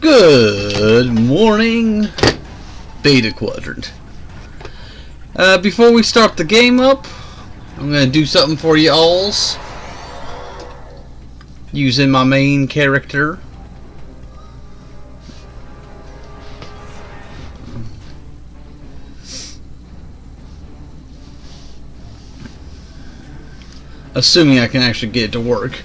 Good morning, Beta Quadrant. Before we start the game up, I'm gonna do something for you alls. Using my main character. Assuming I can actually get it to work.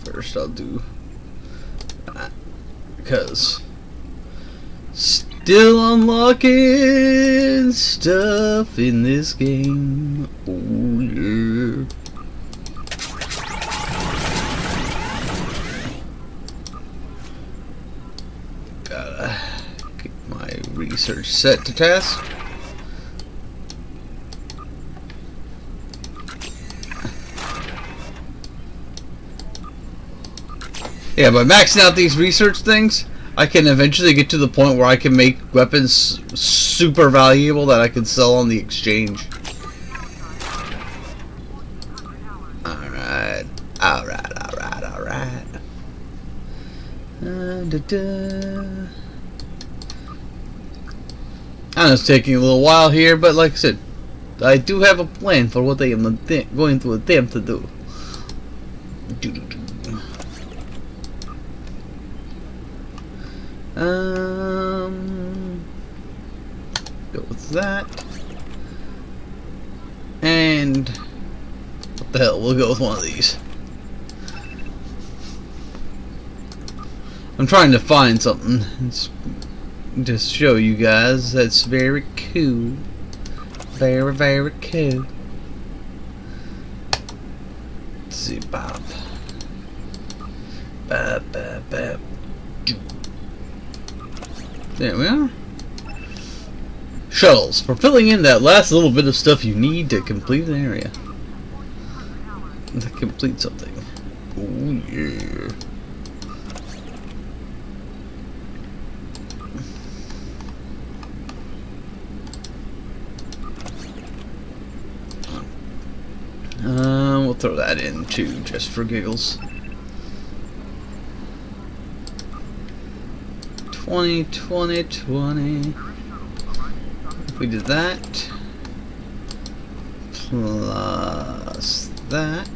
First I'll do that, because still unlocking stuff in this game. Oh yeah. Gotta get my research set to task. Yeah, by maxing out these research things, I can eventually get to the point where I can make weapons super valuable that I can sell on the exchange. Alright. I know it's taking a little while here, but like I said, I do have a plan for what I am going to attempt to do. Go with that. And what the hell, we'll go with one of these. I'm trying to find something to show you guys that's very cool. Very, very cool. Let's see, Bob. There we are. Shuttles, for filling in that last little bit of stuff you need to complete an area. To complete something. Oh yeah. We'll throw that in too, just for giggles. 20. If we did that, plus that,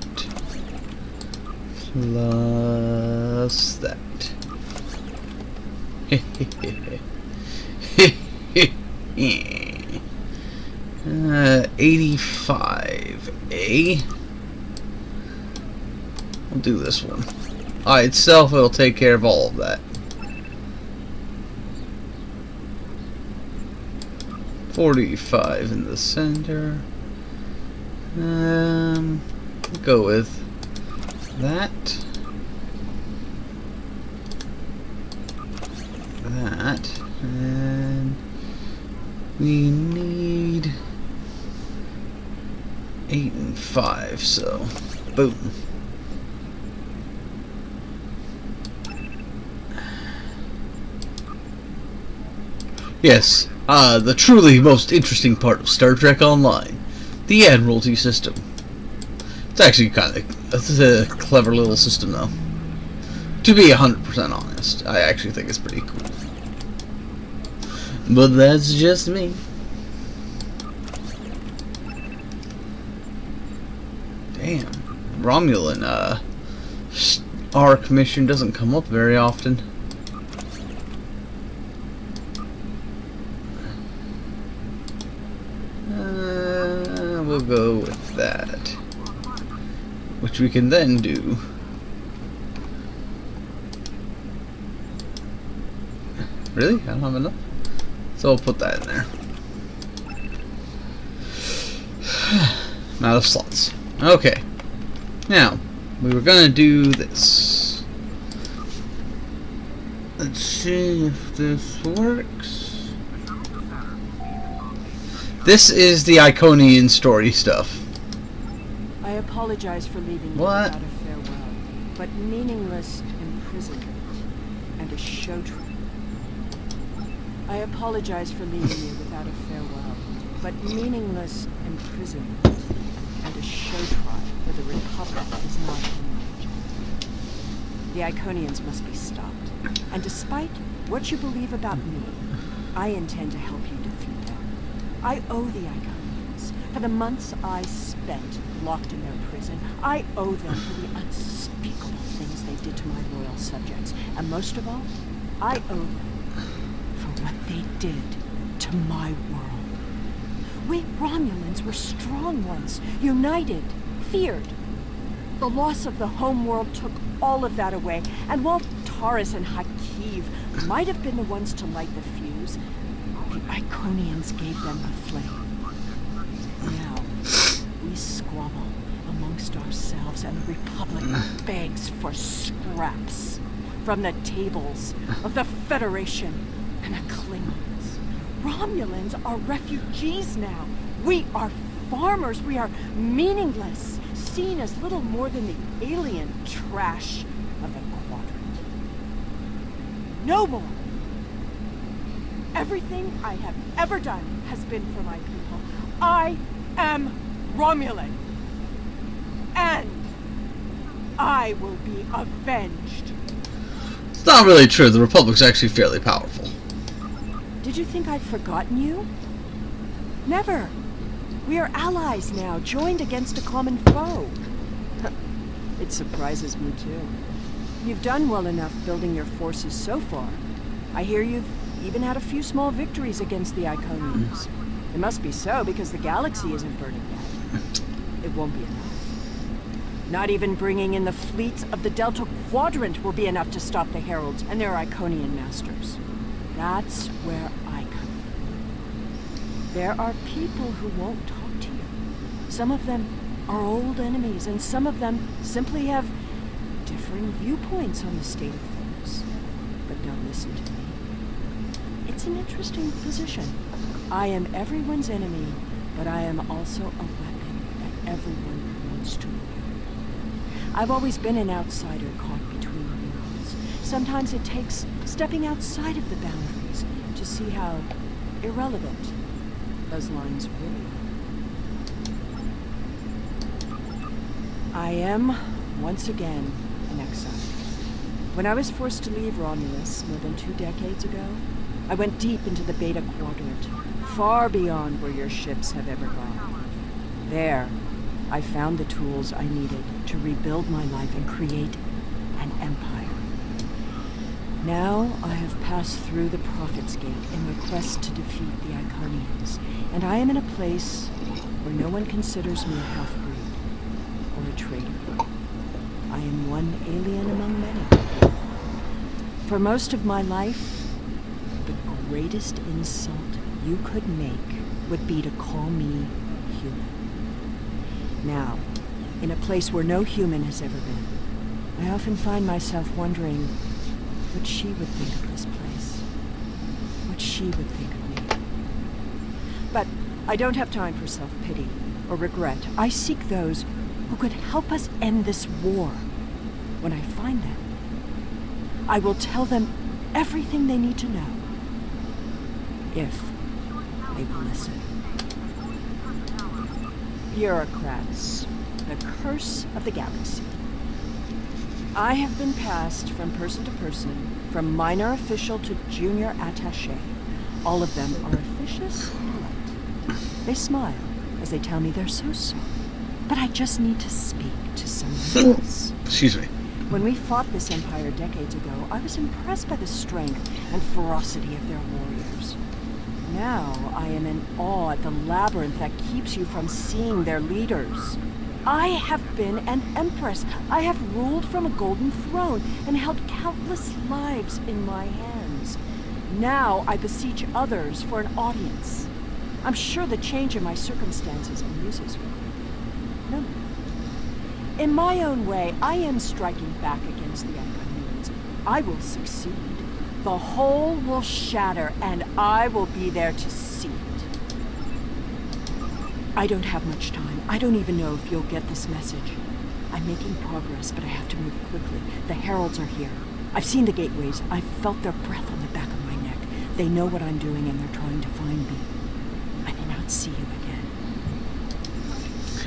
plus that. 85A. We'll do this one. By itself, it'll take care of all of that. 45 in the center. Go with that. That. And we need 8 and 5, so boom. Yes. The truly most interesting part of Star Trek Online, the Admiralty system. It's actually it's a clever little system, though. To be 100% honest, I actually think it's pretty cool. But that's just me. Damn, Romulan arc mission doesn't come up very often. We'll go with that, which we can then do. Really? I don't have enough? So I'll put that in there. I'm out of slots. Okay. Now, we were gonna do this. Let's see if this works. This is the Iconian story stuff. I apologize for leaving you What? without a farewell, but meaningless imprisonment and a show trip. I apologize for leaving you without a farewell, but meaningless imprisonment and a show trial for the Republic is not in my agenda. The Iconians must be stopped, and despite what you believe about me, I intend to help you defeat them. I owe the Iconians for the months I spent locked in their prison. I owe them for the unspeakable things they did to my loyal subjects. And most of all, I owe them for what they did to my world. We Romulans were strong once, united, feared. The loss of the home world took all of that away, and while Taurus and Hakiv might have been the ones to light the fuse, the Iconians gave them the flame. Now, we squabble amongst ourselves, and the Republic begs for scraps from the tables of the Federation and the Klingons. Romulans are refugees now. We are farmers. We are meaningless, seen as little more than the alien trash of the Quadrant. No more. Everything I have ever done has been for my people. I am Romulan. And I will be avenged. It's not really true. The Republic's actually fairly powerful. Did you think I'd forgotten you? Never. We are allies now, joined against a common foe. It surprises me too. You've done well enough building your forces so far. I hear you've even had a few small victories against the Iconians. It must be so, because the galaxy isn't burning yet. It won't be enough. Not even bringing in the fleets of the Delta Quadrant will be enough to stop the Heralds and their Iconian masters. That's where I come from. There are people who won't talk to you. Some of them are old enemies, and some of them simply have differing viewpoints on the state of things. But don't listen to me. It's an interesting position. I am everyone's enemy, but I am also a weapon that everyone wants to wield. I've always been an outsider caught between worlds. Sometimes it takes stepping outside of the boundaries to see how irrelevant those lines really are. I am, once again, an exile. When I was forced to leave Romulus more than 2 decades ago, I went deep into the Beta Quadrant, far beyond where your ships have ever gone. There, I found the tools I needed to rebuild my life and create an empire. Now I have passed through the Prophet's Gate in my quest to defeat the Iconians, and I am in a place where no one considers me a half-breed or a traitor. I am one alien among many. For most of my life, the greatest insult you could make would be to call me human. Now, in a place where no human has ever been, I often find myself wondering what she would think of this place, what she would think of me. But I don't have time for self-pity or regret. I seek those who could help us end this war. When I find them, I will tell them everything they need to know, if they will listen. Bureaucrats, the curse of the galaxy. I have been passed from person to person, from minor official to junior attaché. All of them are officious and polite. They smile as they tell me they're so sorry, but I just need to speak to someone else. Excuse me. When we fought this empire decades ago, I was impressed by the strength and ferocity of their warriors. Now I am in awe at the labyrinth that keeps you from seeing their leaders. I have been an empress. I have ruled from a golden throne and held countless lives in my hands. Now I beseech others for an audience. I'm sure the change in my circumstances amuses you. No. In my own way, I am striking back against the Iconians. I will succeed. The whole will shatter, and I will be there to see it. I don't have much time. I don't even know if you'll get this message. I'm making progress, but I have to move quickly. The heralds are here. I've seen the gateways. I've felt their breath on the back of my neck. They know what I'm doing and they're trying to find me. I may not see you again.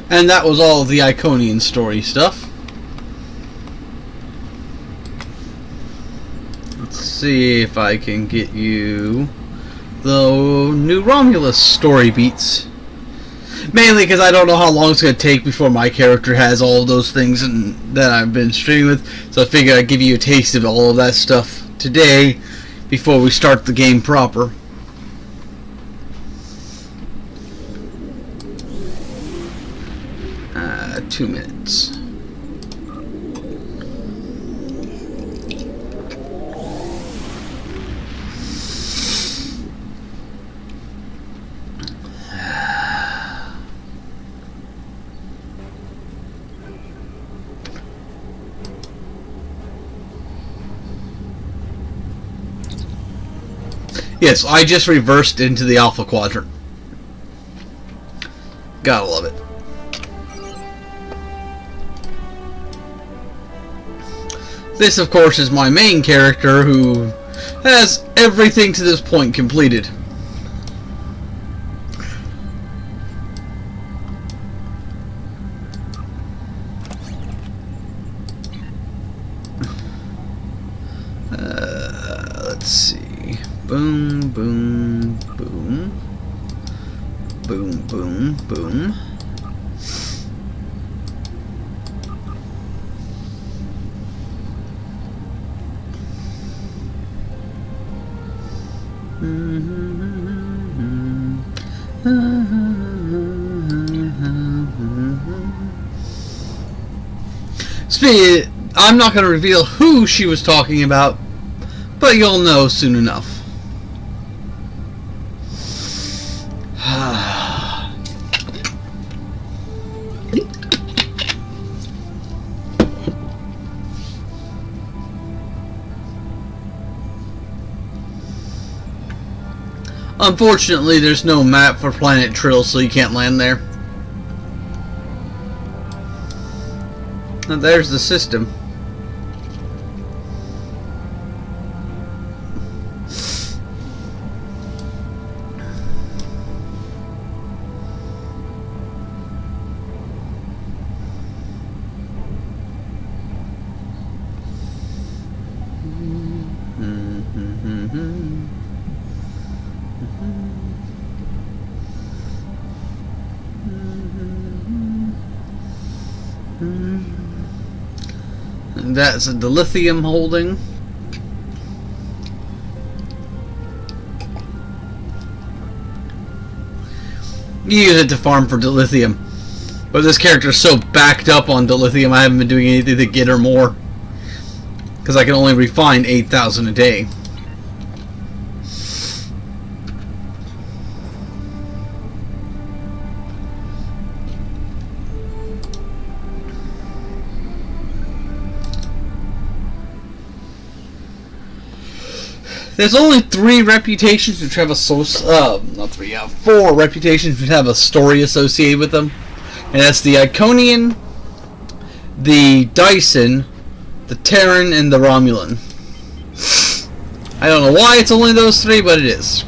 And that was all of the Iconian story stuff. Let's see if I can get you the new Romulus story beats. Mainly because I don't know how long it's going to take before my character has all of those things that I've been streaming with. So I figured I'd give you a taste of all of that stuff today before we start the game proper. Uh, 2 minutes. Yes, I just reversed into the Alpha Quadrant. Gotta love it. This, of course, is my main character who has everything to this point completed. Let's see. Boom, boom, boom. Boom, boom, boom. Speaking, I'm not going to reveal who she was talking about, but you'll know soon enough. Unfortunately, there's no map for Planet Trill, so you can't land there. Now there's the system. And that's a dilithium holding. You use it to farm for dilithium. But this character is so backed up on dilithium, I haven't been doing anything to get her more. Because I can only refine 8,000 a day. There's only 3 reputations which have a four reputations which have a story associated with them, and that's the Iconian, the Dyson, the Terran, and the Romulan. I don't know why it's only those 3, but it is.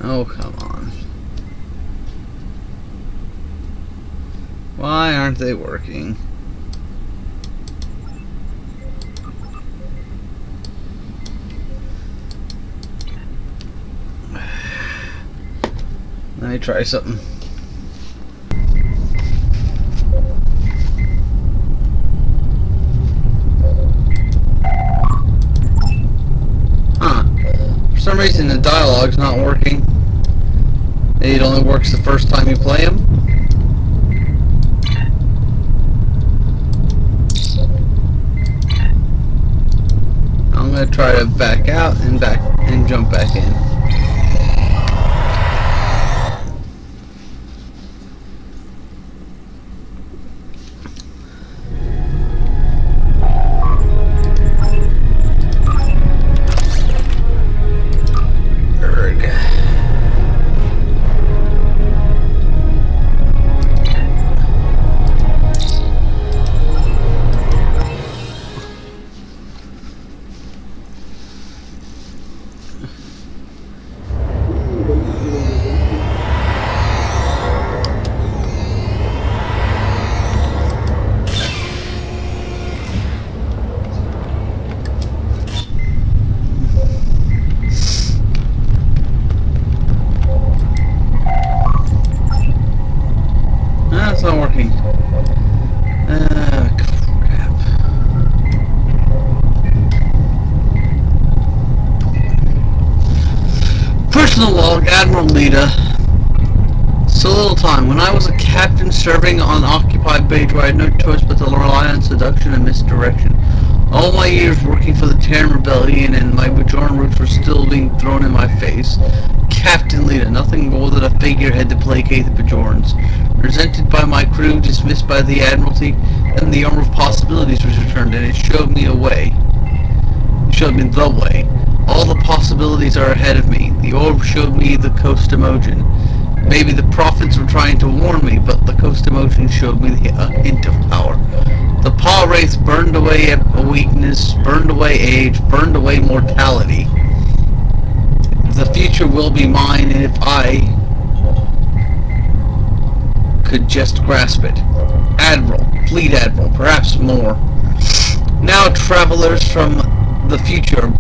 Oh, come on. Why aren't they working? Let me try something. For some some reason the dialogue's not working. It only works the first time you play him. I'm gonna try to back out and jump back in. It's not working. Crap. Personal log, Admiral Lita. So little time. When I was a captain serving on occupied Bajor, I had no choice but to rely on seduction and misdirection. All my years working for the Terran Rebellion and my Bajoran roots were still being thrown in my face. Captain Lita, nothing more than a figurehead to placate the Bajorans. Resented by my crew, dismissed by the Admiralty, then the armor of possibilities was returned, and it showed me a way. It showed me the way. All the possibilities are ahead of me. The orb showed me the Coast Emotion. Maybe the prophets were trying to warn me, but the Coast Emotion showed me a hint of power. The Paw Wraith burned away a weakness, burned away age, burned away mortality. The future will be mine, and if I could just grasp it. Admiral, Fleet Admiral, perhaps more. Now travelers from the future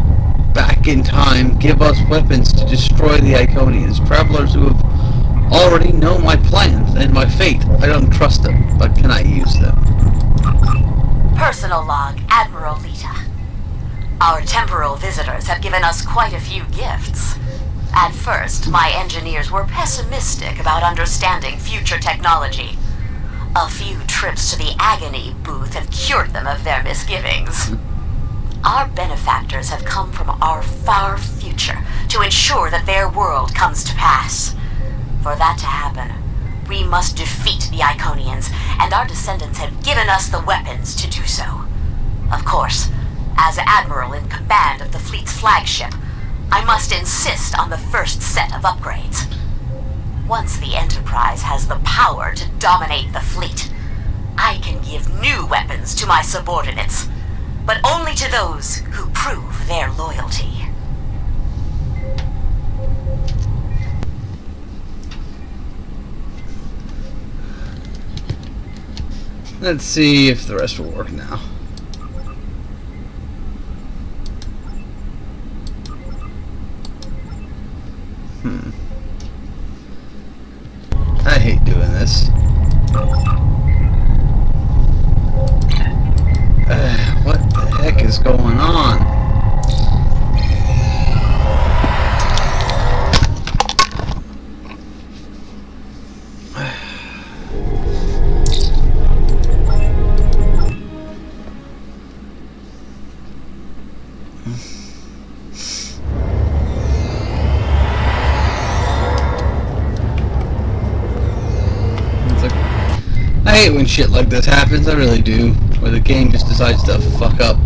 back in time give us weapons to destroy the Iconians. Travelers who have already know my plans and my fate. I don't trust them, but can I use them? Personal log, Admiral Lita. Our temporal visitors have given us quite a few gifts. At first, my engineers were pessimistic about understanding future technology. A few trips to the Agony booth have cured them of their misgivings. Our benefactors have come from our far future to ensure that their world comes to pass. For that to happen, we must defeat the Iconians, and our descendants have given us the weapons to do so. Of course, as Admiral in command of the fleet's flagship, I must insist on the first set of upgrades. Once the Enterprise has the power to dominate the fleet, I can give new weapons to my subordinates, but only to those who prove their loyalty. Let's see if the rest will work now. I hate doing this. What the heck is going on? I hate when shit like this happens, I really do. Where the game just decides to fuck up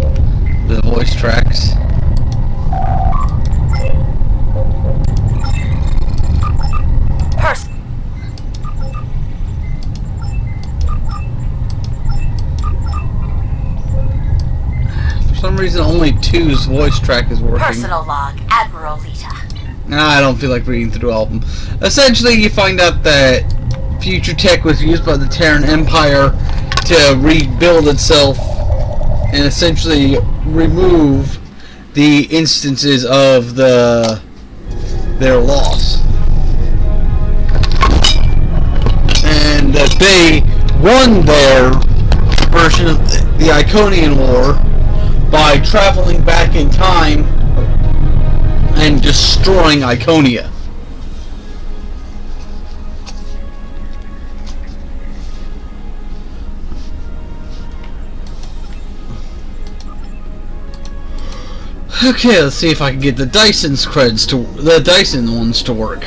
the voice tracks. For some reason only 2's voice track is working. Personal log, Admiral Lita. Nah, I don't feel like reading through all of them. Essentially, you find out that future tech was used by the Terran Empire to rebuild itself and essentially remove the instances of their loss. And that they won their version of the Iconian War by traveling back in time and just destroying Iconia. Okay, let's see if I can get the Dyson ones to work.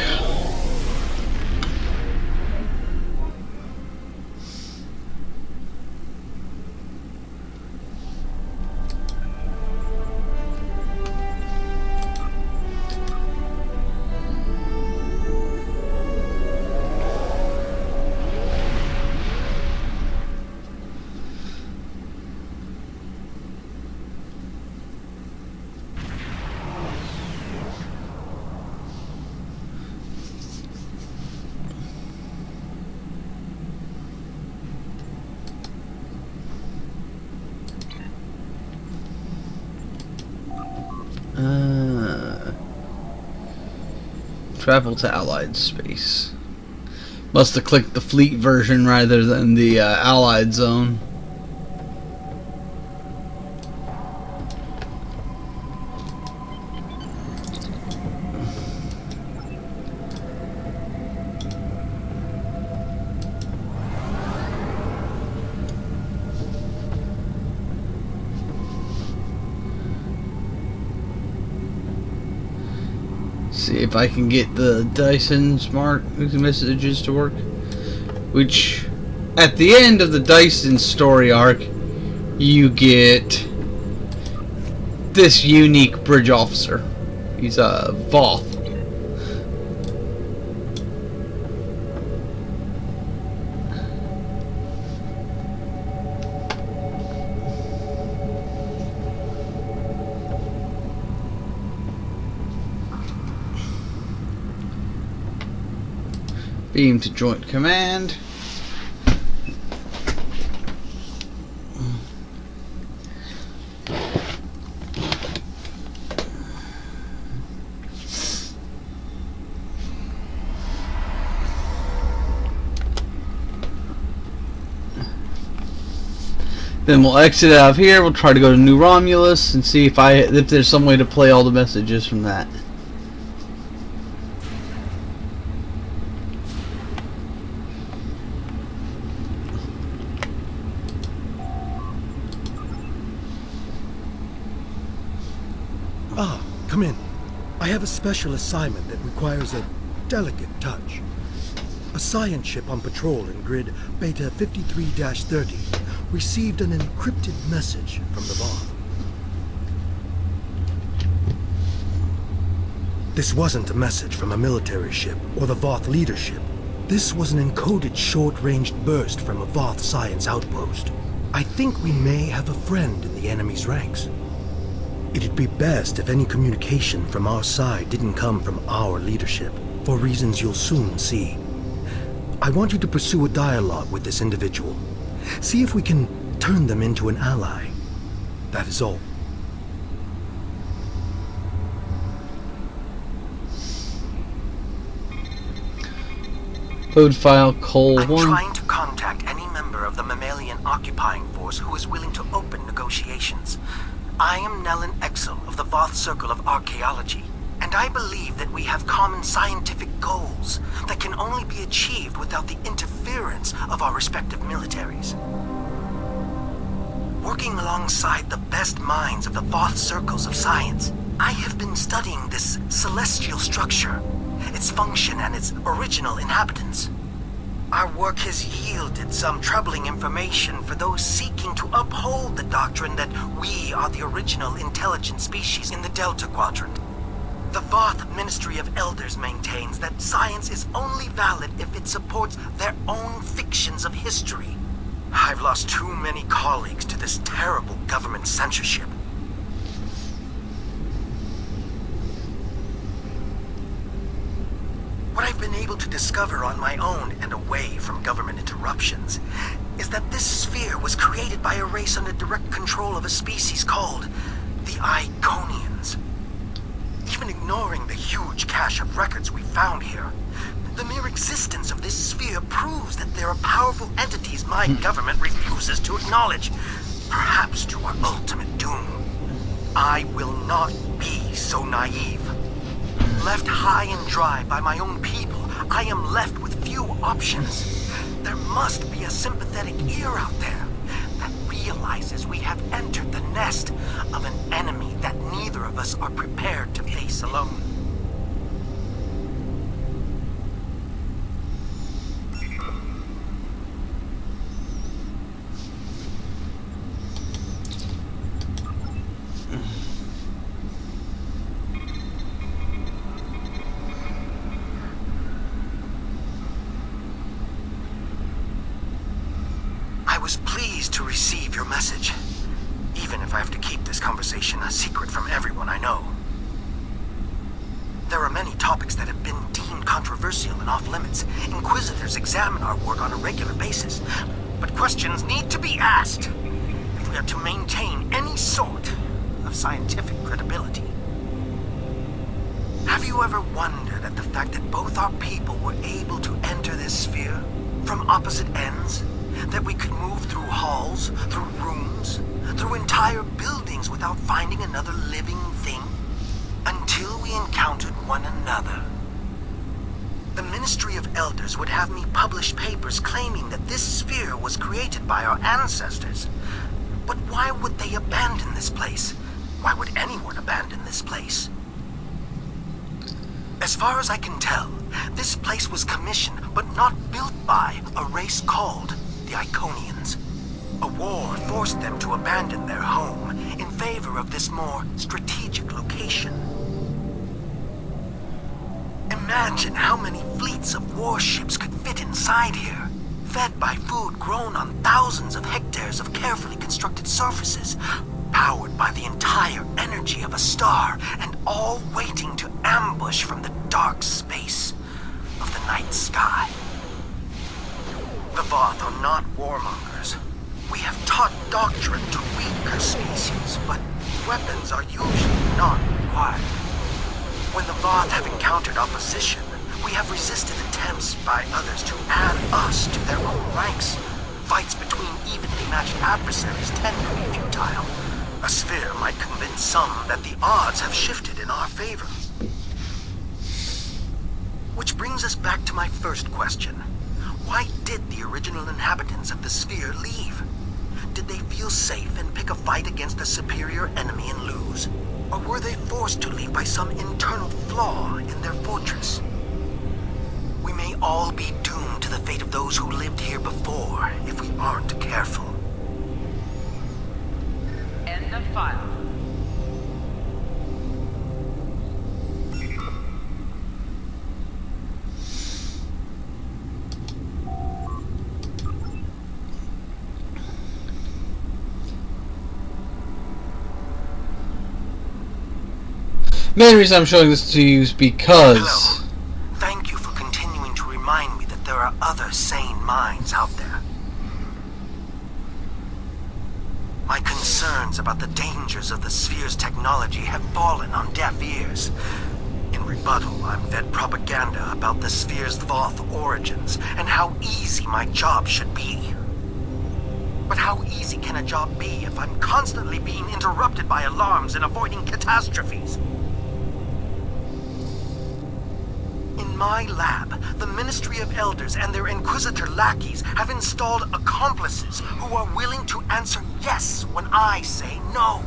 Travel to Allied space. Must have clicked the fleet version rather than the Allied zone. See if I can get the Dyson smart messages to work. Which, at the end of the Dyson story arc, you get this unique bridge officer. He's a Voth. Beam to Joint Command. Then we'll exit out of here. We'll try to go to New Romulus and see if there's some way to play all the messages from that. Ah, come in. I have a special assignment that requires a delicate touch. A science ship on patrol in grid Beta 53-30 received an encrypted message from the Voth. This wasn't a message from a military ship or the Voth leadership. This was an encoded short-ranged burst from a Voth science outpost. I think we may have a friend in the enemy's ranks. It'd be best if any communication from our side didn't come from our leadership, for reasons you'll soon see. I want you to pursue a dialogue with this individual. See if we can turn them into an ally. That is all. Load file Col 1. I'm trying to contact any member of the mammalian occupying force who is willing to open negotiations. I am Nellen Exel of the Voth Circle of Archaeology, and I believe that we have common scientific goals that can only be achieved without the interference of our respective militaries. Working alongside the best minds of the Voth Circles of Science, I have been studying this celestial structure, its function and its original inhabitants. Our work has yielded some troubling information for those seeking to uphold the doctrine that we are the original intelligent species in the Delta Quadrant. The Voth Ministry of Elders maintains that science is only valid if it supports their own fictions of history. I've lost too many colleagues to this terrible government censorship. What I've been able to discover on my own and away from government interruptions is that this sphere was created by a race under direct control of a species called the Iconians. Even ignoring the huge cache of records we found here, the mere existence of this sphere proves that there are powerful entities my government refuses to acknowledge, perhaps to our ultimate doom. I will not be so naive. Left high and dry by my own people, I am left with few options. There must be a sympathetic ear out there that realizes we have entered the nest of an enemy that neither of us are prepared to face alone. I was pleased to receive your message, even if I have to keep this conversation a secret from everyone I know. There are many topics that have been deemed controversial and off-limits. Inquisitors examine our work on a regular basis, but questions need to be asked if we are to maintain any sort of scientific credibility. Have you ever wondered at the fact that both our people were able to enter this sphere from opposite ends? That we could move through halls, through rooms, through entire buildings without finding another living thing? Until we encountered one another. The Ministry of Elders would have me publish papers claiming that this sphere was created by our ancestors. But why would they abandon this place? Why would anyone abandon this place? As far as I can tell, this place was commissioned but not built by a race called the Iconians. A war forced them to abandon their home in favor of this more strategic location. Imagine how many fleets of warships could fit inside here, fed by food grown on thousands of hectares of carefully constructed surfaces, powered by the entire energy of a star, and all waiting to ambush from the dark space of the night sky. The Voth are not warmongers. We have taught doctrine to weaker species, but weapons are usually not required. When the Voth have encountered opposition, we have resisted attempts by others to add us to their own ranks. Fights between evenly matched adversaries tend to be futile. A sphere might convince some that the odds have shifted in our favor. Which brings us back to my first question. Why did the original inhabitants of the sphere leave? Did they feel safe and pick a fight against a superior enemy and lose? Or were they forced to leave by some internal flaw in their fortress? We may all be doomed to the fate of those who lived here before if we aren't careful. End of file. Main reason I'm showing this to you is because... Hello. Thank you for continuing to remind me that there are other sane minds out there. My concerns about the dangers of the sphere's technology have fallen on deaf ears. In rebuttal, I'm fed propaganda about the sphere's Voth origins and how easy my job should be. But how easy can a job be if I'm constantly being interrupted by alarms and avoiding catastrophes? In my lab, the Ministry of Elders and their Inquisitor lackeys have installed accomplices who are willing to answer yes when I say no.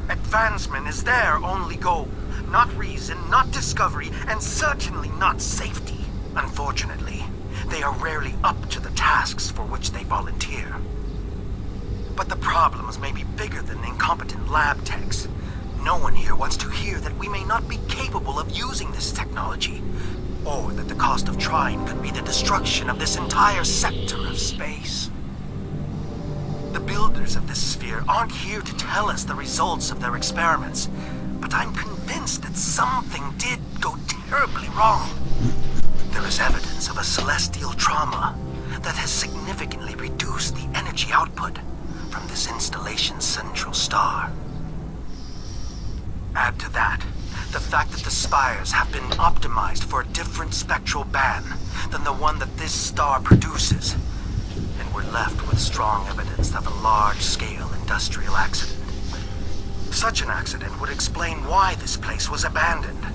Advancement is their only goal, not reason, not discovery, and certainly not safety. Unfortunately, they are rarely up to the tasks for which they volunteer. But the problems may be bigger than incompetent lab techs. No one here wants to hear that we may not be capable of using this technology, or that the cost of trying could be the destruction of this entire sector of space. The builders of this sphere aren't here to tell us the results of their experiments, but I'm convinced that something did go terribly wrong. There is evidence of a celestial trauma that has significantly reduced the energy output from this installation's central star. Add to that the fact that the spires have been optimized for a different spectral band than the one that this star produces, and we're left with strong evidence of a large-scale industrial accident. Such an accident would explain why this place was abandoned.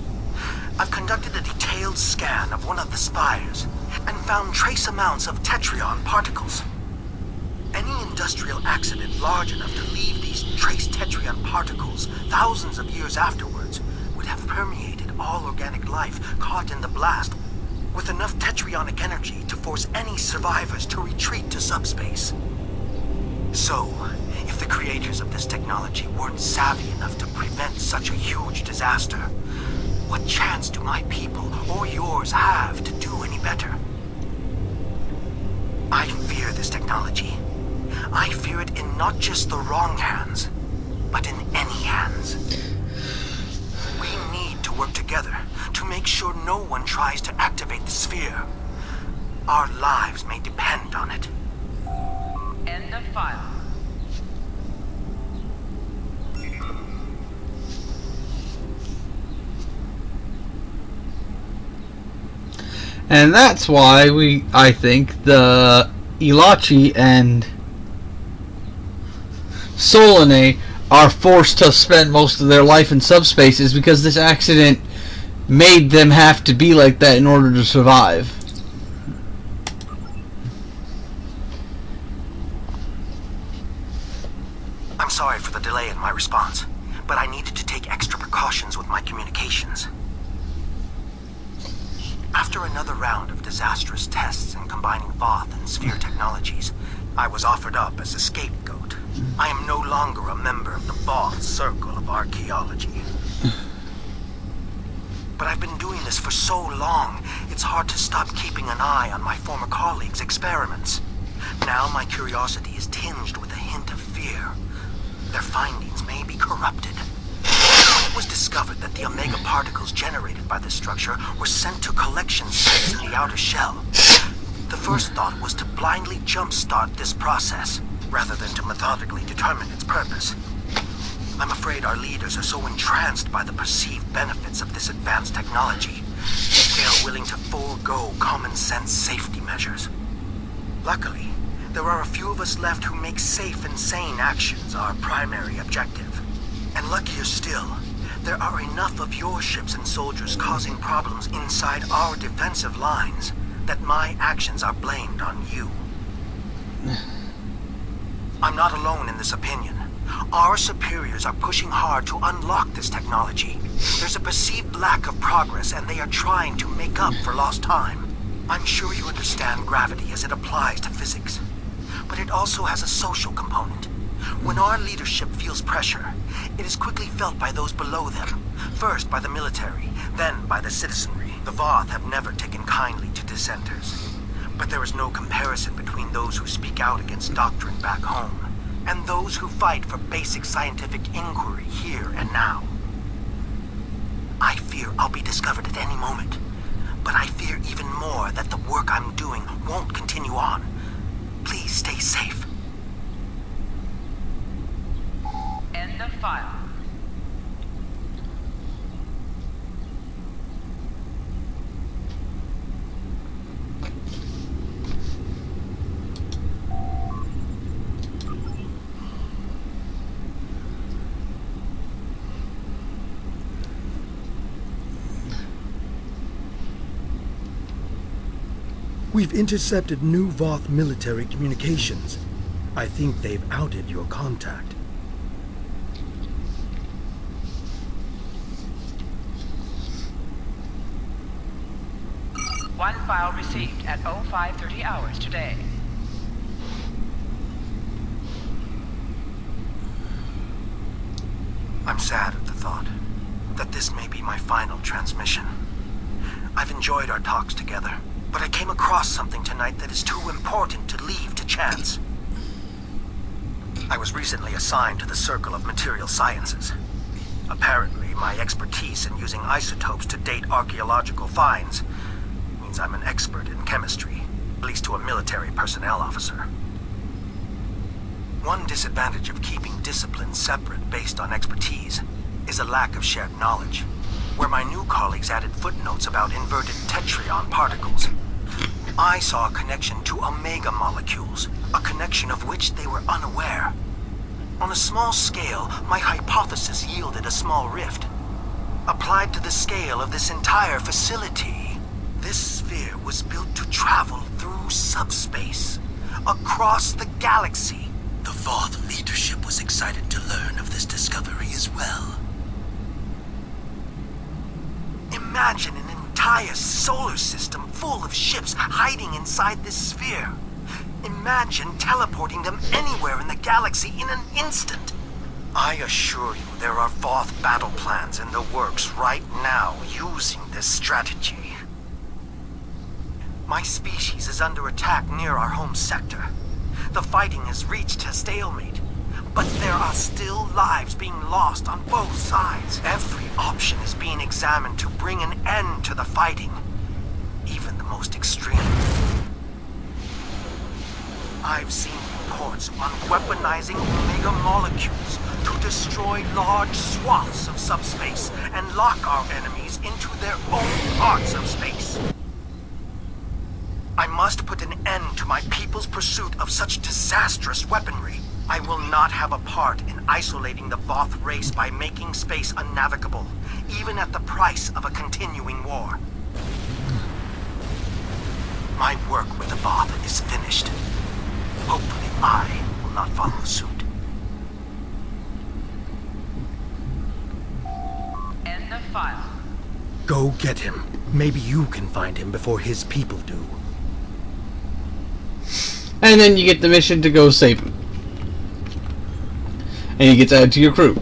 I've conducted a detailed scan of one of the spires and found trace amounts of tetryon particles. Any industrial accident large enough to leave these trace tetryon particles thousands of years afterwards would have permeated all organic life caught in the blast, with enough tetrionic energy to force any survivors to retreat to subspace. So, if the creators of this technology weren't savvy enough to prevent such a huge disaster, what chance do my people or yours have to do any better? I fear this technology. I fear it in not just the wrong hands, but in any hands. We need to work together to make sure no one tries to activate the sphere. Our lives may depend on it. End of file. And that's why I think the Elachi and Solanae are forced to spend most of their life in subspace, is because this accident made them have to be like that in order to survive. I'm sorry for the delay in my response, but I needed to take extra precautions with my communications. After another round of disastrous tests in combining Voth and Sphere technologies, I was offered up as a scapegoat. I am no longer a member of the Voth Circle of Archaeology. But I've been doing this for so long, it's hard to stop keeping an eye on my former colleagues' experiments. Now my curiosity is tinged with a hint of fear. Their findings may be corrupted. When it was discovered that the Omega particles generated by this structure were sent to collection sites in the outer shell, the first thought was to blindly jumpstart this process, rather than to methodically determine its purpose. I'm afraid our leaders are so entranced by the perceived benefits of this advanced technology, they are willing to forego common-sense safety measures. Luckily, there are a few of us left who make safe and sane actions our primary objective. And luckier still, there are enough of your ships and soldiers causing problems inside our defensive lines that my actions are blamed on you. I'm not alone in this opinion. Our superiors are pushing hard to unlock this technology. There's a perceived lack of progress, and they are trying to make up for lost time. I'm sure you understand gravity as it applies to physics, but it also has a social component. When our leadership feels pressure, it is quickly felt by those below them. First by the military, then by the citizenry. The Voth have never taken kindly to dissenters. But there is no comparison between those who speak out against doctrine back home, and those who fight for basic scientific inquiry here and now. I fear I'll be discovered at any moment, but I fear even more that the work I'm doing won't continue on. Please stay safe. End of file. We've intercepted new Voth military communications. I think they've outed your contact. One file received at 0530 hours today. I'm sad at the thought that this may be my final transmission. I've enjoyed our talks together, but I came across something tonight that is too important to leave to chance. I was recently assigned to the Circle of Material Sciences. Apparently, my expertise in using isotopes to date archaeological finds means I'm an expert in chemistry, at least to a military personnel officer. One disadvantage of keeping disciplines separate based on expertise is a lack of shared knowledge, where my new colleagues added footnotes about inverted tetryon particles. I saw a connection to omega molecules, a connection of which they were unaware. On a small scale, my hypothesis yielded a small rift. applied to the scale of this entire facility. This sphere was built to travel through subspace, across the galaxy. The Voth leadership was excited to learn of this discovery as well. Imagine an entire solar system full of ships hiding inside this sphere. Imagine teleporting them anywhere in the galaxy in an instant. I assure you there are Voth battle plans in the works right now using this strategy. My species is under attack near our home sector. The fighting has reached a stalemate, but there are still lives being lost on both sides. Every option is being examined to bring an end to the fighting, even the most extreme. I've seen reports on weaponizing Omega molecules to destroy large swaths of subspace and lock our enemies into their own parts of space. I must put an end to my people's pursuit of such disastrous weaponry. I will not have a part in isolating the Voth race by making space unnavigable, even at the price of a continuing war. My work with the Voth is finished. Hopefully I will not follow suit. End of file. Go get him. Maybe you can find him before his people do. And then you get the mission to go save him. And he gets added to your crew.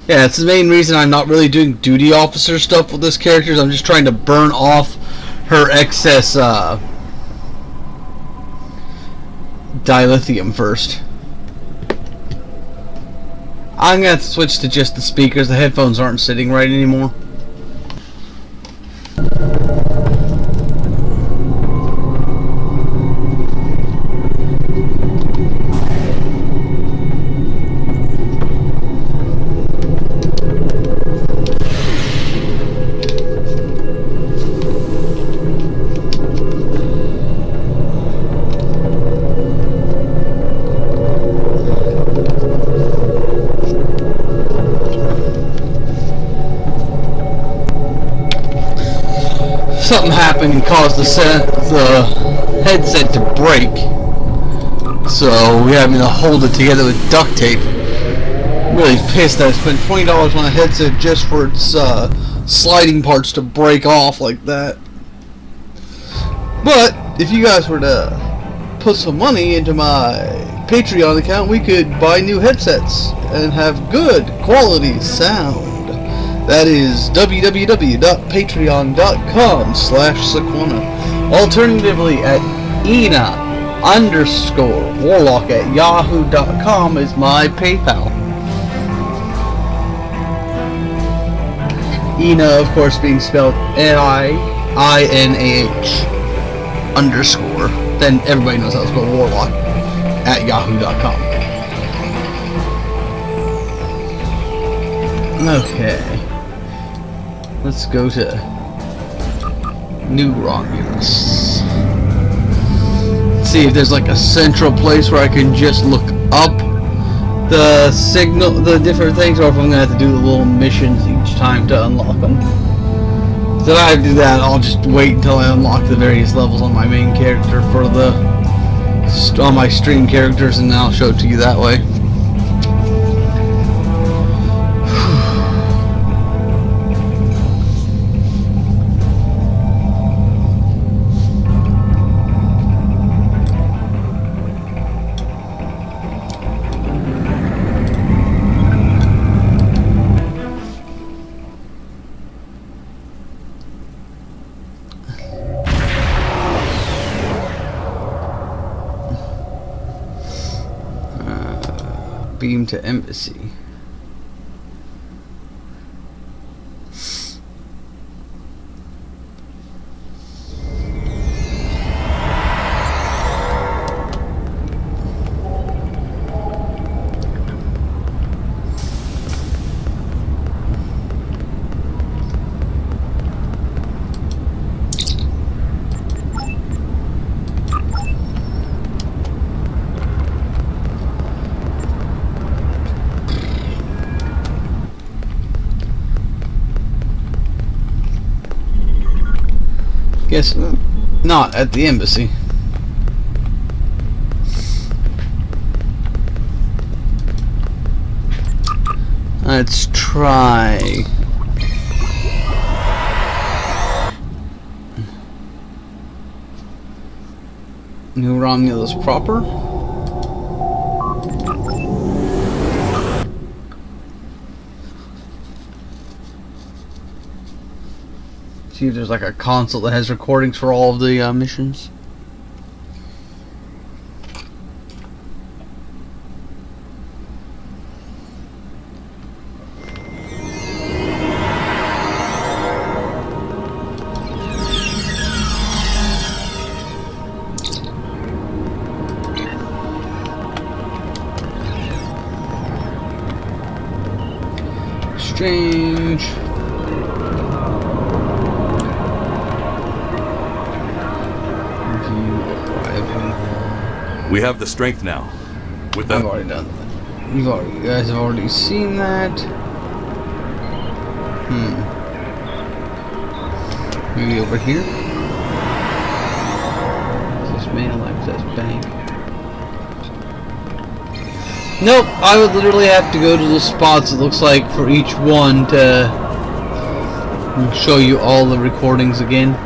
Yeah, that's the main reason I'm not really doing duty officer stuff with this character. I'm just trying to burn off her excess dilithium first. I'm gonna have to switch to just the speakers. The headphones aren't sitting right anymore. Something happened and caused the headset to break, so we're having to hold it together with duct tape. I'm really pissed that I spent $20 on a headset just for its sliding parts to break off like that. But if you guys were to put some money into my Patreon account, we could buy new headsets and have good quality sound. That is www.patreon.com/Sequana. Alternatively, at Ina_Warlock@yahoo.com is my PayPal. Ina, of course, being spelled N-I-I-N-A-H_. Then everybody knows how to spell Warlock at yahoo.com. Okay. Let's go to New Romulus. See if there's like a central place where I can just look up the signal, the different things, or if I'm gonna have to do the little missions each time to unlock them. So if I do that, I'll just wait until I unlock the various levels on my main character for on my stream characters, and then I'll show it to you that way. Beam to embassy. guess not at the embassy. Let's try. New Romulus proper. See if there's like a console that has recordings for all of the missions. Exchange. We have the strength now. With I've that, already done that. You guys have already seen that. Maybe over here. Access mail, access bank. Nope, I would literally have to go to the spots, it looks like, for each one to show you all the recordings again.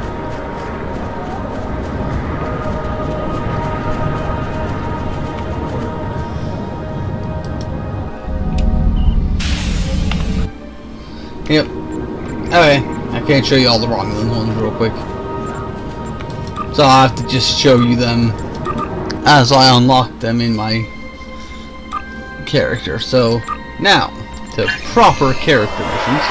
Yep. Okay, I can't show you all the Romulan ones real quick. So I'll have to just show you them as I unlock them in my character. So now to proper character missions.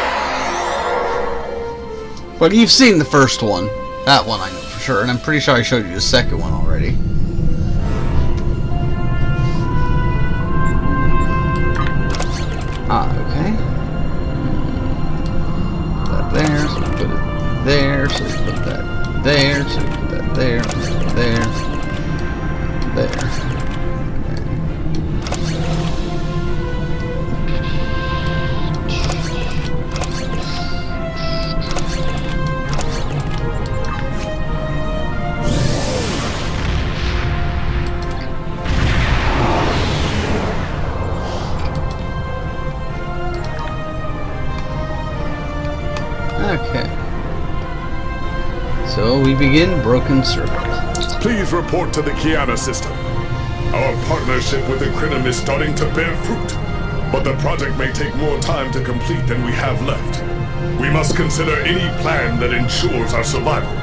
But you've seen the first one. That one I know for sure, and I'm pretty sure I showed you the second one already. Okay. Put that there, so we put it there, so we put that there, so we put that there, there. Okay. So we begin Broken Circle. Please report to the Kiana system. Our partnership with the Krenim is starting to bear fruit, but the project may take more time to complete than we have left. We must consider any plan that ensures our survival.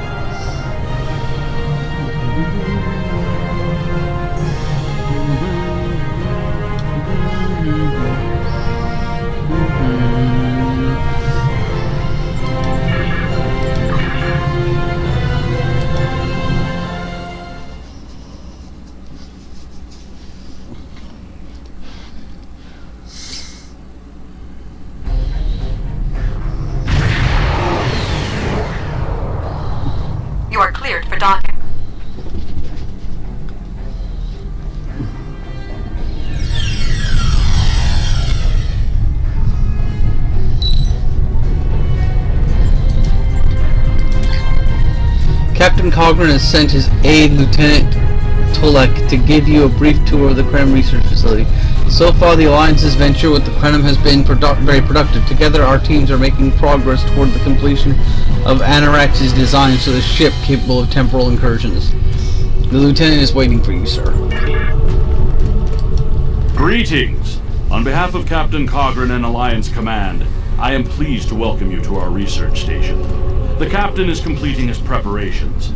You are cleared for docking. Captain Cogran has sent his aide, Lieutenant Tolek, to give you a brief tour of the Krenim research facility. So far, the Alliance's venture with the Krenim has been very productive. Together, our teams are making progress toward the completion of Anorax's design for the ship capable of temporal incursions. The Lieutenant is waiting for you, sir. Greetings! On behalf of Captain Cogran and Alliance Command, I am pleased to welcome you to our research station. The Captain is completing his preparations.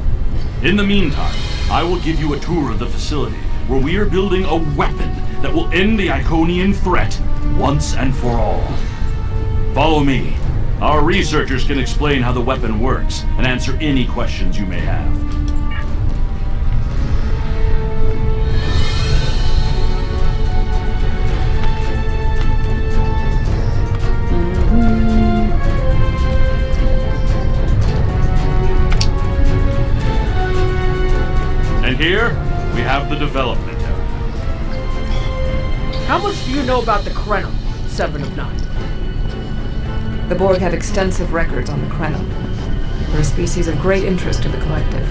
In the meantime, I will give you a tour of the facility, where we are building a weapon that will end the Iconian threat once and for all. Follow me. Our researchers can explain how the weapon works and answer any questions you may have. And here, we have the development area. How much do you know about the Krenim, 7 of 9? The Borg have extensive records on the Krenim. They're a species of great interest to the collective.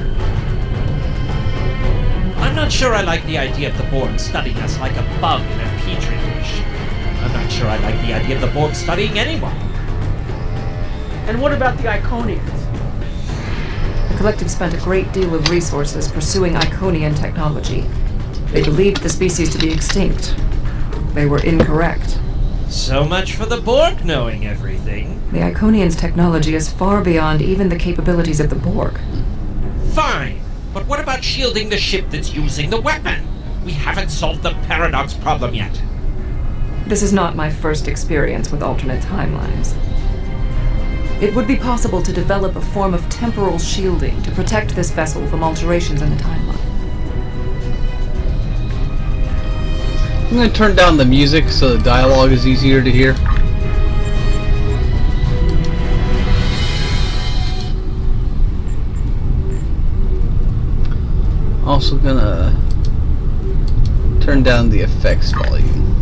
I'm not sure I like the idea of the Borg studying us like a bug in a petri dish. I'm not sure I like the idea of the Borg studying anyone. And what about the Iconians? The collective spent a great deal of resources pursuing Iconian technology. They believed the species to be extinct. They were incorrect. So much for the Borg knowing everything. The Iconians' technology is far beyond even the capabilities of the Borg. Fine, but what about shielding the ship that's using the weapon? We haven't solved the paradox problem yet. This is not my first experience with alternate timelines. It would be possible to develop a form of temporal shielding to protect this vessel from alterations in the timeline. I'm going to turn down the music so the dialogue is easier to hear. Also gonna turn down the effects volume.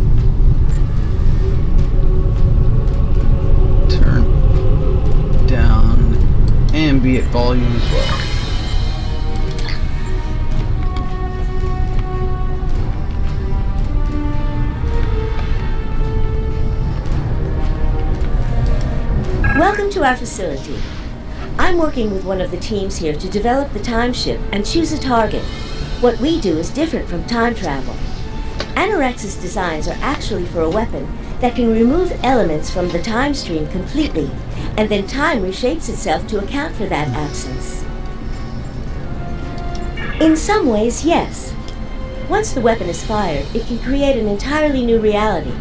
Turn down ambient volume as well. Welcome to our facility. I'm working with one of the teams here to develop the time ship and choose a target. What we do is different from time travel. Anorex's designs are actually for a weapon that can remove elements from the time stream completely, and then time reshapes itself to account for that absence. In some ways, yes. Once the weapon is fired, it can create an entirely new reality.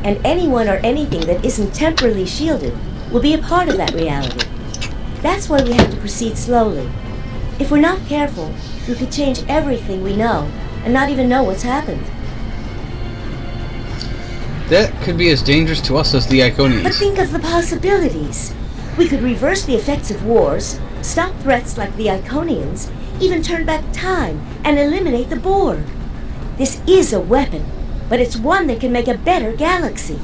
And anyone or anything that isn't temporarily shielded will be a part of that reality. That's why we have to proceed slowly. If we're not careful, we could change everything we know and not even know what's happened. That could be as dangerous to us as the Iconians. But think of the possibilities. We could reverse the effects of wars, stop threats like the Iconians, even turn back time and eliminate the Borg. This is a weapon, but it's one that can make a better galaxy.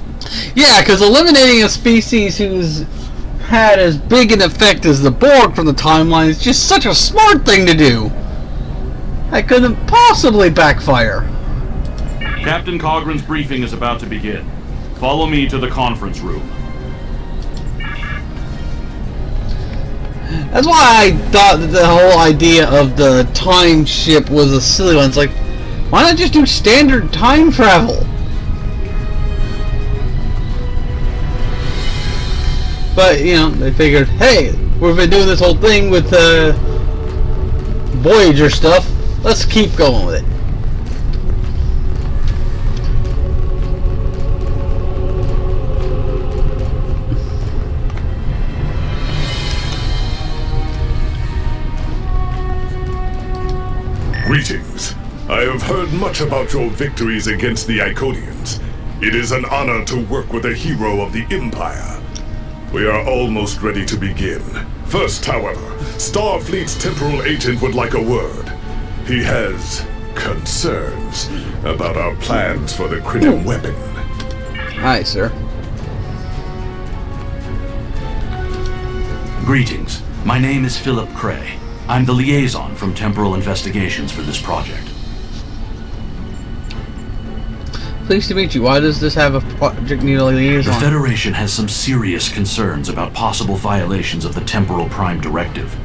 Yeah, because eliminating a species who's had as big an effect as the Borg from the timeline is just such a smart thing to do. That couldn't possibly backfire. Captain Cogran's briefing is about to begin. Follow me to the conference room. That's why I thought that the whole idea of the time ship was a silly one. It's like, why not just do standard time travel? But, you know, they figured, hey, we've been doing this whole thing with Voyager stuff. Let's keep going with it. Greetings. I have heard much about your victories against the Iconians. It is an honor to work with a hero of the Empire. We are almost ready to begin. First, however, Starfleet's temporal agent would like a word. He has concerns about our plans for the Crinum weapon. Hi, sir. Greetings. My name is Philip Cray. I'm the liaison from Temporal Investigations for this project. Pleased to meet you. Why does this have a project need a liaison? The Federation has some serious concerns about possible violations of the Temporal Prime Directive.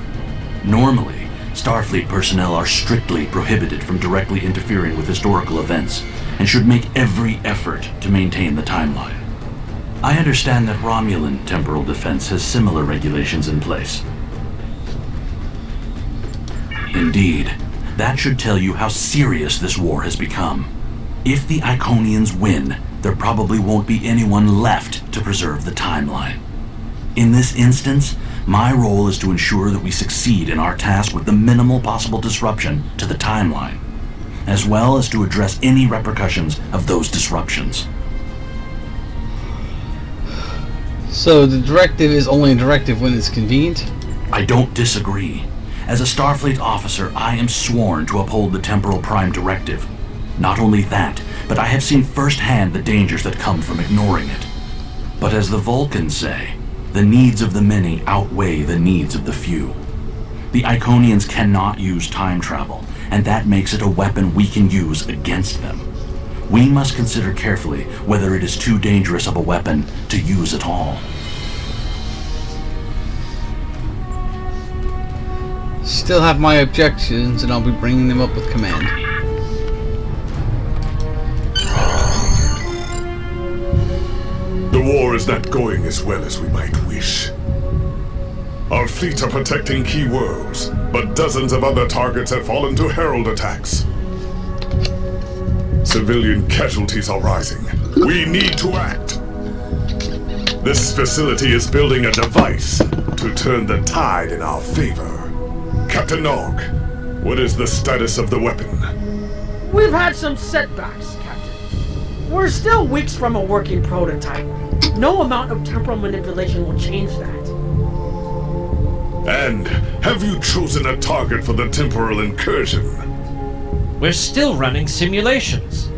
Normally, Starfleet personnel are strictly prohibited from directly interfering with historical events, and should make every effort to maintain the timeline. I understand that Romulan temporal defense has similar regulations in place. Indeed, that should tell you how serious this war has become. If the Iconians win, there probably won't be anyone left to preserve the timeline. In this instance, my role is to ensure that we succeed in our task with the minimal possible disruption to the timeline, as well as to address any repercussions of those disruptions. So the directive is only a directive when it's convenient? I don't disagree. As a Starfleet officer, I am sworn to uphold the Temporal Prime Directive. Not only that, but I have seen firsthand the dangers that come from ignoring it. But as the Vulcans say, The needs of the many outweigh the needs of the few. The Iconians cannot use time travel, and that makes it a weapon we can use against them. We must consider carefully whether it is too dangerous of a weapon to use at all. Still have my objections, and I'll be bringing them up with command. The war is not going as well as we might wish. Our fleet are protecting key worlds, but dozens of other targets have fallen to Herald attacks. Civilian casualties are rising. We need to act. This facility is building a device to turn the tide in our favor. Captain Nog, what is the status of the weapon? We've had some setbacks, Captain. We're still weeks from a working prototype. No amount of temporal manipulation will change that. And have you chosen a target for the temporal incursion? We're still running simulations.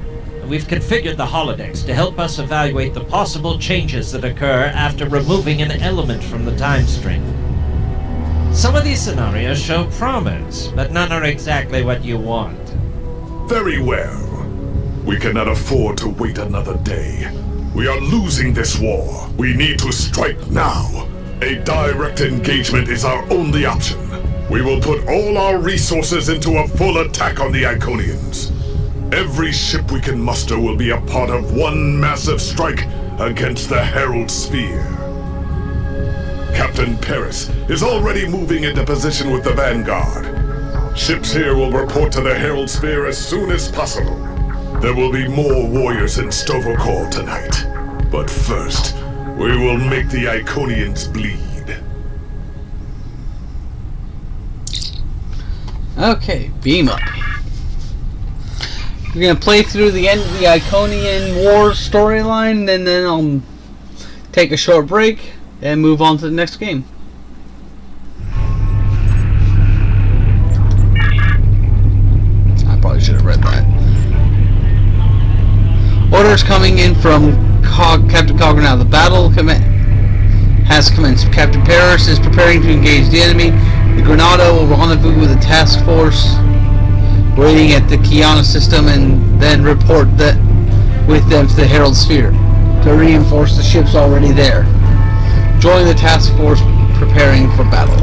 We've configured the holodecks to help us evaluate the possible changes that occur after removing an element from the time stream. Some of these scenarios show promise, but none are exactly what you want. Very well. We cannot afford to wait another day. We are losing this war. We need to strike now. A direct engagement is our only option. We will put all our resources into a full attack on the Iconians. Every ship we can muster will be a part of one massive strike against the Herald Sphere. Captain Paris is already moving into position with the Vanguard. Ships here will report to the Herald Sphere as soon as possible. There will be more warriors in Stovokor tonight. But first, we will make the Iconians bleed. Okay, beam up. We're gonna play through the end of the Iconian Wars storyline, and then I'll take a short break and move on to the next game. I probably should have read that. Orders coming in from Captain Cogger now. The battle has commenced. Captain Paris is preparing to engage the enemy. The Granada will rendezvous with the task force waiting at the Kiana system and then report that with them to the Herald Sphere to reinforce the ships already there. Join the task force preparing for battle.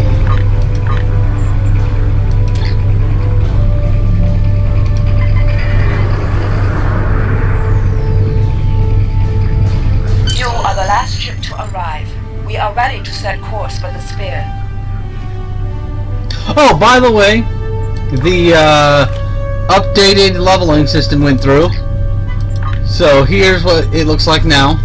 You are the last ship to arrive. We are ready to set course for the sphere. Oh, by the way, the updated leveling system went through. So here's what it looks like now.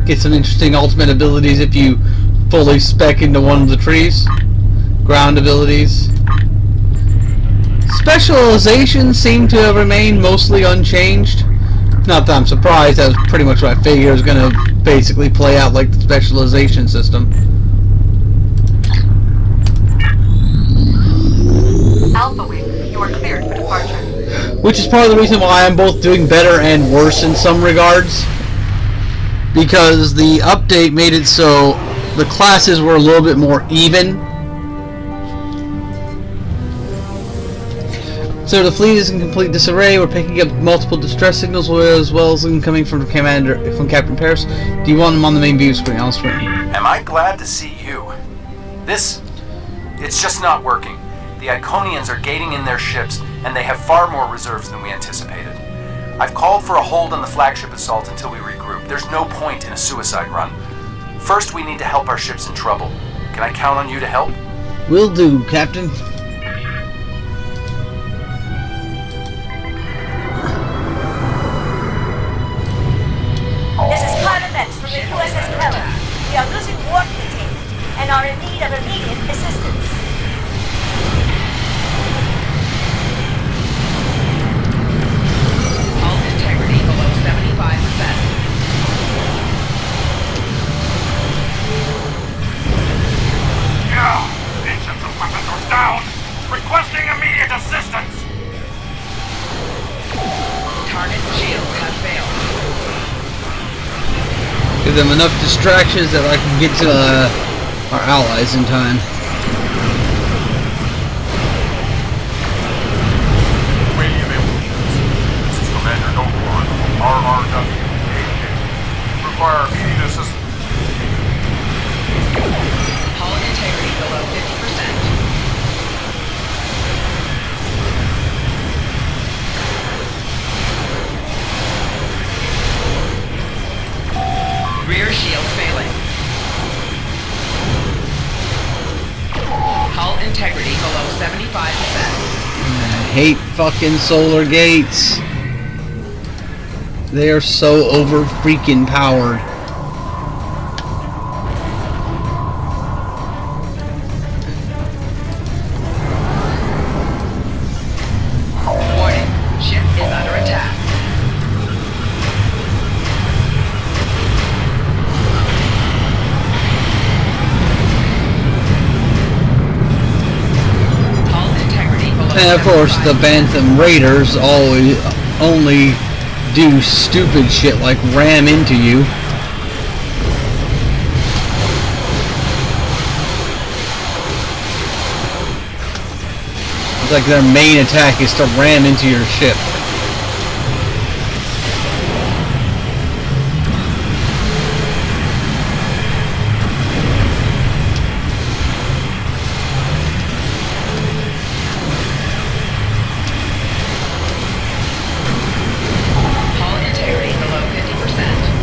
Get some interesting ultimate abilities if you fully spec into one of the trees. Ground abilities. Specializations seem to have remained mostly unchanged. Not that I'm surprised, that was pretty much what I figured it was going to basically play out like the specialization system. Alpha Wing, you are cleared for departure. Which is part of the reason why I'm both doing better and worse in some regards. Because the update made it so the classes were a little bit more even. So the fleet is in complete disarray. We're picking up multiple distress signals as well as incoming from Captain Paris. Do you want them on the main view screen? On screen. Am I glad to see you? It's just not working. The Iconians are gating in their ships, and they have far more reserves than we anticipated. I've called for a hold on the flagship assault until we regroup. There's no point in a suicide run. First, we need to help our ships in trouble. Can I count on you to help? Will do, Captain. This is Carnavex from the USS Keller. We are losing warp containment and are in need of immediate assistance. Hull integrity below 75%. Yeah! Engines and weapons are down! Give them enough distractions that I can get to our allies in time. This is Commander Romulan, RRW. Require immediate assistance. Hull integrity below 50%. Rear shield failing. Hull integrity below 75%. I hate fucking solar gates. They are so over freaking powered. Warning, ship is under attack. Hull integrity below And of course, the 75%. Bantam Raiders always only do stupid shit like ram into you. It's like their main attack is to ram into your ship. Hull integrity below 50%.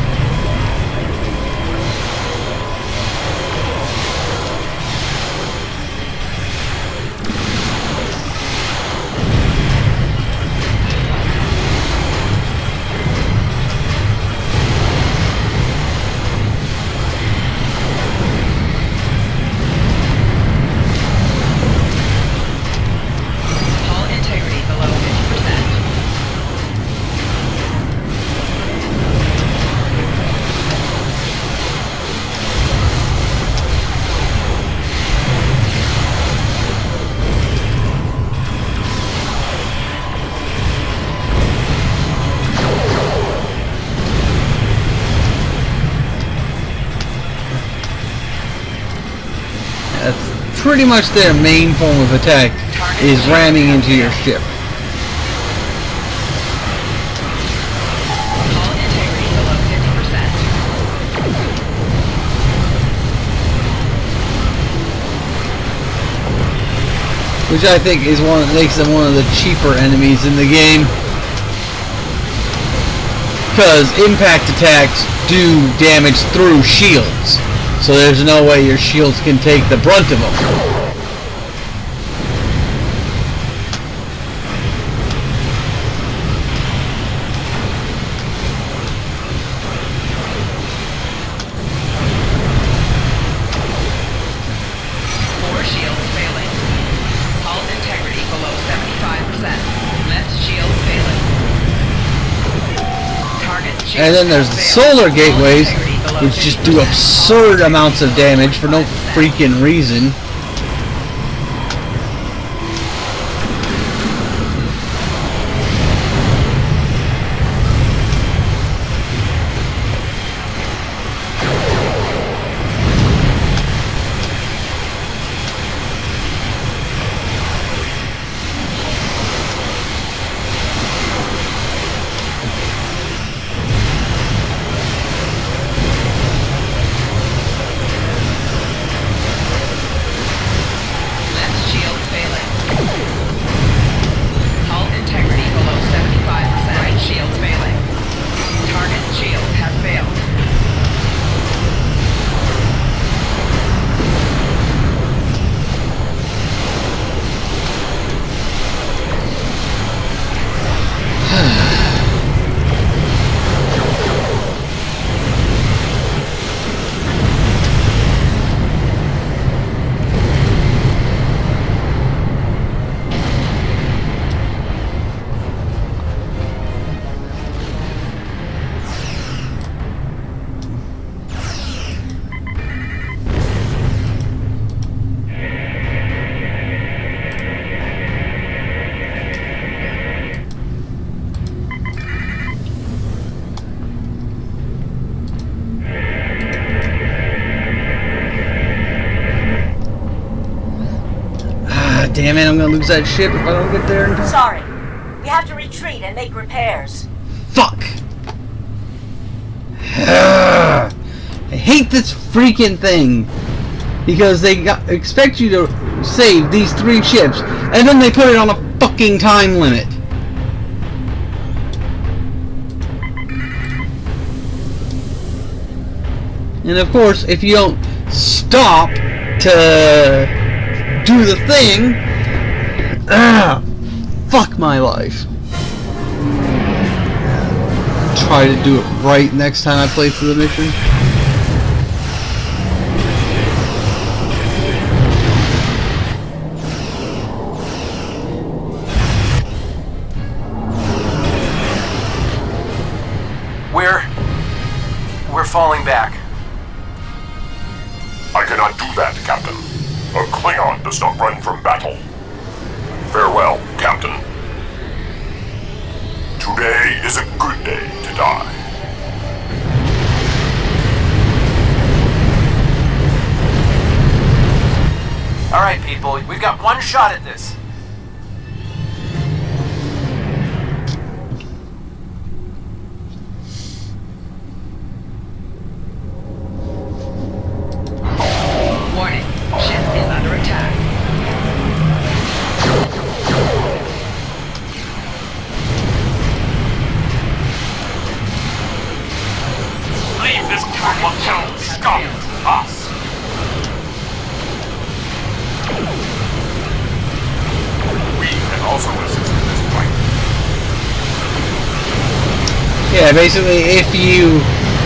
Hull integrity below 50%. That's pretty much their main form of attack, is ramming into your ship. Hull integrity below 50%. Which I think is one that makes them one of the cheaper enemies in the game. Because impact attacks do damage through shields. So there's no way your shields can take the brunt of them. Four shields failing. Hull integrity below 75%. Left shield failing. Target shield And then there's the solar gateways, which just do absurd amounts of damage for no freaking reason. man, I'm gonna lose that ship if I don't get there in time. Sorry. We have to retreat and make repairs. Fuck! I hate this freaking thing. Because they expect you to save these 3 ships, and then they put it on a fucking time limit. And of course, if you don't stop to do the thing, fuck my life. Try to do it right next time I play through the mission. We're falling back. I cannot do that, Captain. A Klingon does not run from battle. Farewell, Captain. Today is a good day to die. Alright, people, we've got one shot at this. Warning, ship is under attack. Leave this group of hell scum to us. We can also assist in this fight. Yeah, basically, if you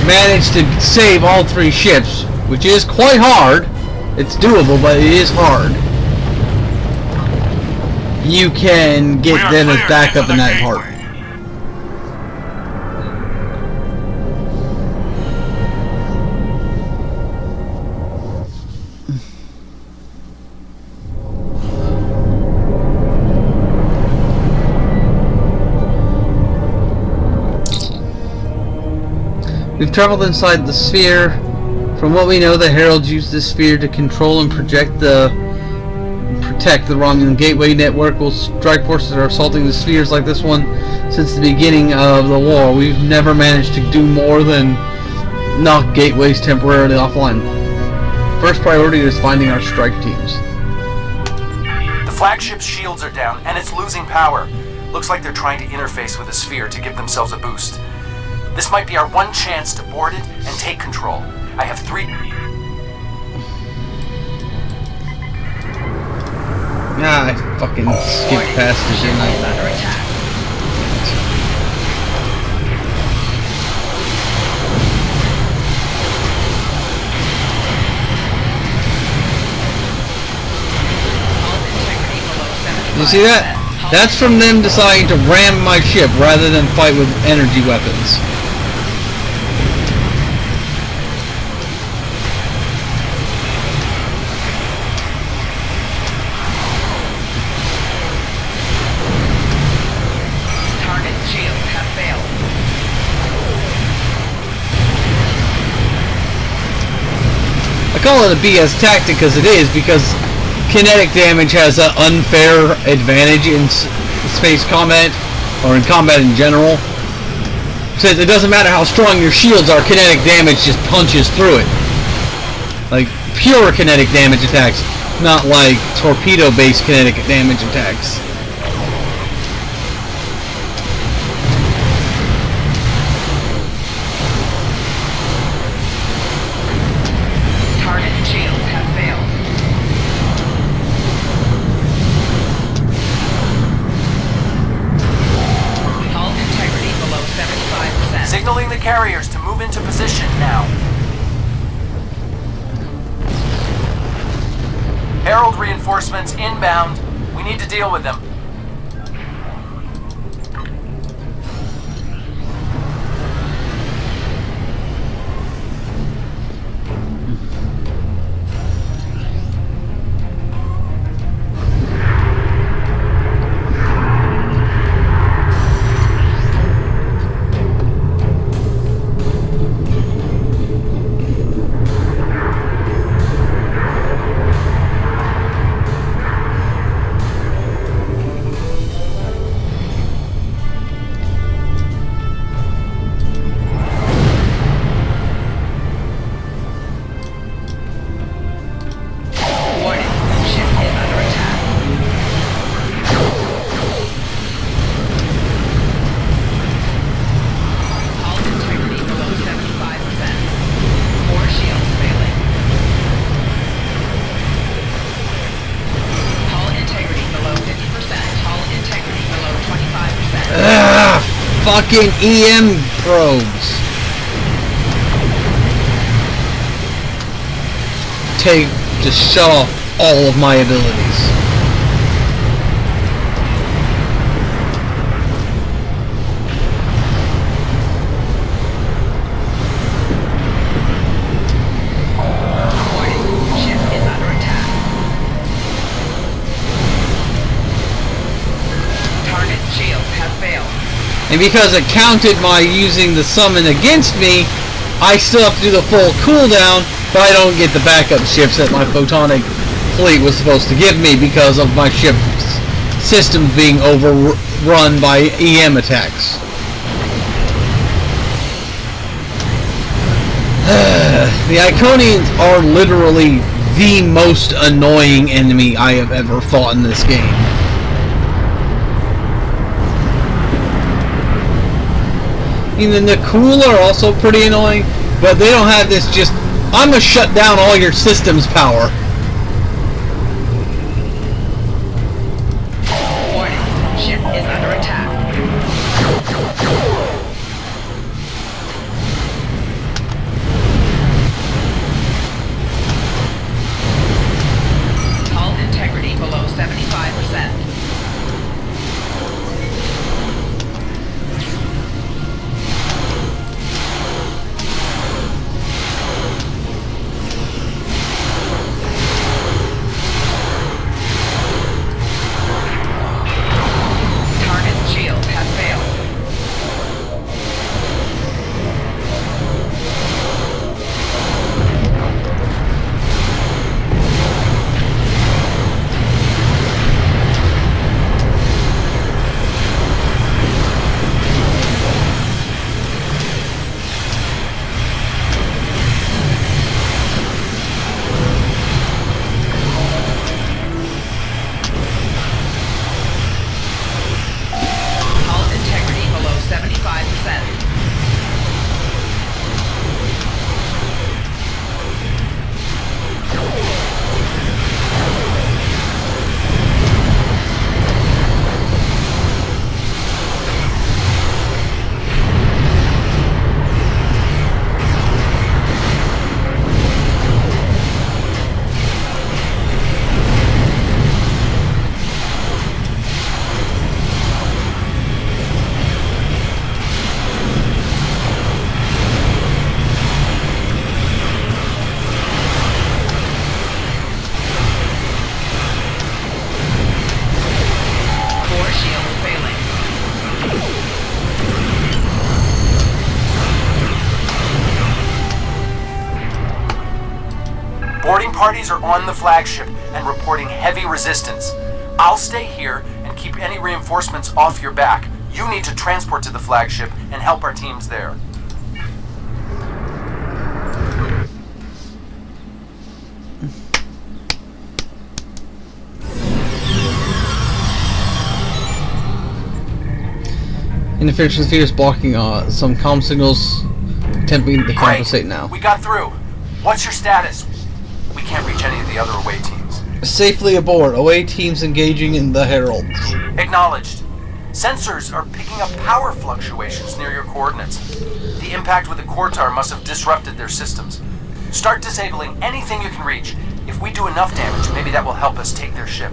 manage to save all 3 ships, which is quite hard, it's doable, but it is hard, you can get them as backup in that part. We've traveled inside the sphere. From what we know, the Heralds used this sphere to control and protect the Romulan Gateway network. While strike forces are assaulting the spheres like this one since the beginning of the war. We've never managed to do more than knock gateways temporarily offline. First priority is finding our strike teams. The flagship's shields are down, and it's losing power. Looks like they're trying to interface with the sphere to give themselves a boost. This might be our one chance to board it and take control. I have 3... Ah, I fucking skipped past it, didn't I? You see that? That's from them deciding to ram my ship rather than fight with energy weapons. Target's shields have failed. I call it a BS tactic because it is, because kinetic damage has an unfair advantage in space combat, or in combat in general. Since it doesn't matter how strong your shields are, kinetic damage just punches through it. Like, pure kinetic damage attacks, not like torpedo-based kinetic damage attacks. Target's shields have failed. Hull integrity below 75%. Signaling the carriers to move into position now. Herald reinforcements inbound. We need to deal with them. fucking EM probes. Just shut off all of my abilities. And because it counted my using the summon against me, I still have to do the full cooldown, but I don't get the backup ships that my photonic fleet was supposed to give me because of my ship's systems being overrun by EM attacks. The Iconians are literally the most annoying enemy I have ever fought in this game. And then the Cool are also pretty annoying, but they don't have this just, I'm gonna shut down all your systems power. Warning, ship is under attack. Hull integrity below 75%. Boarding parties are on the flagship and reporting heavy resistance. I'll stay here and keep any reinforcements off your back. You need to transport to the flagship and help our teams there. Interference with the fear is blocking some comm signals. Attempting to compensate now. We got through. What's your status? We can't reach any of the other away teams. Safely aboard. Away teams engaging in the Herald. Acknowledged. Sensors are picking up power fluctuations near your coordinates. The impact with the Cortar must have disrupted their systems. Start disabling anything you can reach. If we do enough damage, maybe that will help us take their ship.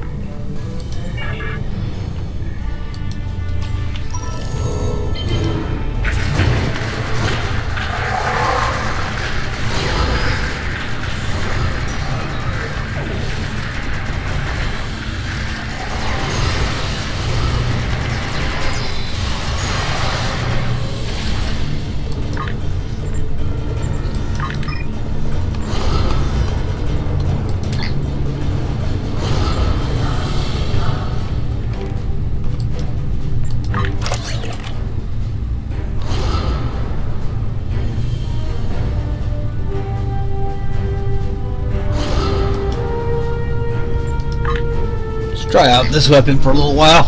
Try out this weapon for a little while.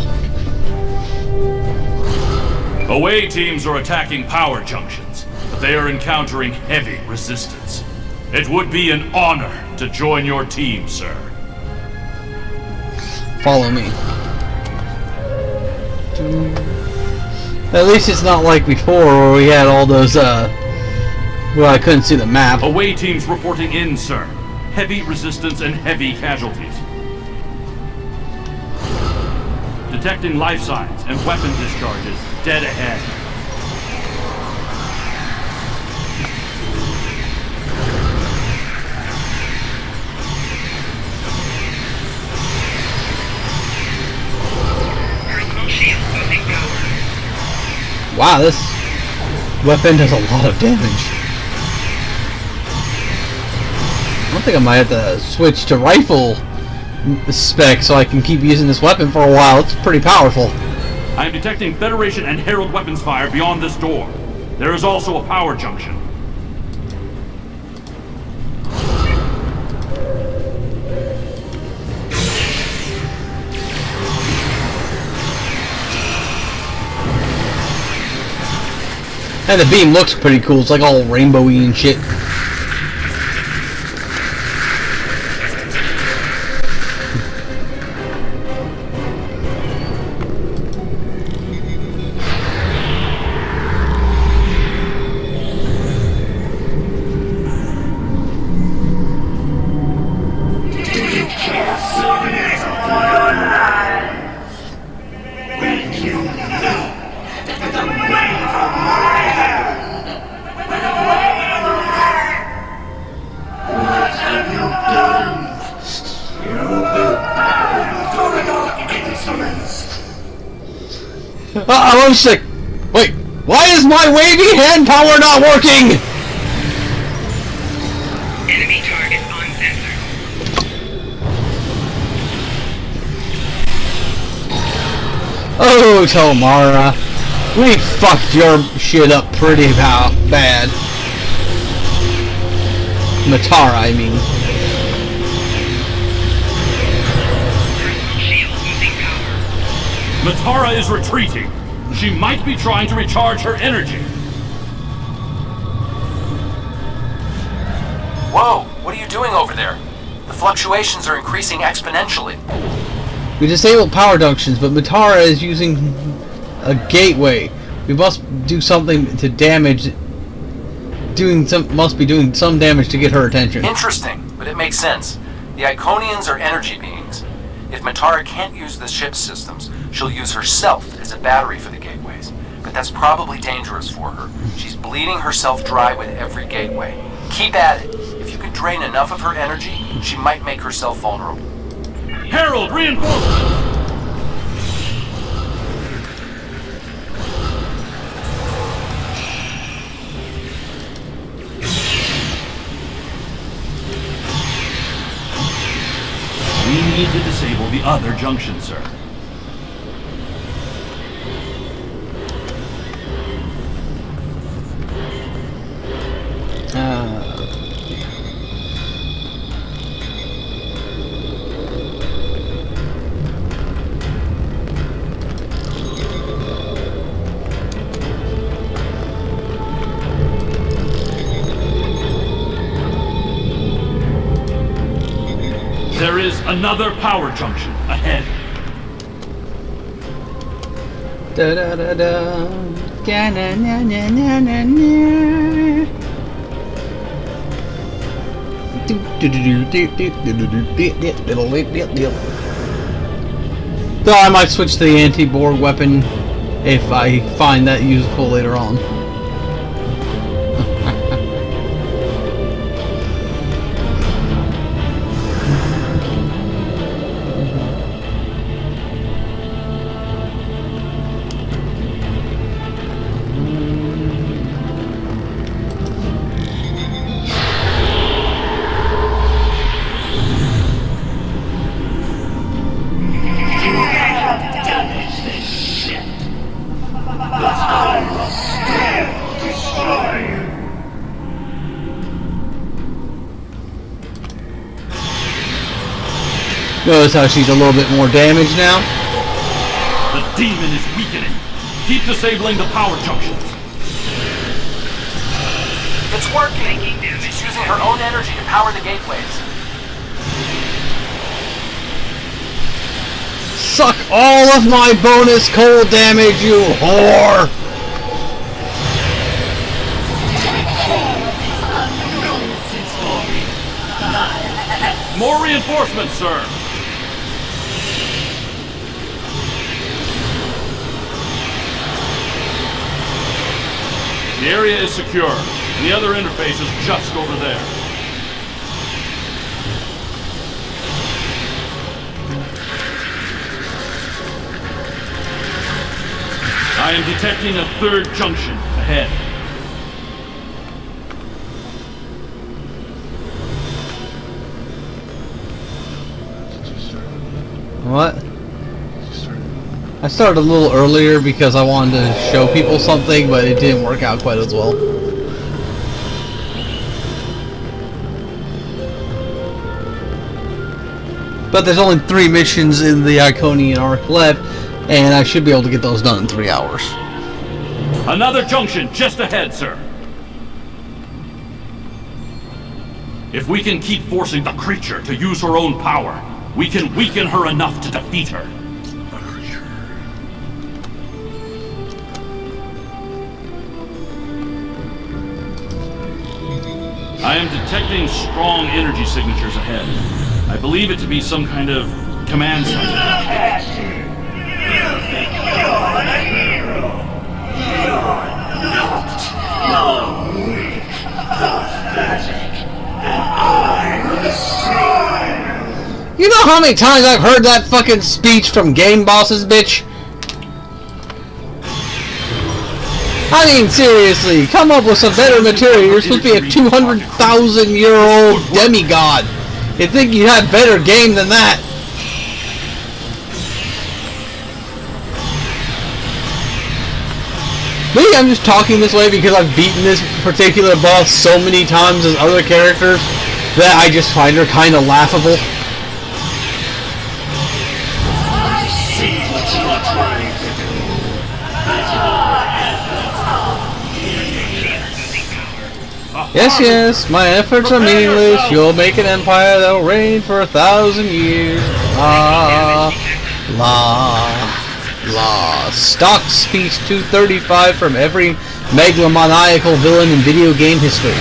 Away teams are attacking power junctions, but they are encountering heavy resistance. It would be an honor to join your team, sir. Follow me. At least it's not like before where we had all those, well, I couldn't see the map. Away teams reporting in, sir. Heavy resistance and heavy casualties. Detecting life signs and weapon discharges dead ahead. Wow, this weapon does a lot of damage. I don't think I might have to switch to rifle spec so I can keep using this weapon for a while. It's pretty powerful. I am detecting Federation and Herald weapons fire beyond this door. There is also a power junction. And the beam looks pretty cool. It's like all rainbowy and shit. I'm sick. Wait, why is my wavy hand power not working? Enemy target uncensored. Oh, Tomara, we fucked your shit up pretty bad. Matara, I mean. Matara is retreating. She might be trying to recharge her energy. Whoa, what are you doing over there? The fluctuations are increasing exponentially. We disabled power junctions, but Matara is using a gateway. We must do something to damage. Must be doing some damage to get her attention. Interesting, but it makes sense. The Iconians are energy beings. If Matara can't use the ship's systems, she'll use herself as a battery for the gateways. But that's probably dangerous for her. She's bleeding herself dry with every gateway. Keep at it. If you can drain enough of her energy, she might make herself vulnerable. Herald, reinforcements! We need to disable the other junction, sir. There is another power junction ahead. Da da da da. Na na na na na na na. Though I might switch to the anti-Borg weapon if I find that useful later on. Notice how she's a little bit more damaged now? The demon is weakening. Keep disabling the power junctions. It's working! She's using her own energy to power the gateways. Suck all of my bonus cold damage, you whore! More reinforcements, sir! The area is secure, and the other interface is just over there. I am detecting a third junction ahead. What? I started a little earlier because I wanted to show people something, but it didn't work out quite as well. But there's only 3 missions in the Iconian arc left, and I should be able to get those done in 3 hours. Another junction just ahead, sir. If we can keep forcing the creature to use her own power, we can weaken her enough to defeat her. I am detecting strong energy signatures ahead. I believe it to be some kind of command center. You think you're the hero? You're not. You're weak, pathetic, and I'm the strong. You know how many times I've heard that fucking speech from game bosses, bitch? I mean, seriously, come up with some better material. You're supposed to be a 200,000-year-old demigod. You'd think you'd have better game than that. Maybe I'm just talking this way because I've beaten this particular boss so many times as other characters that I just find her kind of laughable. I see what you're trying to do. Yes, my efforts are meaningless. You'll make an empire that'll reign for 1,000 years. La, la, la. Stock speech 235 from every megalomaniacal villain in video game history.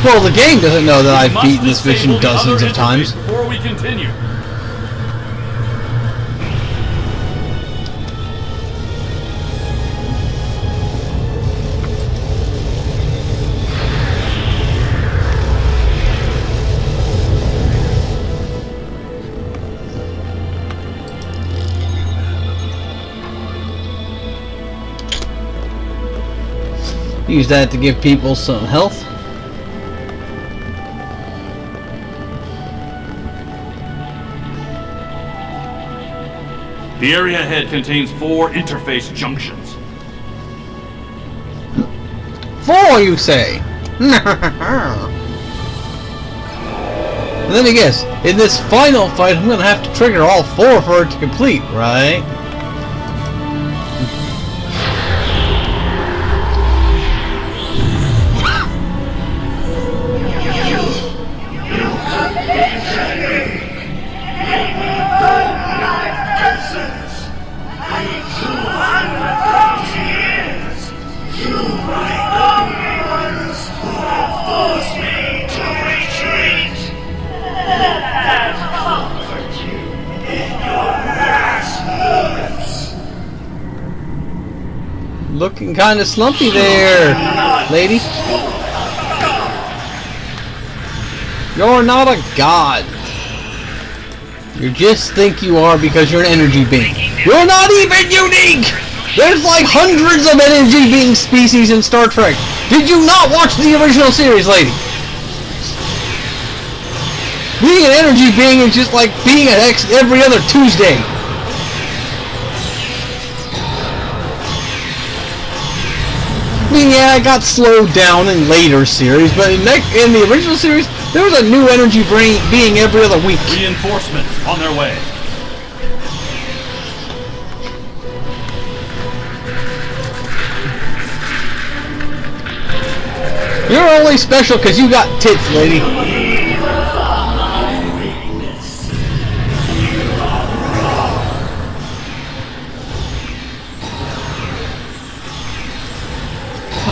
Well, the game doesn't know that I've beaten this mission dozens of times. Before we continue. Use that to give people some health. The area ahead contains 4 interface junctions. 4, you say? And let me guess, in this final fight, I'm gonna have to trigger all 4 for it to complete, right? Looking kind of slumpy there, lady. You're not a god. You just think you are because you're an energy being. You're not even unique! There's like hundreds of energy being species in Star Trek. Did you not watch the original series, lady? Being an energy being is just like being an X every other Tuesday. I mean, yeah, it got slowed down in later series, but in the original series, there was a new energy being every other week. Reinforcements on their way. You're only special because you got tits, lady.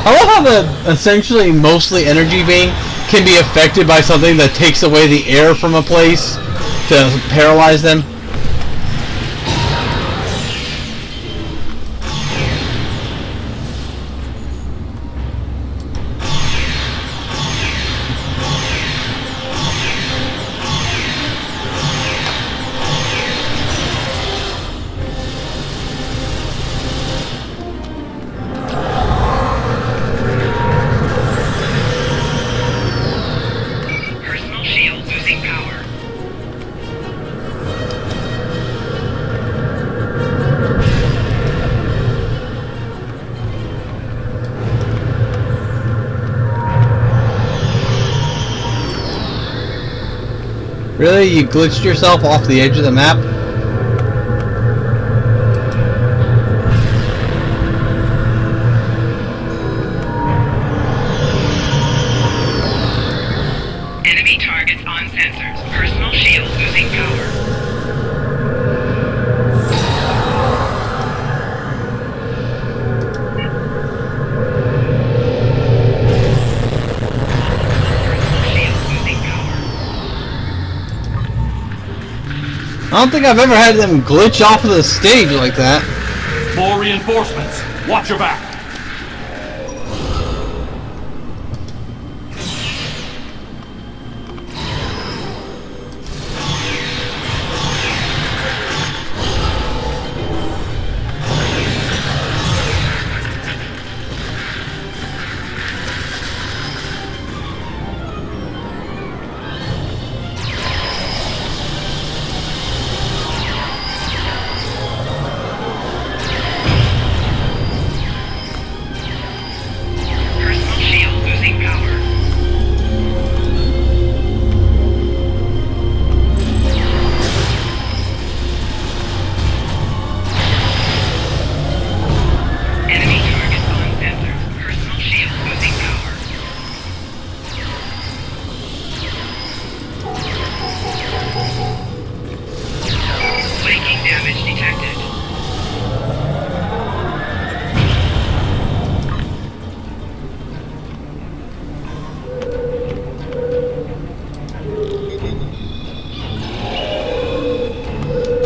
I love how the essentially mostly energy being can be affected by something that takes away the air from a place to paralyze them. Really? You glitched yourself off the edge of the map? Enemy targets on sensors. Personal shield losing power. I don't think I've ever had them glitch off of the stage like that. More reinforcements. Watch your back.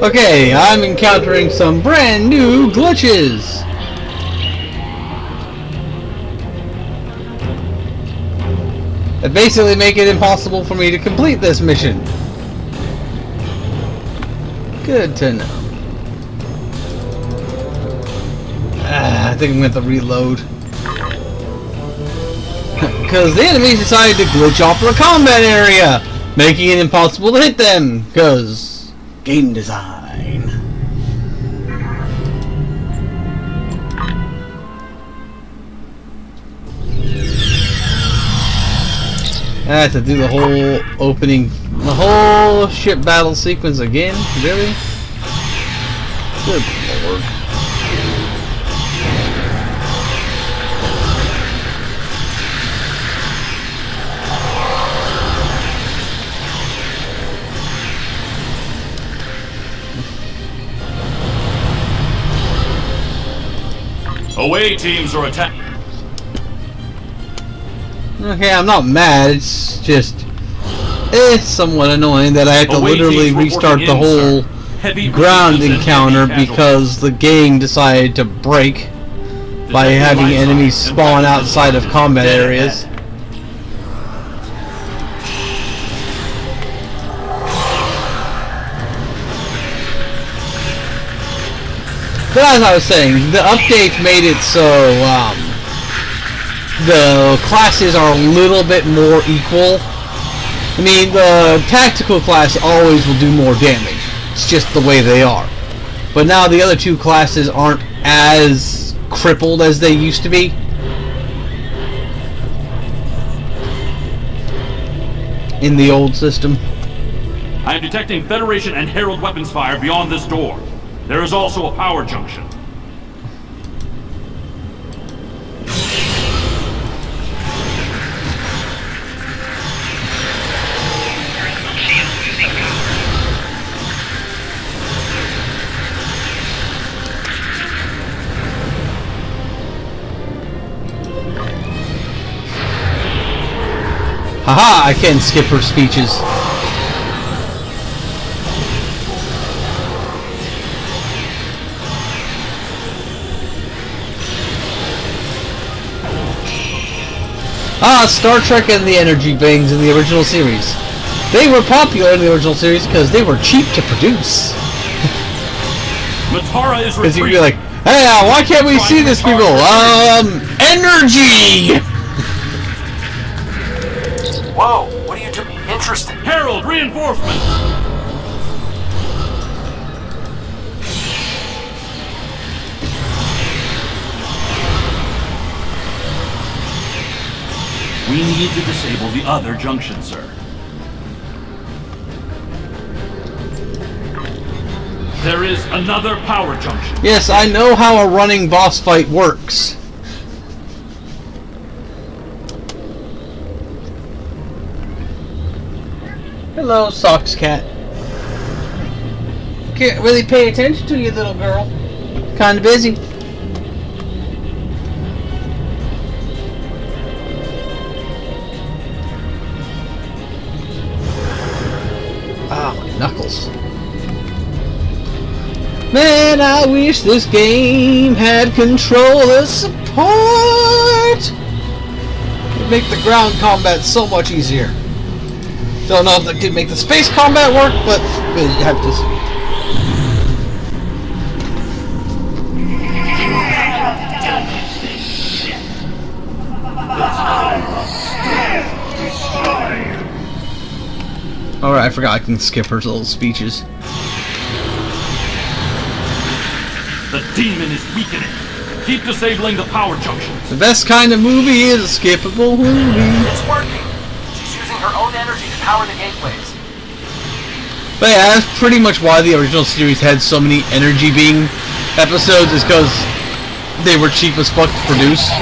Okay, I'm encountering some brand new glitches. That basically make it impossible for me to complete this mission. Good to know. I think I'm going to have to reload. Because the enemies decided to glitch off the combat area, making it impossible to hit them, because game design. I have to do the whole opening, the whole ship battle sequence again? Really? Good lord. Away teams are attacking. Okay, I'm not mad, it's just... it's somewhat annoying that I have to literally restart the whole ground encounter because the game decided to break by having enemies spawn outside of combat areas. But as I was saying, the update made it so the classes are a little bit more equal I mean, the tactical class always will do more damage. It's just the way they are. But now the other two classes aren't as crippled as they used to be. In the old system. I am detecting Federation and Herald weapons fire beyond this door. There is also a power junction. Haha, I can skip her speeches. Star Trek and the energy bangs in the original series. They were popular in the original series because they were cheap to produce. Matara is Because you'd be like, hey, why can't we see this, people? Energy! Whoa, what are you doing? Interesting. Herald, reinforcement! We need to disable the other junction, sir. There is another power junction. Yes, I know how a running boss fight works. Hello, Socks Cat. Can't really pay attention to you, little girl. Kinda busy. Knuckles. Man, I wish this game had controller support. It'd make the ground combat so much easier. Don't know if that could make the space combat work, but we'll have to see. Alright, I forgot I can skip her little speeches. The demon is weakening. Keep disabling the power junctions. The best kind of movie is a skippable movie. It's working. She's using her own energy to power the gateways. But yeah, that's pretty much why the original series had so many energy beam episodes, is because they were cheap as fuck to produce.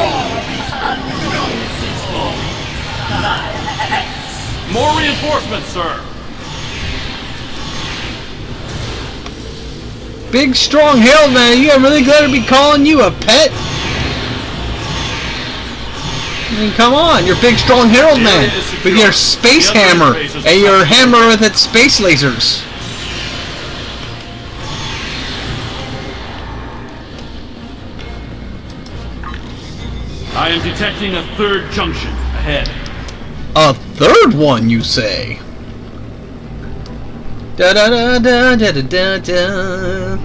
More reinforcements, sir. Big, strong Herald man, you are really glad to be calling you a pet? I mean, come on, you're big, strong Herald man with your space hammer and your hammer with its space lasers. I am detecting a third junction ahead. A third one, you say? Da da da da da da da.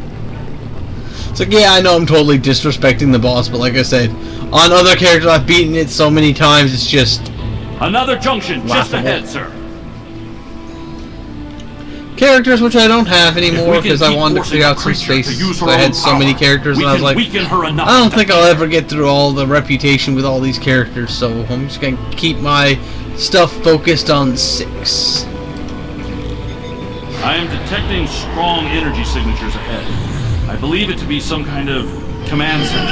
So yeah, I know I'm totally disrespecting the boss, but like I said, on other characters I've beaten it so many times, it's just another junction just laughable. ahead, sir. Characters which I don't have anymore because I wanted to clear out some space. I had so many characters, and I was like, I don't think I'll ever get through all the reputation with all these characters, so I'm just gonna keep my stuff focused on 6. I am detecting strong energy signatures ahead. I believe it to be some kind of command center.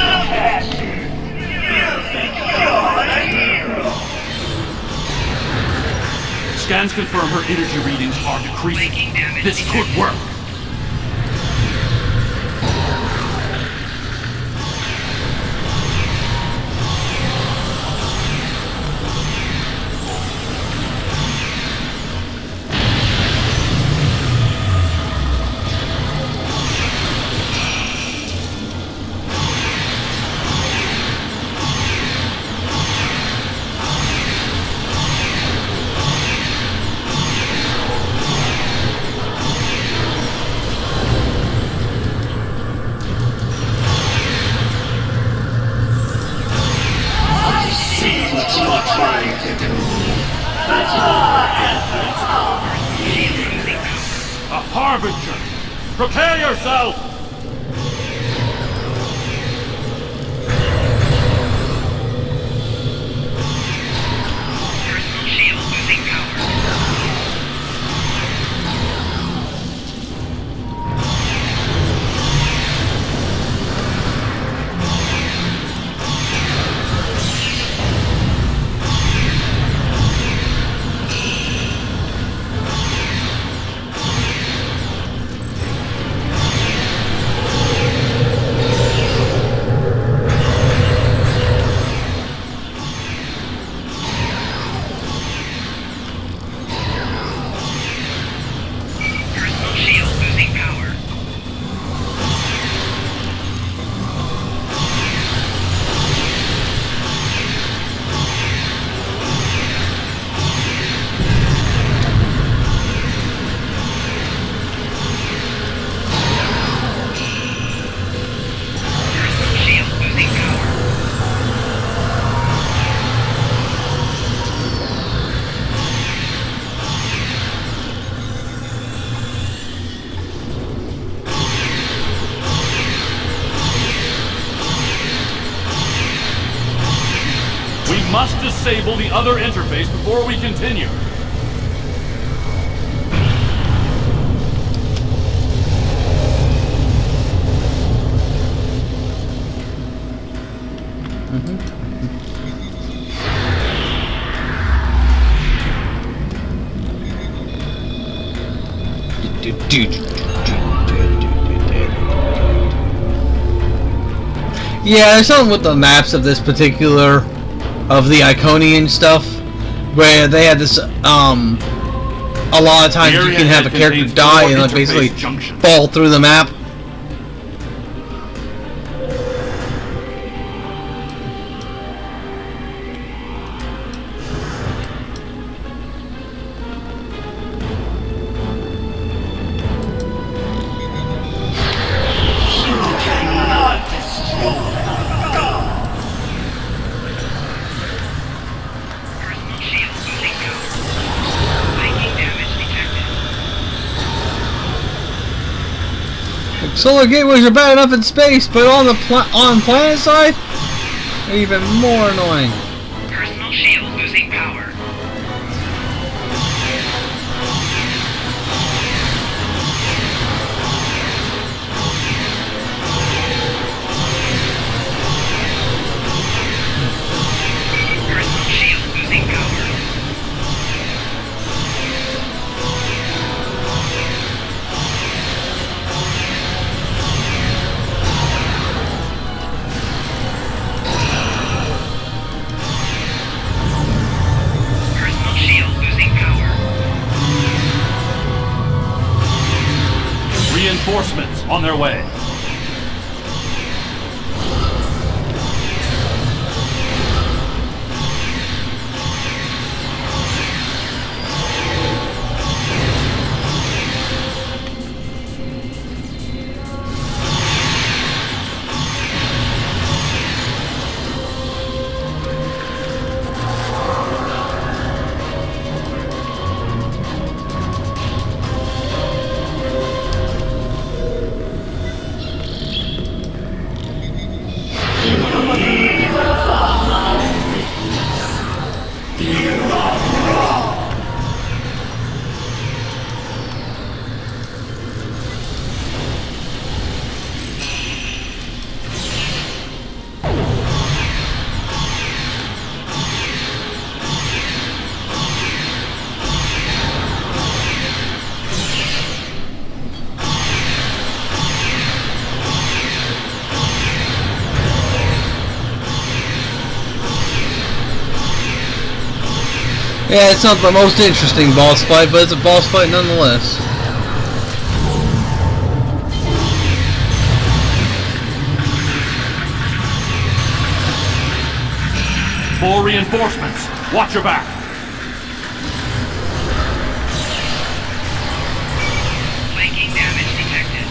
Scans confirm her energy readings are decreasing. This could work. What you are trying to do. That's all. Harbinger! Prepare yourself! Personal shield losing power. Shield losing power. Shield losing power. We must disable the other interface before we continue. Yeah, there's something with the maps of this particular, of the Iconian stuff, where they had this, a lot of times you can have a character die and like basically fall through the map. Personal shield losing power. Making damage detected. Solar gateways are bad enough in space, but on the on planet side, they're even more annoying. Personal shield losing power. Personal shield losing power. Personal shield losing power. Reinforcements on their way. Yeah, it's not the most interesting boss fight, but it's a boss fight nonetheless. More reinforcements. Watch your back. Flanking damage detected.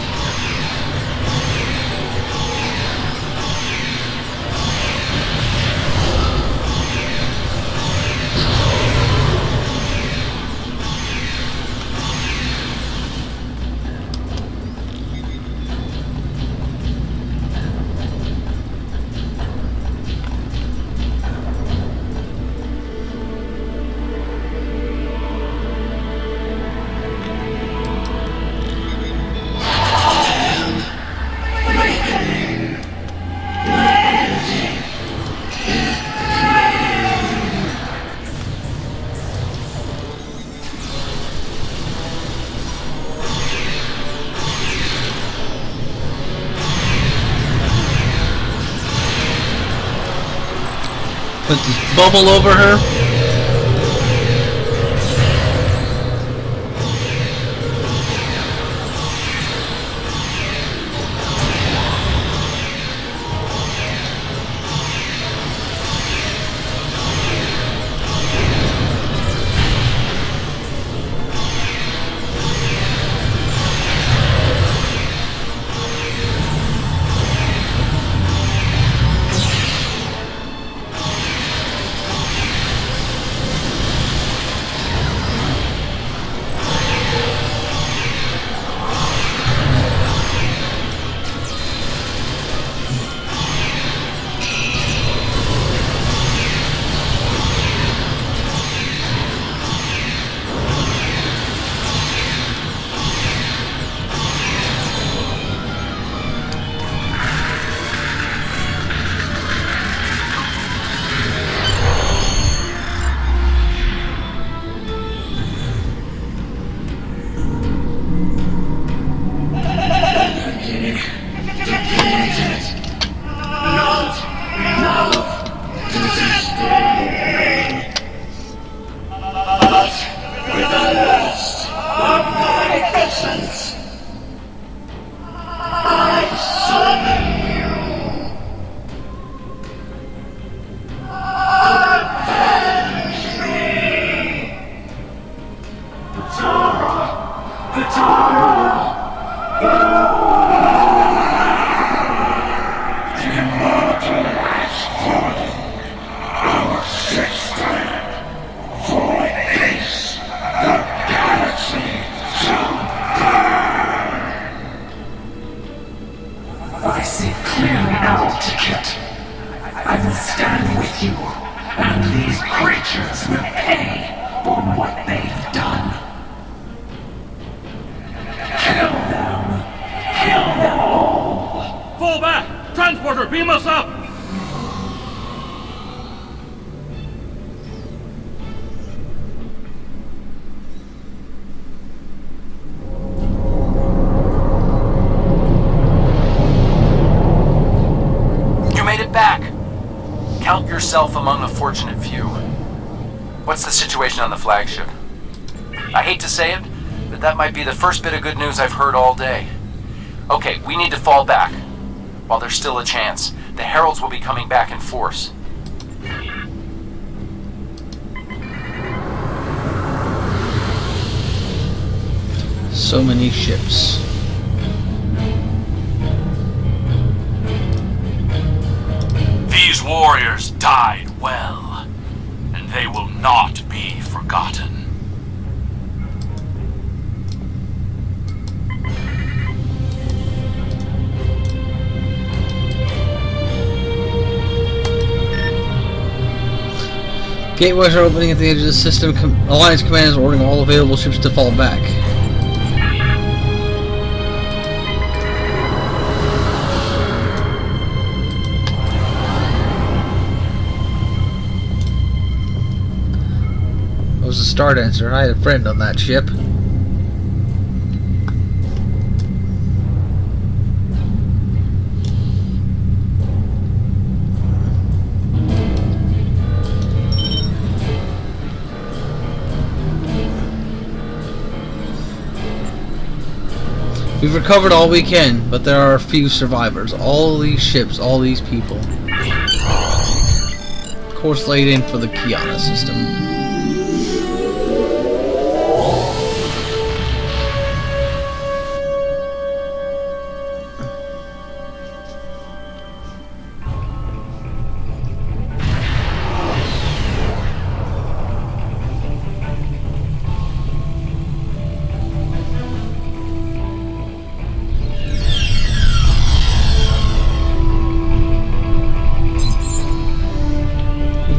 Put this bubble over her. I see clearly now, Ticket. I will stand with you, and these creatures will pay for what they've done. Kill them. Kill them all. Fall back! Transporter, beam us up! Back. Count yourself among a fortunate few. What's the situation on the flagship? I hate to say it, but that might be the first bit of good news I've heard all day. Okay, we need to fall back. While there's still a chance, the Heralds will be coming back in force. So many ships. These warriors died well, and they will not be forgotten. Gateways are opening at the edge of the system. Alliance Command is ordering all available ships to fall back. It was a Star Dancer. I had a friend on that ship. We've recovered all we can, but there are a few survivors. All these ships, all these people. Course laid in for the Kiana system.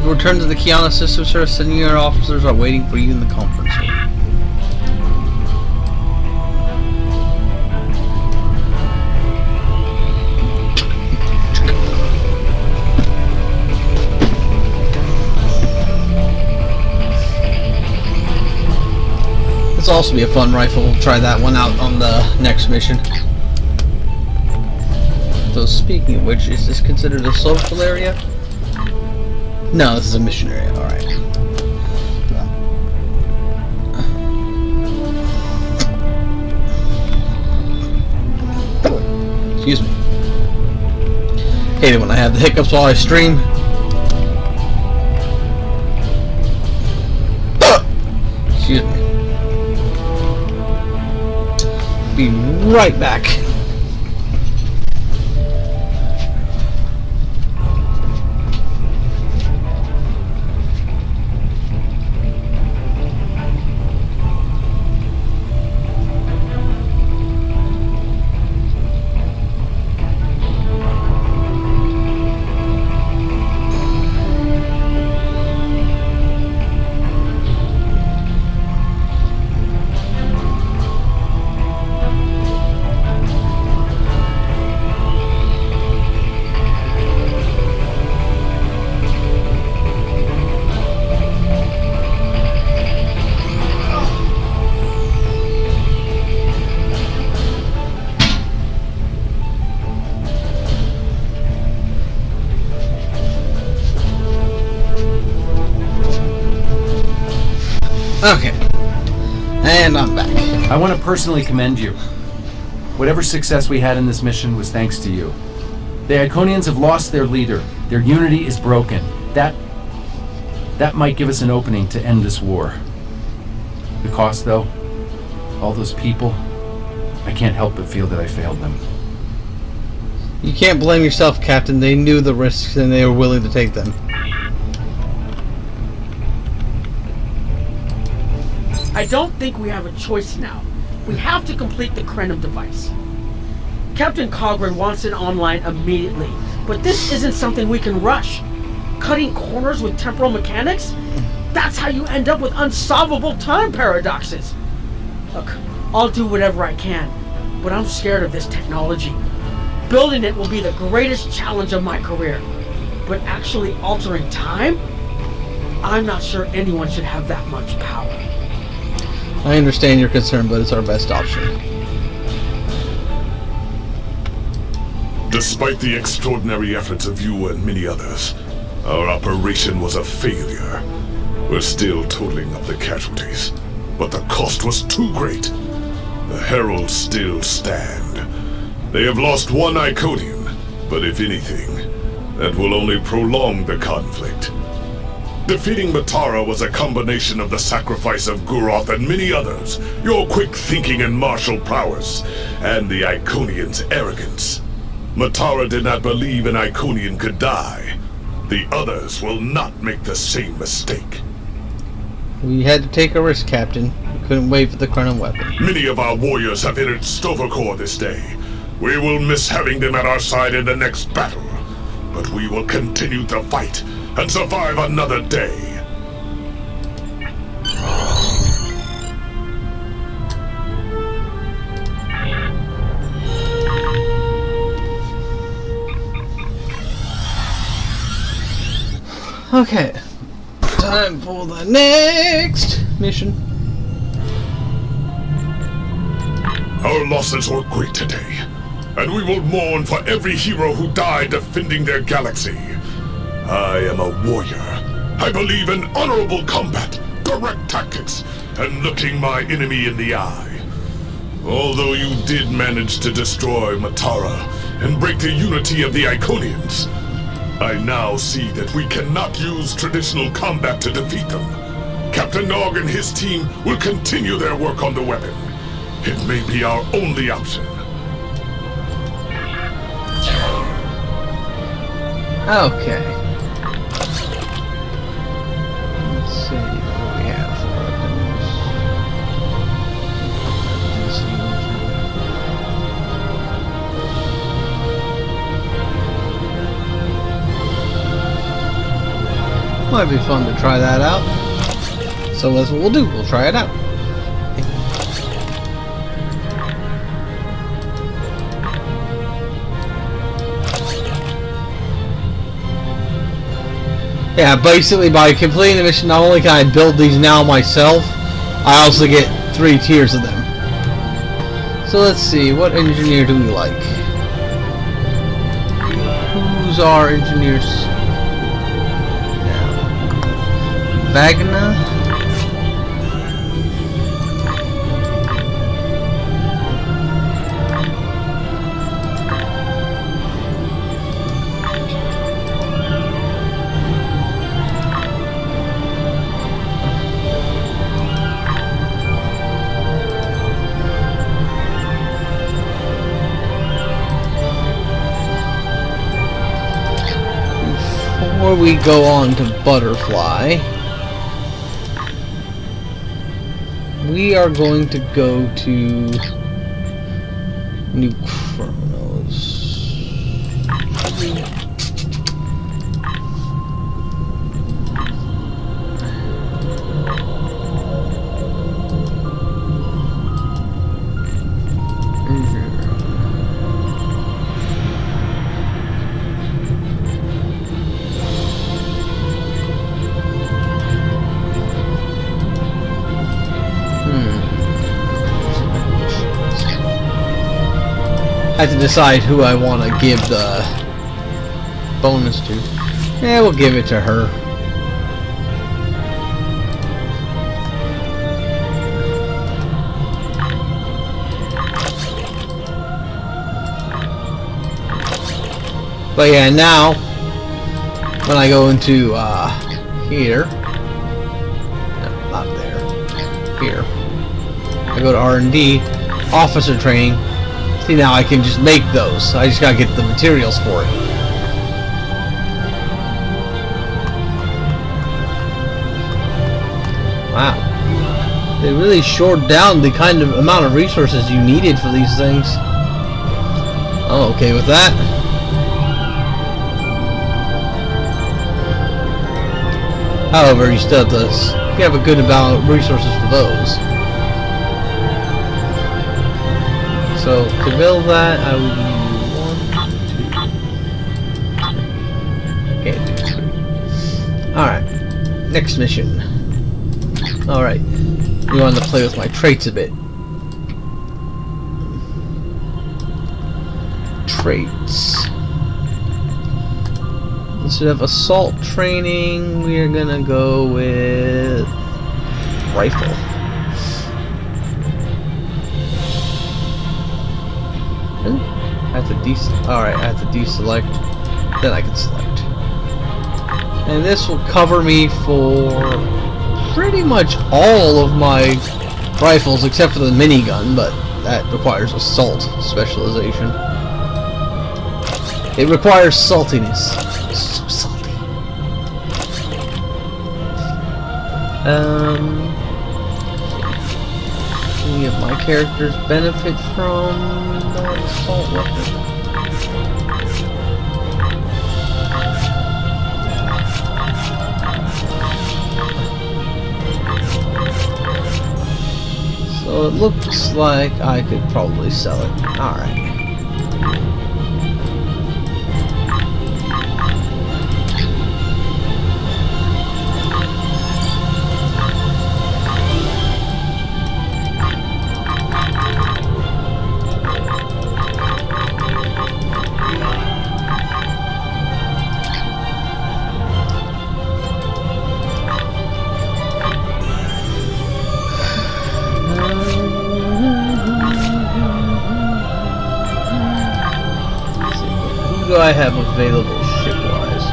Return to the Kiana system, sir. Senior officers are waiting for you in the conference room. This will also be a fun rifle. We'll try that one out on the next mission. So speaking of which, is this considered a social area? No, this is a mission area. All right. Excuse me. Hate it when I have the hiccups while I stream. Excuse me. Be right back. Okay. And I'm back. I want to personally commend you. Whatever success we had in this mission was thanks to you. The Iconians have lost their leader. Their unity is broken. That might give us an opening to end this war. The cost, though, all those people, I can't help but feel that I failed them. You can't blame yourself, Captain. They knew the risks and they were willing to take them. I don't think we have a choice now. We have to complete the Krenim device. Captain Cogran wants it online immediately, but this isn't something we can rush. Cutting corners with temporal mechanics? That's how you end up with unsolvable time paradoxes. Look, I'll do whatever I can, but I'm scared of this technology. Building it will be the greatest challenge of my career, but actually altering time? I'm not sure anyone should have that much power. I understand your concern, but it's our best option. Despite the extraordinary efforts of you and many others, our operation was a failure. We're still totaling up the casualties, but the cost was too great. The Heralds still stand. They have lost one Iconian, but if anything, that will only prolong the conflict. Defeating Matara was a combination of the sacrifice of Guroth and many others, your quick thinking and martial prowess, and the Iconian's arrogance. Matara did not believe an Iconian could die. The others will not make the same mistake. We had to take a risk, Captain. We couldn't wait for the Krenim weapon. Many of our warriors have entered Stavokor this day. We will miss having them at our side in the next battle. But we will continue to fight and survive another day. Okay. Time for the next mission. Our losses were great today, and we will mourn for every hero who died defending their galaxy. I am a warrior. I believe in honorable combat, correct tactics, and looking my enemy in the eye. Although you did manage to destroy Matara and break the unity of the Iconians, I now see that we cannot use traditional combat to defeat them. Captain Nog and his team will continue their work on the weapon. It may be our only option. Okay. Let's see what we have for weapons. Might be fun to try that out. So that's what we'll do. We'll try it out. Yeah, basically by completing the mission, not only can I build these now myself, I also get 3 tiers of them. So let's see, what engineer do we like? Who's our engineers now? Vagna. Before we go on to Butterfly, we are going to go to New Chronos. I have to decide who I want to give the bonus to. Yeah, we'll give it to her. But yeah, now when I go into here, no, not there, here, I go to R&D, officer training. See, now I can just make those. I just gotta get the materials for it. Wow. They really shored down the kind of amount of resources you needed for these things. I'm okay with that. However, you still have to, you have a good amount of resources for those. So, to build that, I would need 1, 2, 3. Can't do 3. Alright. Next mission. Alright. We wanted to play with my traits a bit. Traits. Instead of assault training, we are gonna go with rifle. I have to alright, I have to deselect, then I can select. And this will cover me for pretty much all of my rifles except for the minigun, but that requires assault specialization. It requires saltiness. So salty. Any of my characters benefit from the assault weapon? So it looks like I could probably sell it. Alright. Who do I have available ship-wise?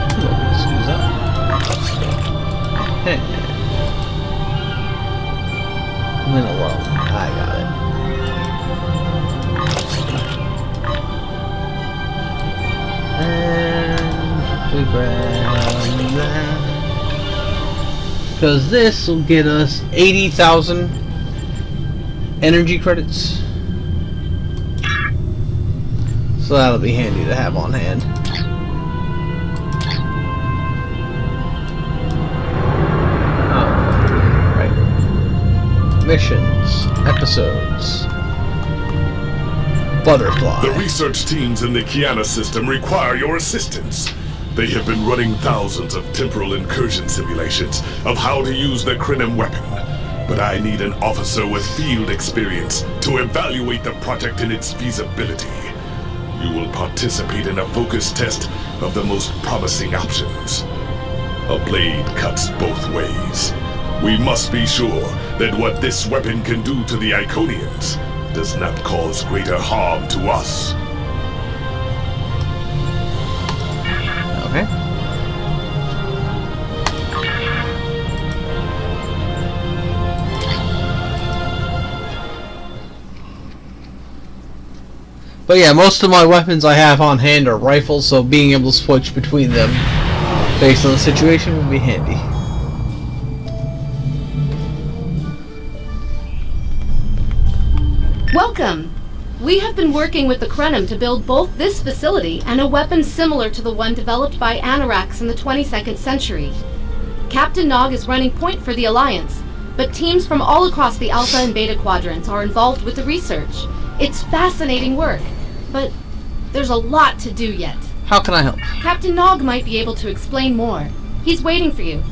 Excuse that. Minalone. I got it. And we grab that. Because this will get us 80,000 energy credits. So that'll be handy to have on hand. Right. Missions. Episodes. Butterfly. The research teams in the Kiana system require your assistance. They have been running thousands of temporal incursion simulations of how to use the Krenim weapon. But I need an officer with field experience to evaluate the project and its feasibility. You will participate in a focus test of the most promising options. A blade cuts both ways. We must be sure that what this weapon can do to the Iconians does not cause greater harm to us. Okay. But yeah, most of my weapons I have on hand are rifles, so being able to switch between them based on the situation would be handy. Welcome! We have been working with the Krenim to build both this facility and a weapon similar to the one developed by Anorax in the 22nd century. Captain Nog is running point for the Alliance, but teams from all across the Alpha and Beta quadrants are involved with the research. It's fascinating work, but there's a lot to do yet. How can I help? Captain Nog might be able to explain more. He's waiting for you.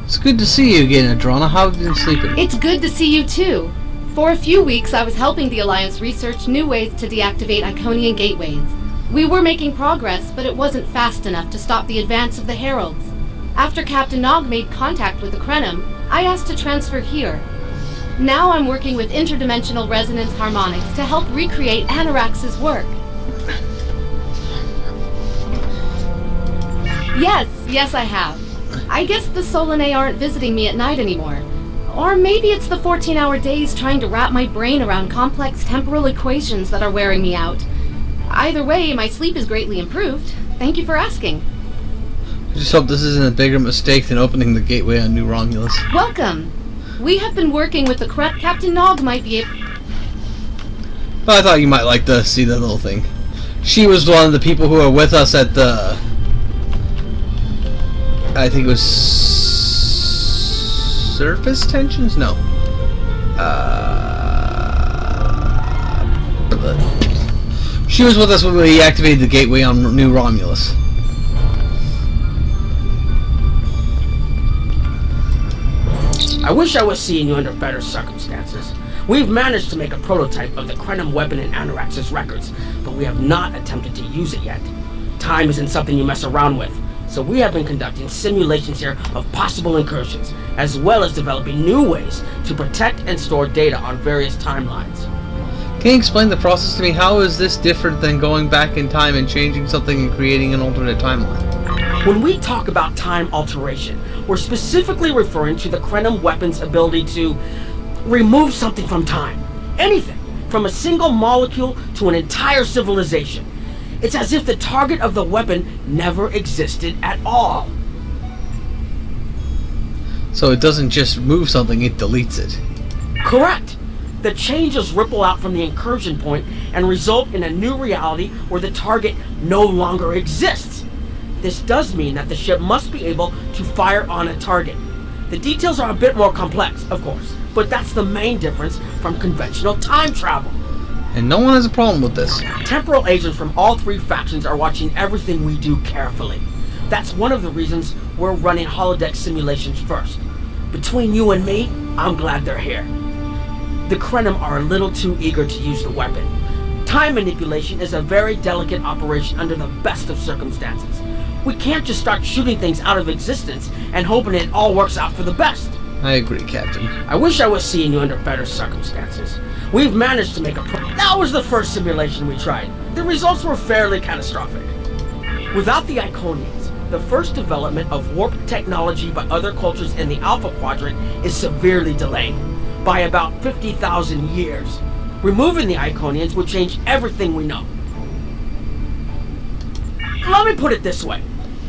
It's good to see you again, Adrona. How have you been sleeping? It's good to see you too. For a few weeks, I was helping the Alliance research new ways to deactivate Iconian gateways. We were making progress, but it wasn't fast enough to stop the advance of the Heralds. After Captain Nog made contact with the Krenim, I asked to transfer here. Now I'm working with interdimensional resonance harmonics to help recreate Anorax's work. Yes, I have. I guess the Solanae aren't visiting me at night anymore. Or maybe it's the 14-hour days trying to wrap my brain around complex temporal equations that are wearing me out. Either way, my sleep is greatly improved. Thank you for asking. I just hope this isn't a bigger mistake than opening the gateway on New Romulus. Welcome! We have been working with the Captain Nog might be able... Well, I thought you might like to see that little thing. She was one of the people who were with us at the... I think it was... surface tensions? No. She was with us when we activated the gateway on New Romulus. I wish I was seeing you under better circumstances. We've managed to make a prototype of the Krenim weapon in Anorax's records, but we have not attempted to use it yet. Time isn't something you mess around with, so we have been conducting simulations here of possible incursions, as well as developing new ways to protect and store data on various timelines. Can you explain the process to me? How is this different than going back in time and changing something and creating an alternate timeline? When we talk about time alteration, we're specifically referring to the Krenim weapon's ability to remove something from time. Anything, from a single molecule to an entire civilization. It's as if the target of the weapon never existed at all. So it doesn't just move something, it deletes it. Correct. The changes ripple out from the incursion point and result in a new reality where the target no longer exists. This does mean that the ship must be able to fire on a target. The details are a bit more complex, of course, but that's the main difference from conventional time travel. And no one has a problem with this. Temporal agents from all three factions are watching everything we do carefully. That's one of the reasons we're running holodeck simulations first. Between you and me, I'm glad they're here. The Krenim are a little too eager to use the weapon. Time manipulation is a very delicate operation under the best of circumstances. We can't just start shooting things out of existence and hoping it all works out for the best. I agree, Captain. I wish I was seeing you under better circumstances. We've managed to make a That was the first simulation we tried. The results were fairly catastrophic. Without the Iconians, the first development of warp technology by other cultures in the Alpha Quadrant is severely delayed, by about 50,000 years. Removing the Iconians would change everything we know. Let me put it this way.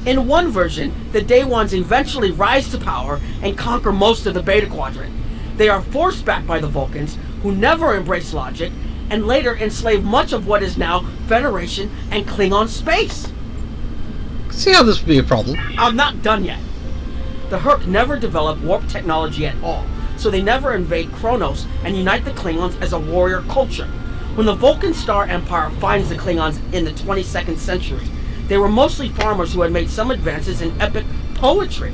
In one version, the Day Ones eventually rise to power and conquer most of the Beta Quadrant. They are forced back by the Vulcans, who never embrace logic, and later enslave much of what is now Federation and Klingon space. See how this would be a problem. I'm not done yet. The Herc never developed warp technology at all, so they never invade Kronos and unite the Klingons as a warrior culture. When the Vulcan Star Empire finds the Klingons in the 22nd century, they were mostly farmers who had made some advances in epic poetry.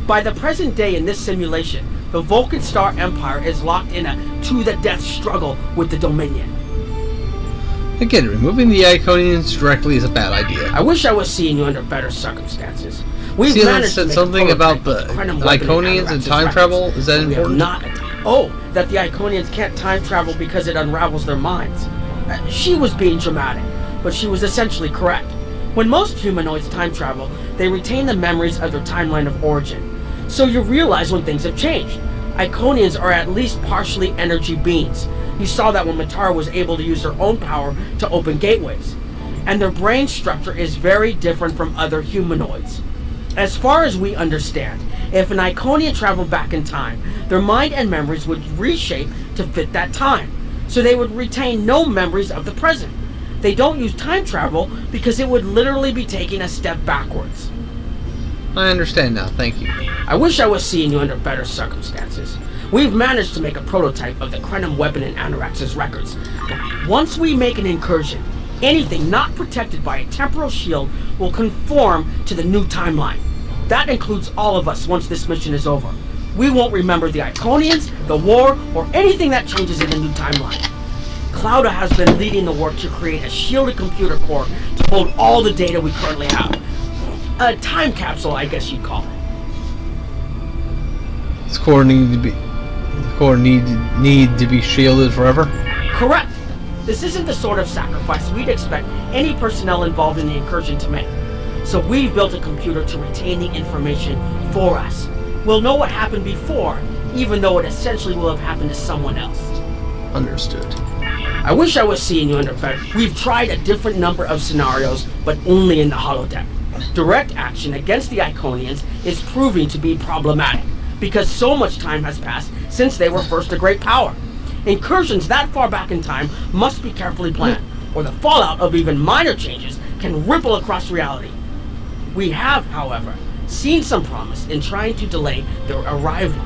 By the present day in this simulation, the Vulcan Star Empire is locked in a to-the-death struggle with the Dominion. Again, removing the Iconians directly is a bad idea. I wish I was seeing you under better circumstances. We've See, that managed to said make something a about prototype the of Krenim weapon Iconians and Anorax's time records, travel. Is that but we have important? not. Oh, that the Iconians can't time travel because it unravels their minds. She was being dramatic, but she was essentially correct. When most humanoids time travel, they retain the memories of their timeline of origin. So you realize when things have changed. Iconians are at least partially energy beings. You saw that when Matara was able to use her own power to open gateways. And their brain structure is very different from other humanoids. As far as we understand, if an Iconian traveled back in time, their mind and memories would reshape to fit that time. So they would retain no memories of the present. They don't use time travel because it would literally be taking a step backwards. I understand now, thank you. I wish I was seeing you under better circumstances. We've managed to make a prototype of the Krenim weapon in Anorax's records. But once we make an incursion, anything not protected by a temporal shield will conform to the new timeline. That includes all of us once this mission is over. We won't remember the Iconians, the war, or anything that changes in the new timeline. Clouda has been leading the work to create a shielded computer core to hold all the data we currently have. A time capsule, I guess you'd call it. This core need to be shielded forever? Correct. This isn't the sort of sacrifice we'd expect any personnel involved in the incursion to make. So we've built a computer to retain the information for us. We'll know what happened before, even though it essentially will have happened to someone else. Understood. I wish I was seeing you under better. We've tried a different number of scenarios, but only in the holodeck. Direct action against the Iconians is proving to be problematic, because so much time has passed since they were first a great power. Incursions that far back in time must be carefully planned, or the fallout of even minor changes can ripple across reality. We have, however, seen some promise in trying to delay their arrival.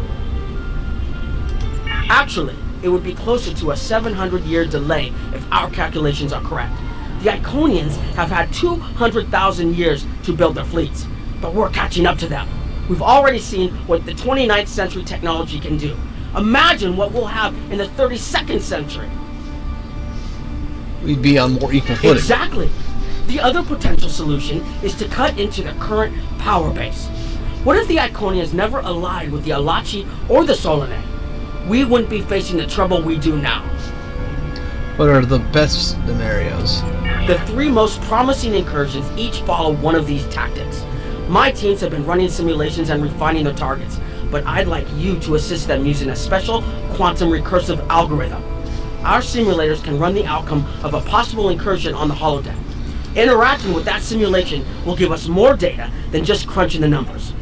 Actually, it would be closer to a 700-year delay if our calculations are correct. The Iconians have had 200,000 years to build their fleets, but we're catching up to them. We've already seen what the 29th century technology can do. Imagine what we'll have in the 32nd century. We'd be on more equal footing. Exactly. The other potential solution is to cut into the current power base. What if the Iconians never allied with the Alachi or the Solanae? We wouldn't be facing the trouble we do now. What are the best scenarios? The three most promising incursions each follow one of these tactics. My teams have been running simulations and refining their targets, but I'd like you to assist them using a special quantum recursive algorithm. Our simulators can run the outcome of a possible incursion on the holodeck. Interacting with that simulation will give us more data than just crunching the numbers.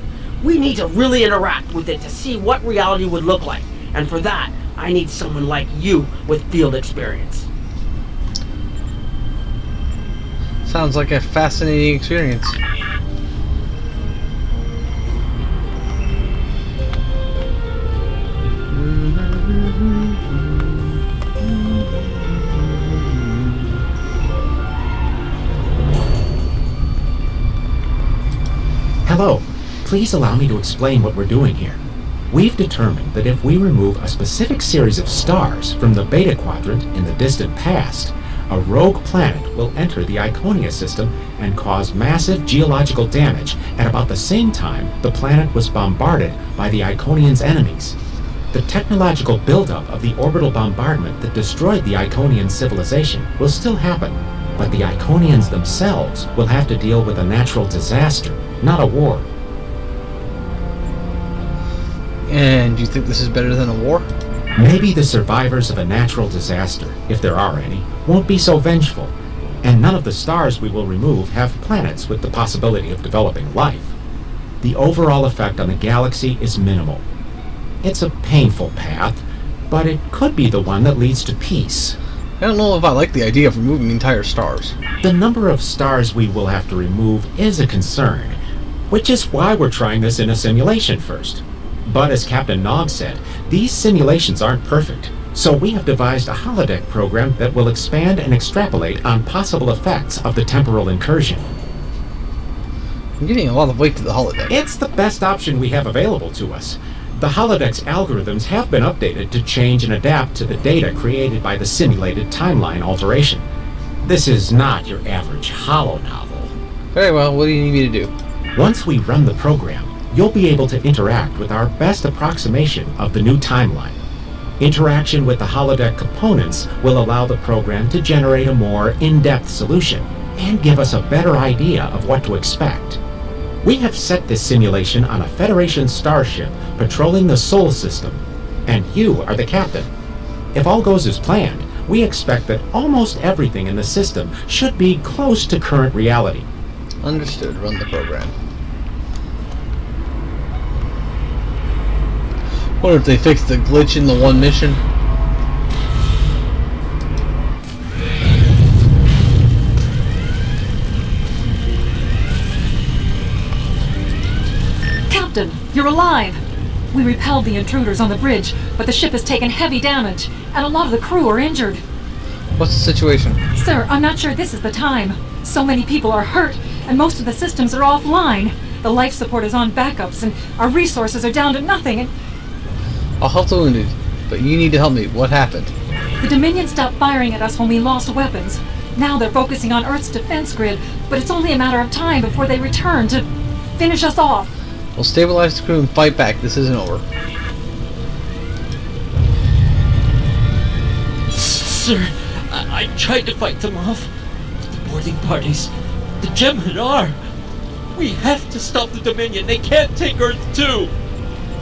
We need to really interact with it to see what reality would look like, and for that, I need someone like you with field experience. Sounds like a fascinating experience. Hello. Please allow me to explain what we're doing here. We've determined that if we remove a specific series of stars from the Beta Quadrant in the distant past, a rogue planet will enter the Iconia system and cause massive geological damage at about the same time the planet was bombarded by the Iconians' enemies. The technological buildup of the orbital bombardment that destroyed the Iconian civilization will still happen, but the Iconians themselves will have to deal with a natural disaster, not a war. And you think this is better than a war? Maybe the survivors of a natural disaster, if there are any, won't be so vengeful, and none of the stars we will remove have planets with the possibility of developing life. The overall effect on the galaxy is minimal. It's a painful path, but it could be the one that leads to peace. I don't know if I like the idea of removing entire stars. The number of stars we will have to remove is a concern, which is why we're trying this in a simulation first. But as Captain Nog said, these simulations aren't perfect, so we have devised a holodeck program that will expand and extrapolate on possible effects of the temporal incursion. I'm getting a lot of weight to the holodeck. It's the best option we have available to us. The holodeck's algorithms have been updated to change and adapt to the data created by the simulated timeline alteration. This is not your average holo novel. Very well, what do you need me to do? Once we run the program, you'll be able to interact with our best approximation of the new timeline. Interaction with the holodeck components will allow the program to generate a more in-depth solution and give us a better idea of what to expect. We have set this simulation on a Federation starship patrolling the Sol system, and you are the captain. If all goes as planned, we expect that almost everything in the system should be close to current reality. Understood. Run the program. Wonder if they fixed the glitch in the one mission. Captain, you're alive! We repelled the intruders on the bridge, but the ship has taken heavy damage, and a lot of the crew are injured. What's the situation? Sir, I'm not sure this is the time. So many people are hurt, and most of the systems are offline. The life support is on backups, and our resources are down to nothing, and I'll help the wounded, but you need to help me. What happened? the Dominion stopped firing at us when we lost weapons. Now they're focusing on Earth's defense grid, but it's only a matter of time before they return to finish us off. We'll stabilize the crew and fight back. This isn't over. Sir, I tried to fight them off. The boarding parties, the Jem'Hadar. We have to stop the Dominion. They can't take Earth too.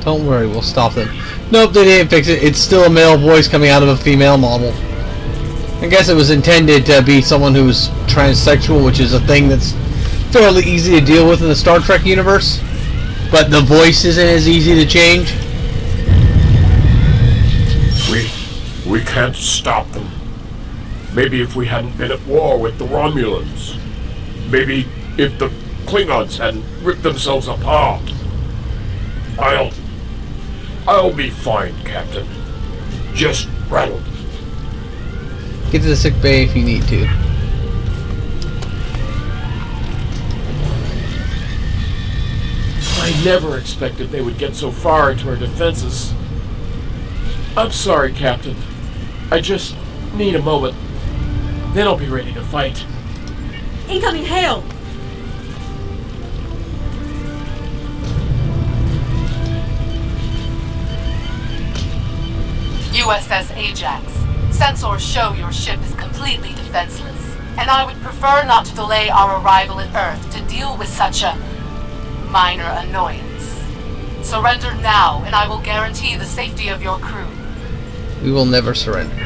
Don't worry, we'll stop them. Nope, they didn't fix it. It's still a male voice coming out of a female model. I guess it was intended to be someone who's transsexual, which is a thing that's fairly easy to deal with in the Star Trek universe. But the voice isn't as easy to change. We can't stop them. Maybe if we hadn't been at war with the Romulans. Maybe if the Klingons hadn't ripped themselves apart. I'll be fine, Captain. Just rattled. Get to the sick bay if you need to. I never expected they would get so far into our defenses. I'm sorry, Captain. I just need a moment. Then I'll be ready to fight. Incoming hail! USS Ajax. Sensors show your ship is completely defenseless, and I would prefer not to delay our arrival at Earth to deal with such a minor annoyance. Surrender now, and I will guarantee the safety of your crew. We will never surrender.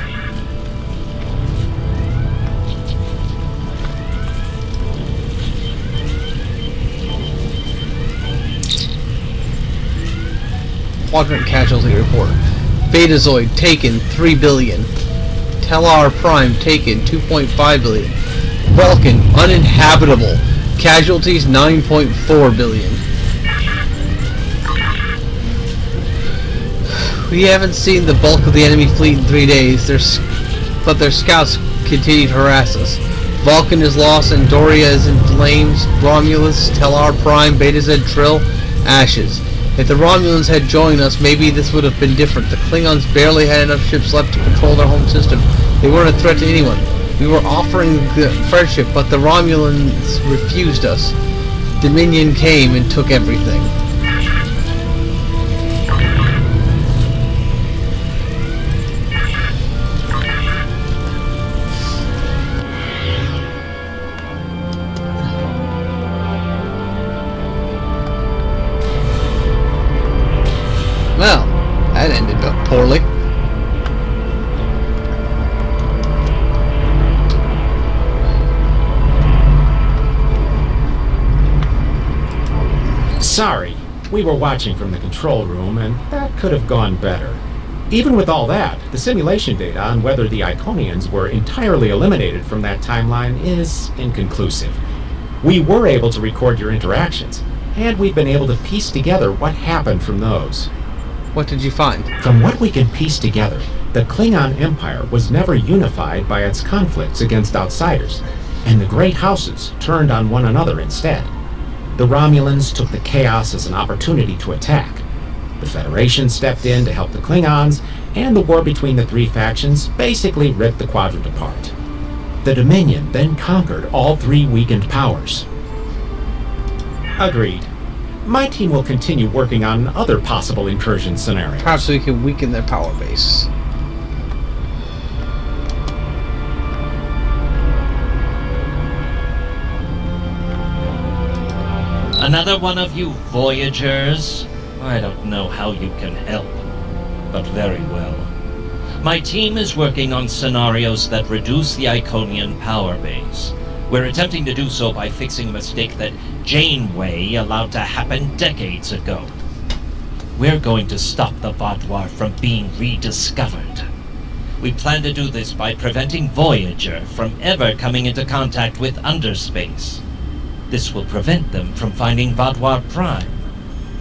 Quadrant casualty report. Betazoid taken 3 billion. Tellar Prime taken 2.5 billion. Vulcan uninhabitable. Casualties 9.4 billion. We haven't seen the bulk of the enemy fleet in 3 days, but their scouts continue to harass us. Vulcan is lost and Doria is in flames. Romulus, Tellar Prime, Beta Z Trill, ashes. If the Romulans had joined us, maybe this would have been different. The Klingons barely had enough ships left to control their home system. They weren't a threat to anyone. We were offering the friendship, but the Romulans refused us. Dominion came and took everything. Well, that ended up poorly. Sorry, we were watching from the control room, and that could have gone better. Even with all that, the simulation data on whether the Iconians were entirely eliminated from that timeline is inconclusive. We were able to record your interactions, and we've been able to piece together what happened from those. What did you find? From what we can piece together, the Klingon Empire was never unified by its conflicts against outsiders, and the great houses turned on one another instead. The Romulans took the chaos as an opportunity to attack. The Federation stepped in to help the Klingons, and the war between the three factions basically ripped the quadrant apart. The Dominion then conquered all three weakened powers. Agreed. My team will continue working on other possible incursion scenarios. Perhaps we can weaken their power base. Another one of you Voyagers? I don't know how you can help, but very well. My team is working on scenarios that reduce the Iconian power base. We're attempting to do so by fixing a mistake that Janeway allowed to happen decades ago. We're going to stop the Vaadwaur from being rediscovered. We plan to do this by preventing Voyager from ever coming into contact with underspace. This will prevent them from finding Vaadwaur Prime,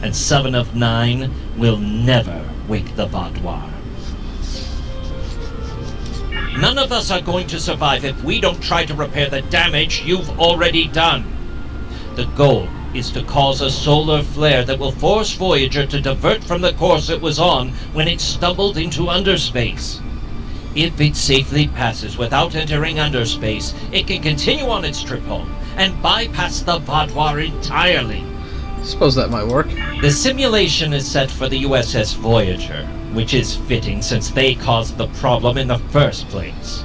and 7 of 9 will never wake the Vaadwaur. None of us are going to survive if we don't try to repair the damage you've already done. The goal is to cause a solar flare that will force Voyager to divert from the course it was on when it stumbled into underspace. If it safely passes without entering underspace, it can continue on its trip home and bypass the Vaadwaur entirely. Suppose that might work. The simulation is set for the USS Voyager, which is fitting since they caused the problem in the first place.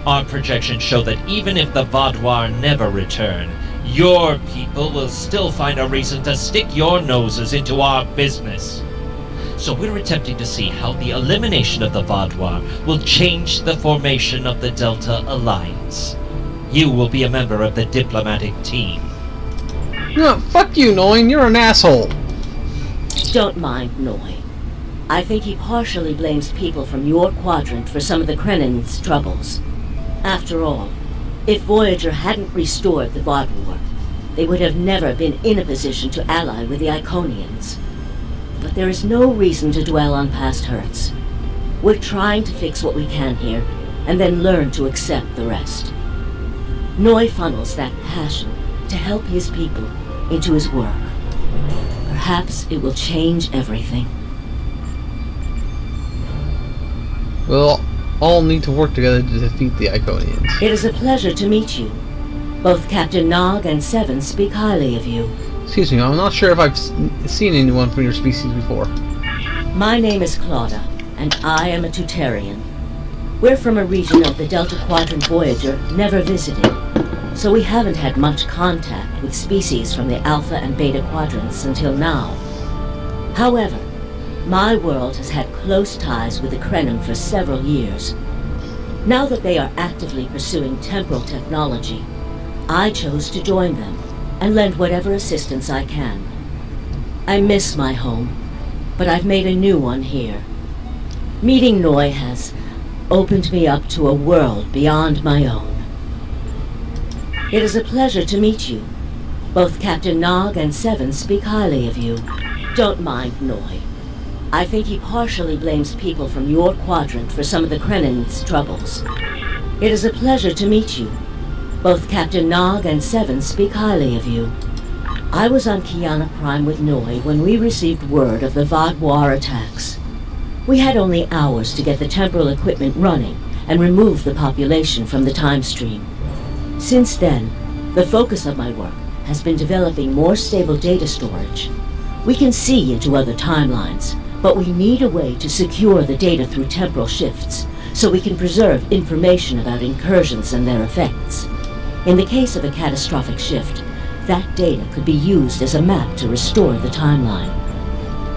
Our projections show that even if the Vaadwaur never return, your people will still find a reason to stick your noses into our business. So we're attempting to see how the elimination of the Vaadwaur will change the formation of the Delta Alliance. You will be a member of the diplomatic team. No, fuck you, Noin. You're an asshole. Don't mind Noi. I think he partially blames people from your quadrant for some of the Krennin's troubles. After all, if Voyager hadn't restored the Vaadwaur, they would have never been in a position to ally with the Iconians. But there is no reason to dwell on past hurts. We're trying to fix what we can here, and then learn to accept the rest. Noi funnels that passion to help his people into his work. Perhaps it will change everything. We'll all need to work together to defeat the Iconians. It is a pleasure to meet you. Both Captain Nog and Seven speak highly of you. Excuse me, I'm not sure if I've seen anyone from your species before. My name is Claudia, and I am a Tutarian. We're from a region of the Delta Quadrant Voyager never visited, so we haven't had much contact with species from the Alpha and Beta Quadrants until now. However, my world has had close ties with the Krenim for several years. Now that they are actively pursuing temporal technology, I chose to join them and lend whatever assistance I can. I miss my home, but I've made a new one here. Meeting Noi has opened me up to a world beyond my own. It is a pleasure to meet you. Both Captain Nog and Seven speak highly of you. Don't mind Noi. I think he partially blames people from your quadrant for some of the Krennin's troubles. It is a pleasure to meet you. Both Captain Nog and Seven speak highly of you. I was on Kiana Prime with Noi when we received word of the Vaadwaur attacks. We had only hours to get the temporal equipment running and remove the population from the time stream. Since then, the focus of my work has been developing more stable data storage. We can see into other timelines, but we need a way to secure the data through temporal shifts so we can preserve information about incursions and their effects. In the case of a catastrophic shift, that data could be used as a map to restore the timeline.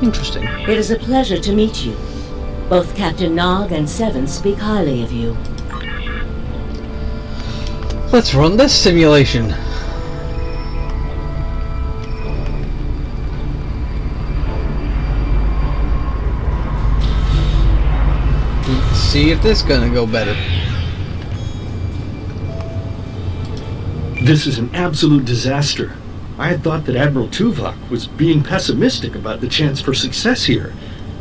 Interesting. It is a pleasure to meet you. Both Captain Nog and Seven speak highly of you. Let's run this simulation. Let's see if this is gonna go better. This is an absolute disaster. I had thought that Admiral Tuvok was being pessimistic about the chance for success here,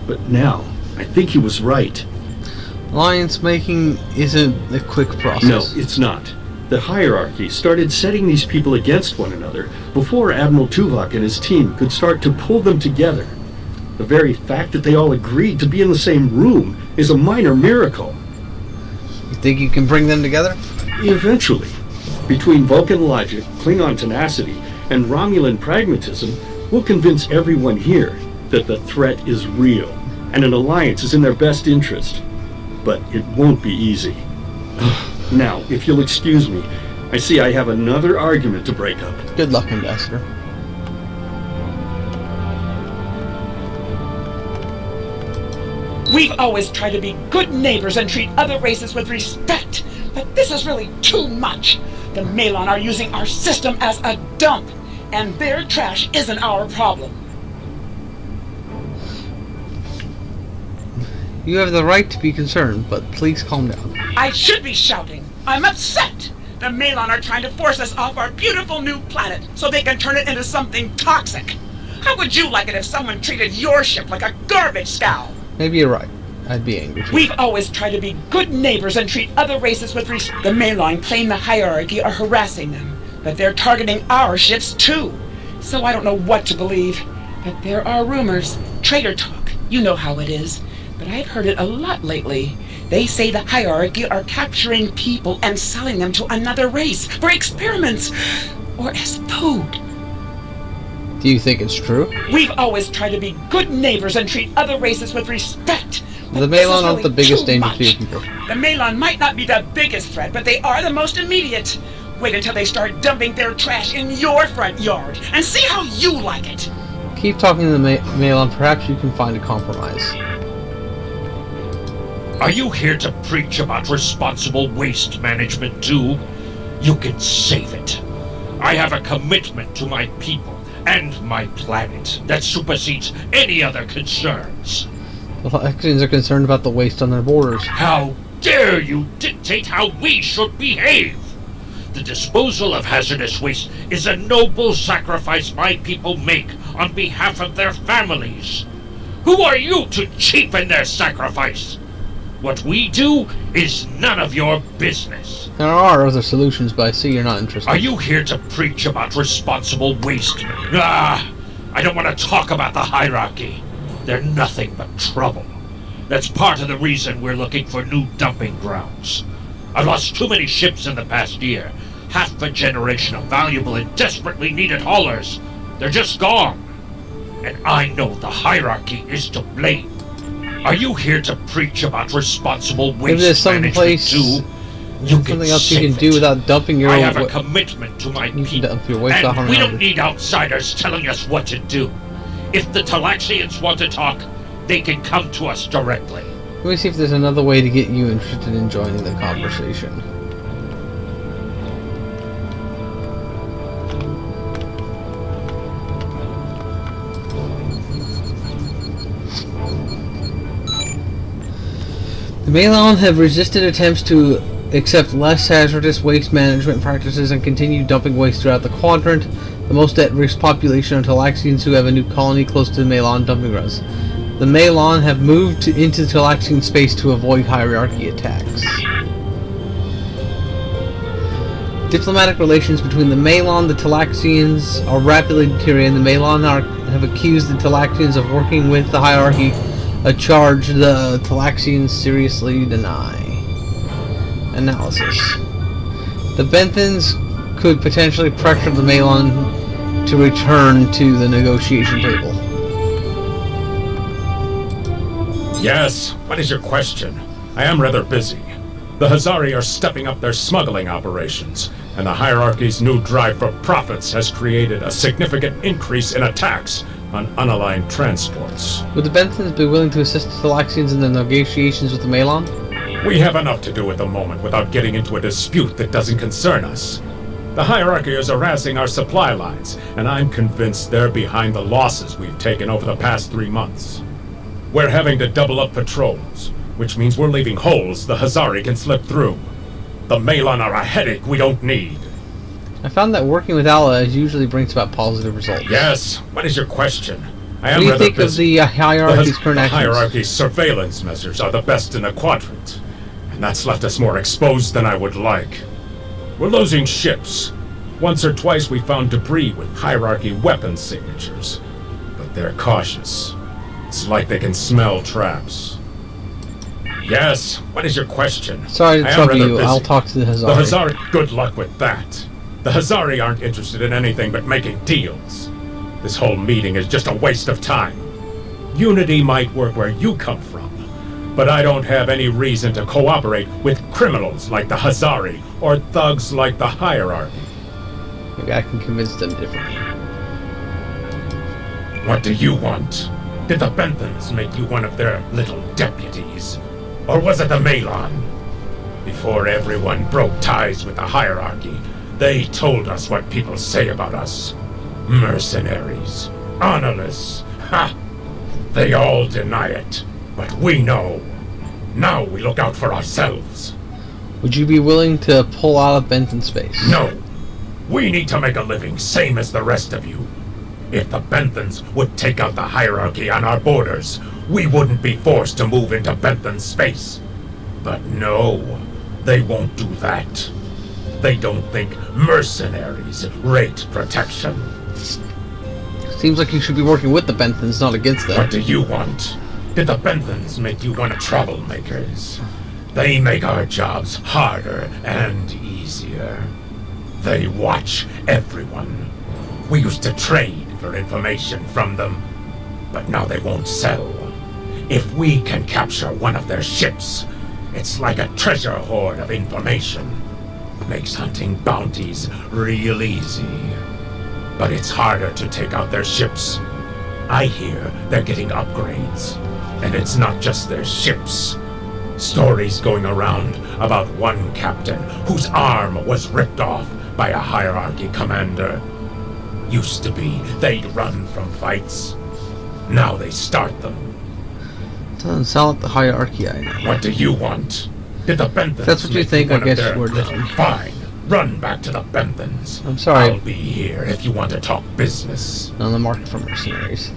but now I think he was right. Alliance making isn't a quick process. No, it's not. The hierarchy started setting these people against one another before Admiral Tuvok and his team could start to pull them together. The very fact that they all agreed to be in the same room is a minor miracle. You think you can bring them together? Eventually. Between Vulcan logic, Klingon tenacity, and Romulan pragmatism, we'll convince everyone here that the threat is real and an alliance is in their best interest. But it won't be easy. Now, if you'll excuse me, I see I have another argument to break up. Good luck, Ambassador. We've always tried to be good neighbors and treat other races with respect, but this is really too much. The Malon are using our system as a dump, and their trash isn't our problem. You have the right to be concerned, but please calm down. I should be shouting. I'm upset. The Malon are trying to force us off our beautiful new planet so they can turn it into something toxic. How would you like it if someone treated your ship like a garbage scow? Maybe you're right. I'd be angry too. We've always tried to be good neighbors and treat other races with respect. The Malon claim the hierarchy are harassing them, but they're targeting our ships too. So I don't know what to believe. But there are rumors, traitor talk, you know how it is. But I've heard it a lot lately. They say the hierarchy are capturing people and selling them to another race for experiments or as food. Do you think it's true? We've always tried to be good neighbors and treat other races with respect. The Malon aren't the biggest danger to you people. The Malon might not be the biggest threat, but they are the most immediate. Wait until they start dumping their trash in your front yard and see how you like it. Keep talking to the Malon. Perhaps you can find a compromise. Are you here to preach about responsible waste management too? You can save it. I have a commitment to my people and my planet that supersedes any other concerns. The Lexians are concerned about the waste on their borders. How dare you dictate how we should behave? The disposal of hazardous waste is a noble sacrifice my people make on behalf of their families. Who are you to cheapen their sacrifice? What we do is none of your business. There are other solutions, but I see you're not interested. Are you here to preach about responsible waste? I don't want to talk about the hierarchy. They're nothing but trouble. That's part of the reason we're looking for new dumping grounds. I've lost too many ships in the past year. Half a generation of valuable and desperately needed haulers. They're just gone. And I know the hierarchy is to blame. Are you here to preach about responsible waste Maybe there's management too? Something else you can do without dumping your I own have a commitment to my people, and we don't need outsiders telling us what to do. If the Talaxians want to talk, they can come to us directly. Let me see if there's another way to get you interested in joining the conversation. The Malon have resisted attempts to accept less hazardous waste management practices and continue dumping waste throughout the quadrant. The most at-risk population are Talaxians who have a new colony close to the Malon dumping grounds. The Malon have moved into Talaxian space to avoid hierarchy attacks. Diplomatic relations between the Malon and the Talaxians are rapidly deteriorating. The Malon have accused the Talaxians of working with the hierarchy, a charge the Talaxians seriously deny. Analysis. The Benthans could potentially pressure the Malon to return to the negotiation table. Yes, what is your question? I am rather busy. The Hazari are stepping up their smuggling operations, and the hierarchy's new drive for profits has created a significant increase in attacks on unaligned transports. Would the Benthans be willing to assist the Talaxians in the negotiations with the Malon? We have enough to do at the moment without getting into a dispute that doesn't concern us. The hierarchy is harassing our supply lines, and I'm convinced they're behind the losses we've taken over the past 3 months. We're having to double up patrols, which means we're leaving holes the Hazari can slip through. The Malon are a headache we don't need. I found that working with allies usually brings about positive results. Yes, what is your question? What do you think of the hierarchy's current actions? The hierarchy's surveillance measures are the best in the quadrant, and that's left us more exposed than I would like. We're losing ships. Once or twice we found debris with hierarchy weapon signatures, but they're cautious. It's like they can smell traps. Yes, what is your question? Sorry to trouble you, I'll talk to the Hazari. The Hazari, good luck with that. The Hazari aren't interested in anything but making deals. This whole meeting is just a waste of time. Unity might work where you come from, but I don't have any reason to cooperate with criminals like the Hazari or thugs like the Hierarchy. Maybe I can convince them differently. What do you want? Did the Benthans make you one of their little deputies? Or was it the Malon? Before everyone broke ties with the Hierarchy, they told us what people say about us. Mercenaries. Honorless. Ha! They all deny it. But we know. Now we look out for ourselves. Would you be willing to pull out of Benton space? No. We need to make a living, same as the rest of you. If the Benthans would take out the Hierarchy on our borders, we wouldn't be forced to move into Benthon space. But no, they won't do that. They don't think mercenaries rate protection. Seems like you should be working with the Benthans, not against them. What do you want? Did the Benthans make you one of troublemakers? They make our jobs harder and easier. They watch everyone. We used to trade for information from them, but now they won't sell. If we can capture one of their ships, it's like a treasure hoard of information. Makes hunting bounties real easy. But it's harder to take out their ships. I hear they're getting upgrades. And it's not just their ships. Stories going around about one captain whose arm was ripped off by a Hierarchy commander. Used to be they'd run from fights. Now they start them. Doesn't sound like the Hierarchy I know. What do you want? Did the Benthans That's what you think, I guess we're done. Fine. Run back to the Benthans. I'm sorry. I'll be here if you want to talk business. On the market for mercenaries.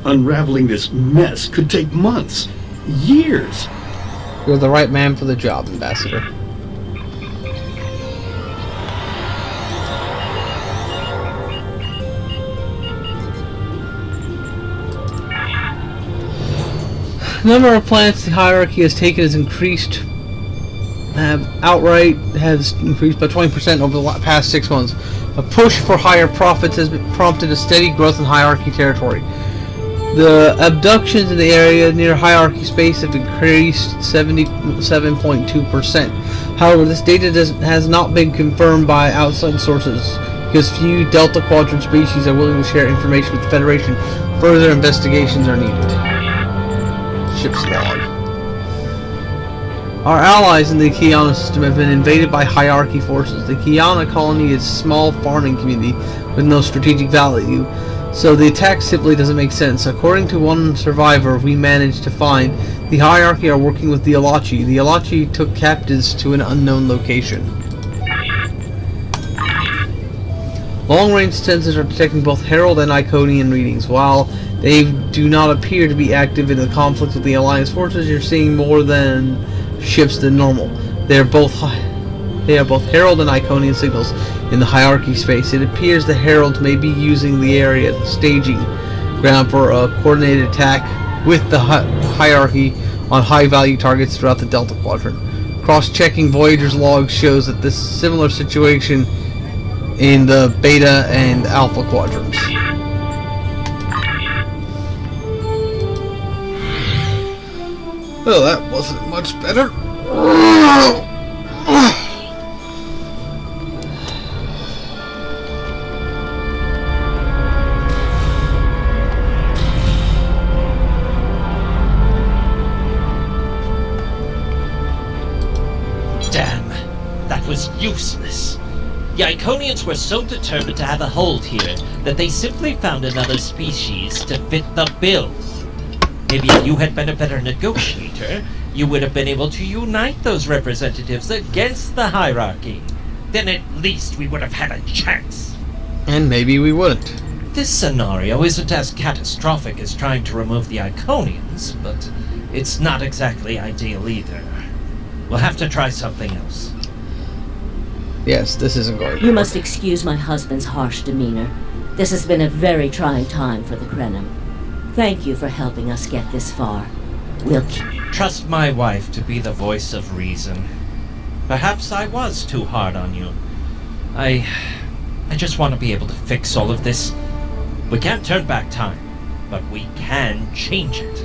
Unraveling this mess could take months. Years. You're the right man for the job, Ambassador. The number of planets the Hierarchy has taken has increased. Outright has increased by 20% over the past 6 months. A push for higher profits has prompted a steady growth in Hierarchy territory. The abductions in the area near Hierarchy space have increased 77.2%. However, this data has not been confirmed by outside sources because few Delta Quadrant species are willing to share information with the Federation. Further investigations are needed. Ship's log. Our allies in the Kiana system have been invaded by Hierarchy forces. The Kiana colony is a small farming community with no strategic value, so the attack simply doesn't make sense. According to one survivor we managed to find, the Hierarchy are working with the Alachi. The Alachi took captives to an unknown location. Long-range sensors are detecting both Herald and Iconian readings. While they do not appear to be active in the conflict with the Alliance forces, you're seeing more than ships than normal. They are both Herald and Iconian signals in the Hierarchy space. It appears the Heralds may be using the area as a staging ground for a coordinated attack with the Hierarchy on high-value targets throughout the Delta Quadrant. Cross-checking Voyager's logs shows that this similar situation in the Beta and Alpha Quadrants. Well, that wasn't much better. Damn, that was useless. The Iconians were so determined to have a hold here that they simply found another species to fit the bill. Maybe if you had been a better negotiator, you would have been able to unite those representatives against the Hierarchy. Then at least we would have had a chance. And maybe we wouldn't. This scenario isn't as catastrophic as trying to remove the Iconians, but it's not exactly ideal either. We'll have to try something else. Yes, this isn't going to You work. must excuse my husband's harsh demeanor. This has been a very trying time for the Krenim. Thank you for helping us get this far. We'll keep... Trust my wife to be the voice of reason. Perhaps I was too hard on you, I just want to be able to fix all of this. We can't turn back time, but we can change it.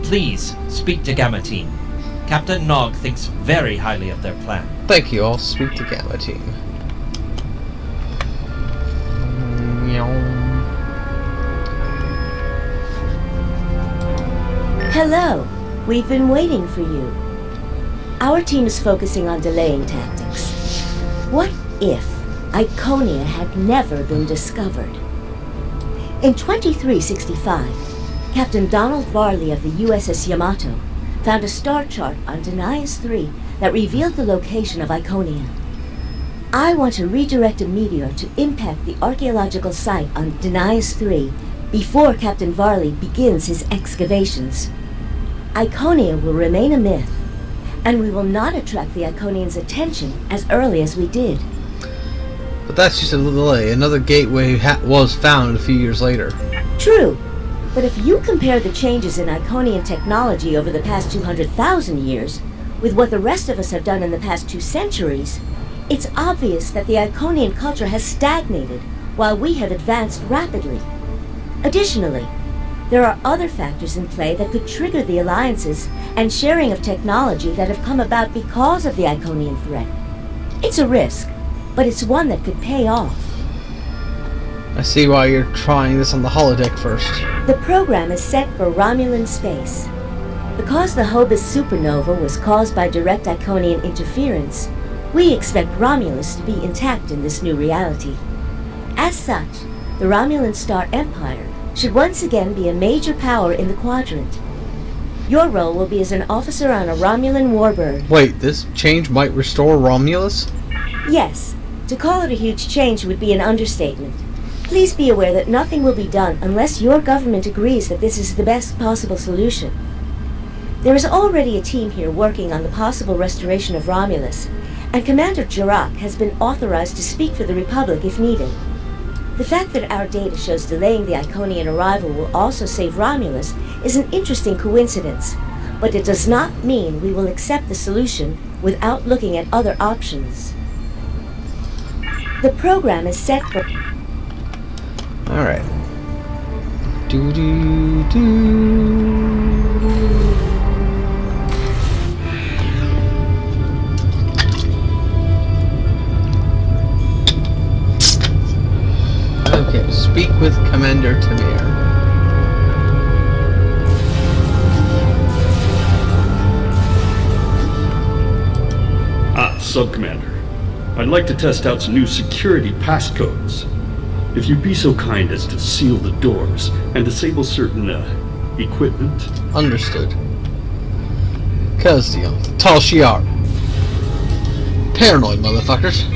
Please, speak to Gamma Team. Captain Nog thinks very highly of their plan. Thank you, I'll speak to Gamma Team. Hello. We've been waiting for you. Our team is focusing on delaying tactics. What if Iconia had never been discovered? In 2365, Captain Donald Varley of the USS Yamato found a star chart on Denias 3 that revealed the location of Iconia. I want to redirect a meteor to impact the archaeological site on Denias 3 before Captain Varley begins his excavations. Iconia will remain a myth, and we will not attract the Iconians' attention as early as we did. But that's just a delay. Another gateway was found a few years later. True, but if you compare the changes in Iconian technology over the past 200,000 years with what the rest of us have done in the past 2 centuries, it's obvious that the Iconian culture has stagnated while we have advanced rapidly. Additionally, there are other factors in play that could trigger the alliances and sharing of technology that have come about because of the Iconian threat. It's a risk, but it's one that could pay off. I see why you're trying this on the holodeck first. The program is set for Romulan space. Because the Hobus supernova was caused by direct Iconian interference, we expect Romulus to be intact in this new reality. As such, the Romulan Star Empire should once again be a major power in the quadrant. Your role will be as an officer on a Romulan warbird. Wait, this change might restore Romulus? Yes. To call it a huge change would be an understatement. Please be aware that nothing will be done unless your government agrees that this is the best possible solution. There is already a team here working on the possible restoration of Romulus, and Commander Jirak has been authorized to speak for the Republic if needed. The fact that our data shows delaying the Iconian arrival will also save Romulus is an interesting coincidence, but it does not mean we will accept the solution without looking at other options. The program is set for... Alright. Do-do-do. Okay, speak with Commander Tamir. Sub-Commander. I'd like to test out some new security passcodes. If you'd be so kind as to seal the doors and disable certain, equipment. Understood. Kelsiel, Tal Shiar. Paranoid motherfuckers.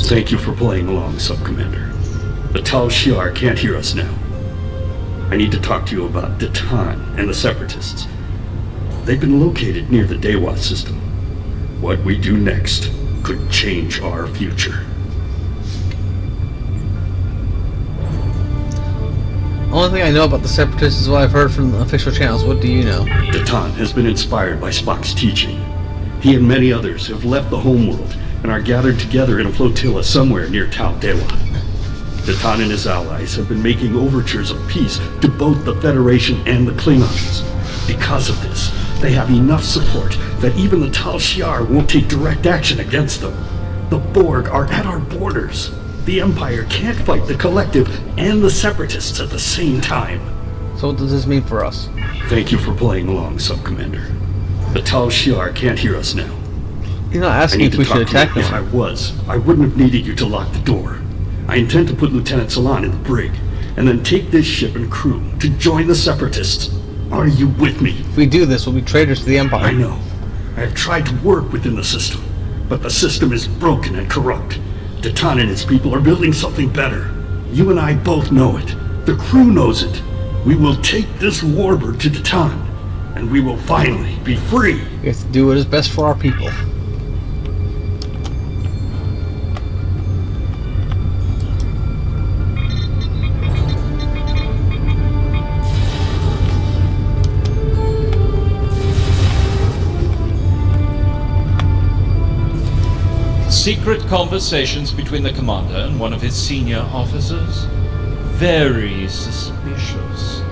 Thank you for playing along, Sub-Commander. The Tal Shiar can't hear us now. I need to talk to you about Datan and the Separatists. They've been located near the Dewa system. What we do next could change our future. Only thing I know about the Separatists is what I've heard from the official channels. What do you know? Datan has been inspired by Spock's teaching. He and many others have left the homeworld and are gathered together in a flotilla somewhere near Tal Dewa. Datan and his allies have been making overtures of peace to both the Federation and the Klingons. Because of this, they have enough support that even the Tal Shiar won't take direct action against them. The Borg are at our borders. The Empire can't fight the Collective and the Separatists at the same time. So what does this mean for us? Thank you for playing along, Sub-Commander. The Tal Shiar can't hear us now. You're not asking if we should attack them. If I was, I wouldn't have needed you to lock the door. I intend to put Lieutenant Salan in the brig, and then take this ship and crew to join the Separatists. Are you with me? If we do this, we'll be traitors to the Empire. I know. I have tried to work within the system, but the system is broken and corrupt. Datan and his people are building something better. You and I both know it. The crew knows it. We will take this warbird to Datan, and we will finally be free. We have to do what is best for our people. Secret conversations between the commander and one of his senior officers? Very suspicious.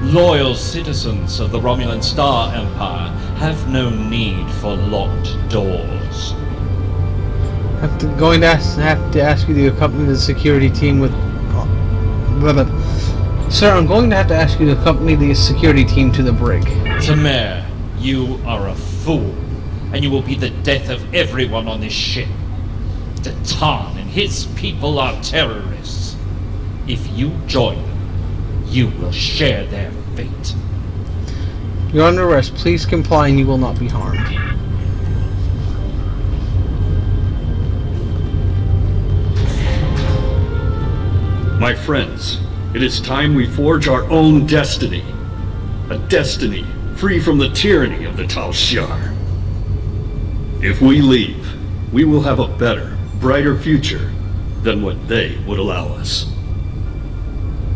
Loyal citizens of the Romulan Star Empire have no need for locked doors. Have to ask you to accompany the security team with... Sir, I'm going to have to ask you to accompany the security team to the brig. Tamer, you are a fool, and you will be the death of everyone on this ship. Datan and his people are terrorists. If you join them, you will share their fate. You're under arrest. Please comply and you will not be harmed. My friends, it is time we forge our own destiny. A destiny free from the tyranny of the Tal Shiar. If we leave, we will have a better, brighter future than what they would allow us.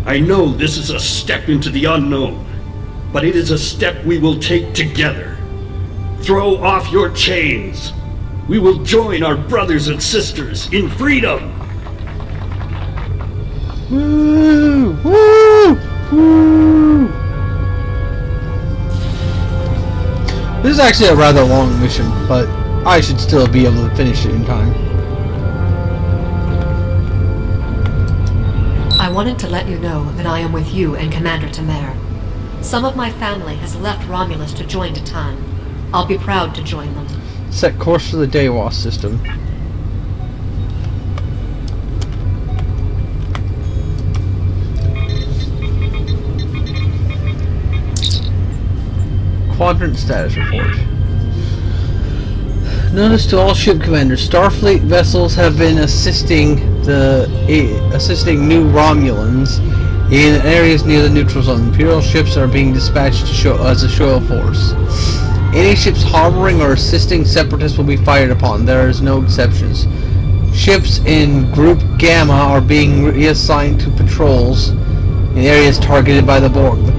I know this is a step into the unknown, but it is a step we will take together. Throw off your chains. We will join our brothers and sisters in freedom. Woo! Woo! Woo! This is actually a rather long mission, but I should still be able to finish it in time. I wanted to let you know that I am with you and Commander Tamer. Some of my family has left Romulus to join Datan. I'll be proud to join them. Set course for the Dewa system. Quadrant status report. Notice to all ship commanders: Starfleet vessels have been assisting new Romulans in areas near the neutral zone. Imperial ships are being dispatched as a show of force. Any ships harboring or assisting separatists will be fired upon. There is no exceptions. Ships in Group Gamma are being reassigned to patrols in areas targeted by the Borg. The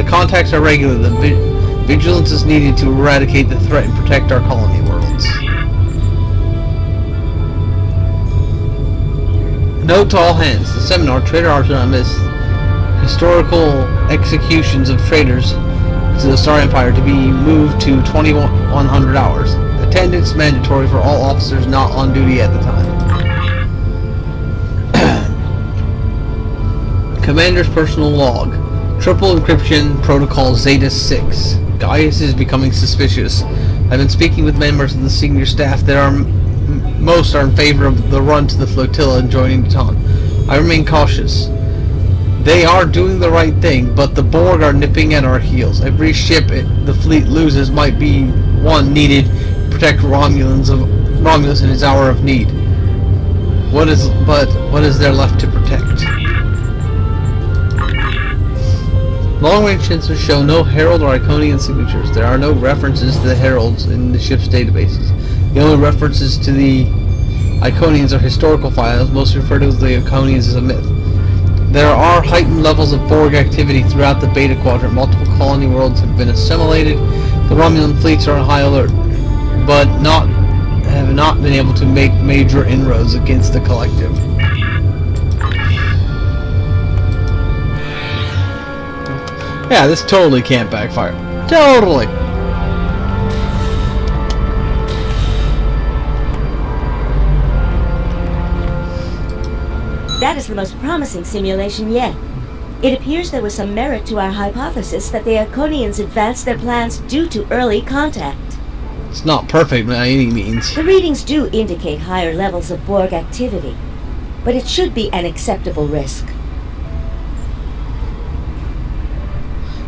contacts are regular. The vigilance is needed to eradicate the threat and protect our colony worlds. Note to all hands: the seminar, Trader Artemis, historical executions of traitors to the Star Empire, to be moved to 2100 hours. Attendance mandatory for all officers not on duty at the time. Commander's personal log. Triple encryption protocol Zeta 6. Gaius is becoming suspicious. I've been speaking with members of the senior staff that most are in favor of the run to the flotilla and joining Datan. I remain cautious. They are doing the right thing, but the Borg are nipping at our heels. Every ship the fleet loses might be one needed to protect Romulus in his hour of need. What is there left to protect? Long-range sensors show no Herald or Iconian signatures. There are no references to the Heralds in the ship's databases. The only references to the Iconians are historical files. Most refer to the Iconians as a myth. There are heightened levels of Borg activity throughout the Beta Quadrant. Multiple colony worlds have been assimilated. The Romulan fleets are on high alert, but have not been able to make major inroads against the collective. Yeah, this totally can't backfire. Totally! That is the most promising simulation yet. It appears there was some merit to our hypothesis that the Iconians advanced their plans due to early contact. It's not perfect by any means. The readings do indicate higher levels of Borg activity, but it should be an acceptable risk.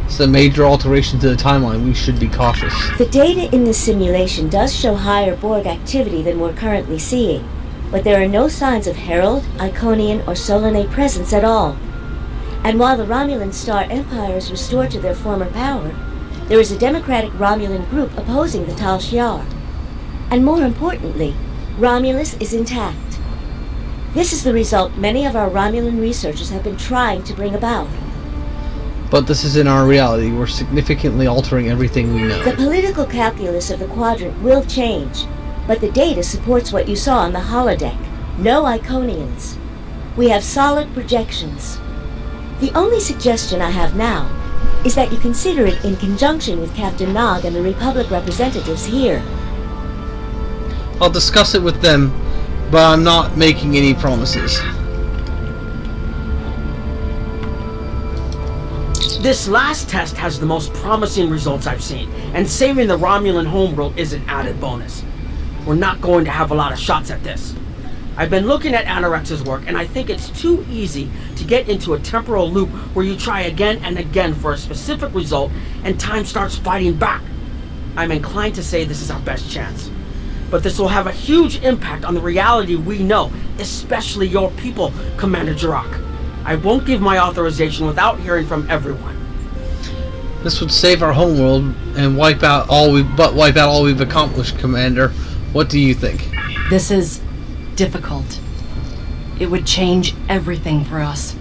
It's a major alteration to the timeline. We should be cautious. The data in this simulation does show higher Borg activity than we're currently seeing, but there are no signs of Herald, Iconian, or Solanae presence at all. And while the Romulan Star Empire is restored to their former power, there is a democratic Romulan group opposing the Tal Shiar. And more importantly, Romulus is intact. This is the result many of our Romulan researchers have been trying to bring about. But this isn't our reality. We're significantly altering everything we know. The political calculus of the Quadrant will change. But the data supports what you saw on the holodeck. No Iconians. We have solid projections. The only suggestion I have now is that you consider it in conjunction with Captain Nog and the Republic representatives here. I'll discuss it with them, but I'm not making any promises. This last test has the most promising results I've seen, and saving the Romulan homeworld is an added bonus. We're not going to have a lot of shots at this. I've been looking at Anorex's work, and I think it's too easy to get into a temporal loop where you try again and again for a specific result, and time starts fighting back. I'm inclined to say this is our best chance. But this will have a huge impact on the reality we know, especially your people, Commander Jirok. I won't give my authorization without hearing from everyone. This would save our homeworld and wipe out all we've accomplished, Commander. What do you think? This is difficult. It would change everything for us.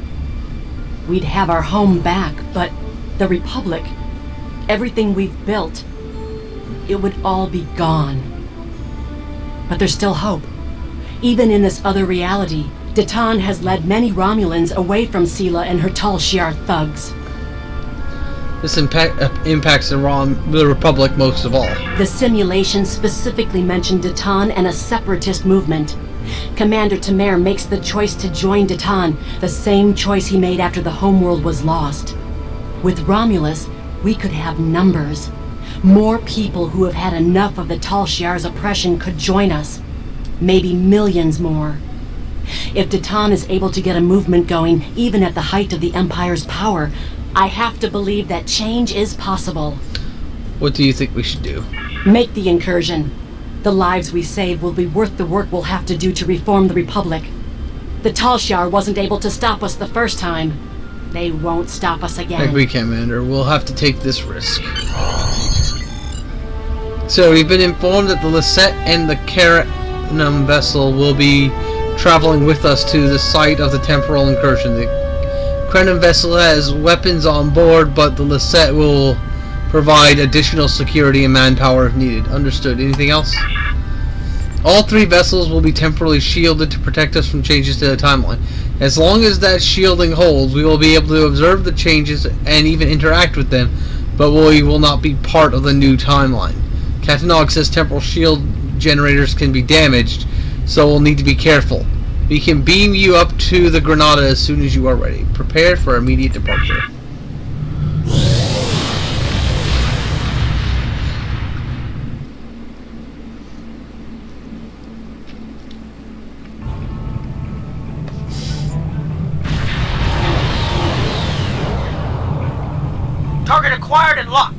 We'd have our home back, but the Republic, everything we've built, it would all be gone. But there's still hope. Even in this other reality, Datan has led many Romulans away from Sela and her Tal Shiar thugs. This impacts the Republic most of all. The simulation specifically mentioned Datan and a separatist movement. Commander Tamer makes the choice to join Datan, the same choice he made after the homeworld was lost. With Romulus, we could have numbers. More people who have had enough of the Tal Shiar's oppression could join us. Maybe millions more. If Datan is able to get a movement going, even at the height of the Empire's power, I have to believe that change is possible. What do you think we should do? Make the incursion. The lives we save will be worth the work we'll have to do to reform the Republic. The Tal Shiar wasn't able to stop us the first time. They won't stop us again. I agree, Commander. We'll have to take this risk. So, we've been informed that the Lisette and the Caranum vessel will be traveling with us to the site of the temporal incursion. The Caranum vessel has weapons on board, but the Lisette will provide additional security and manpower if needed. Understood. Anything else? All three vessels will be temporarily shielded to protect us from changes to the timeline. As long as that shielding holds, we will be able to observe the changes and even interact with them, but we will not be part of the new timeline. Captain Nog says temporal shield generators can be damaged, so we'll need to be careful. We can beam you up to the Granada as soon as you are ready. Prepare for immediate departure. Target acquired and locked.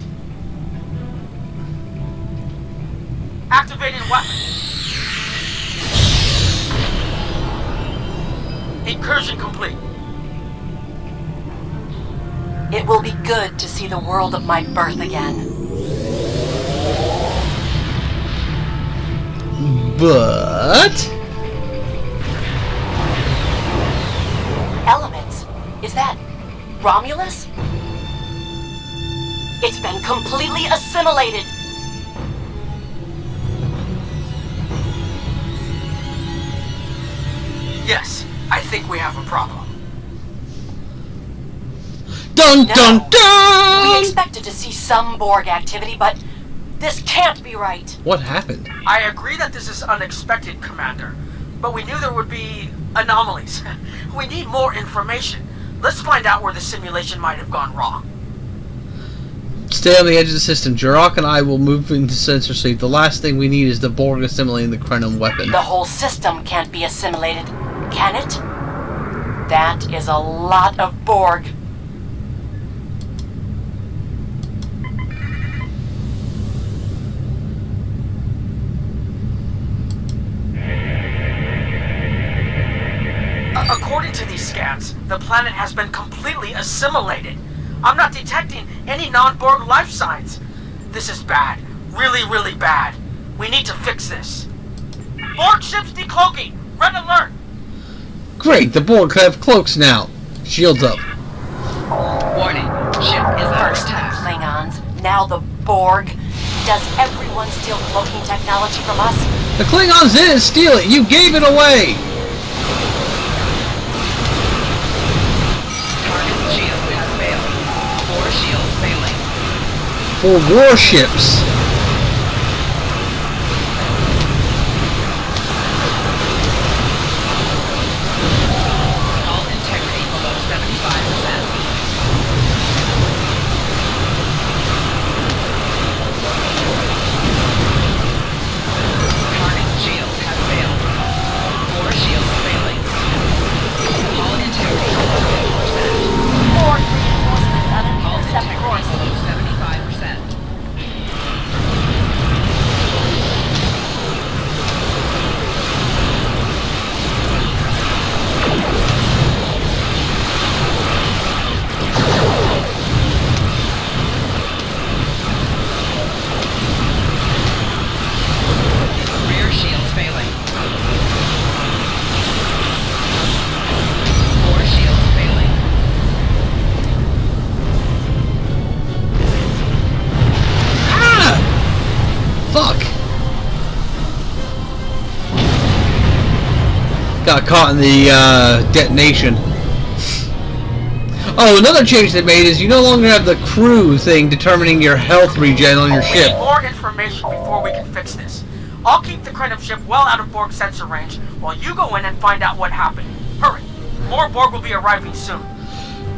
Activating weapon. Incursion complete. It will be good to see the world of my birth again. But... Elements? Is that Romulus? It's been completely assimilated. Yes, I think we have a problem. Dun dun dun! We expected to see some Borg activity, but this can't be right. What happened? I agree that this is unexpected, Commander, but we knew there would be anomalies. We need more information. Let's find out where the simulation might have gone wrong. Stay on the edge of the system. Jirok and I will move into sensor sleep. The last thing we need is the Borg assimilating the Krenim weapon. The whole system can't be assimilated, can it? That is a lot of Borg. According to these scans, the planet has been completely assimilated. I'm not detecting any non-Borg life signs. This is bad. Really, really bad. We need to fix this. Borg ships decloaking! Red alert! Great, the Borg have cloaks now. Shields up. Warning, ship is under First the attack. Klingons, now the Borg. Does everyone steal cloaking technology from us? The Klingons didn't steal it. You gave it away. Target's shield has failed. 4 shields failing. For warships. Hull integrity below 75%. Target's shield has failed. 4 shields failing. Hull integrity below 50%. Borg reinforcements on an Hull intercept integrity course. below 75%. Rear shields failing. 4 shields failing. Fuck. Got caught in the detonation. Oh, another change they made is you no longer have the crew thing determining your health regen on your We ship. need more information before we can fix this. I'll keep the Krenim ship well out of Borg sensor range while you go in and find out what happened. Hurry. More Borg will be arriving soon.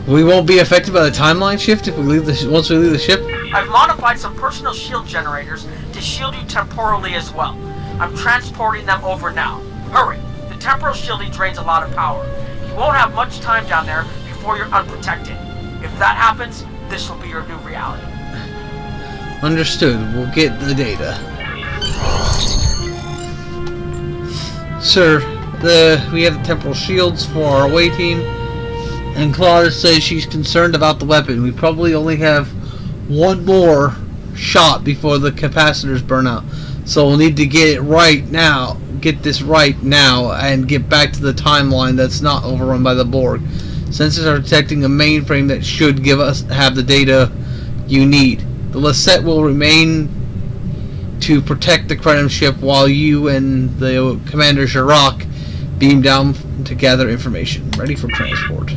We won't be affected by the timeline shift if we leave the once we leave the ship. I've modified some personal shield generators to shield you temporally as well. I'm transporting them over now. Hurry. The temporal shielding drains a lot of power. You won't have much time down there before you're unprotected. If that happens, this will be your new reality. Understood. We'll get the data. Sir, we have the temporal shields for our away team, and Claudia says she's concerned about the weapon. We probably only have one more shot before the capacitors burn out. So we'll need to get it right now. Get this right now and get back to the timeline that's not overrun by the Borg. Sensors are detecting a mainframe that should have the data you need. The Lassette will remain to protect the Krenim ship while you and the Commander Jirac beam down to gather information. Ready for transport.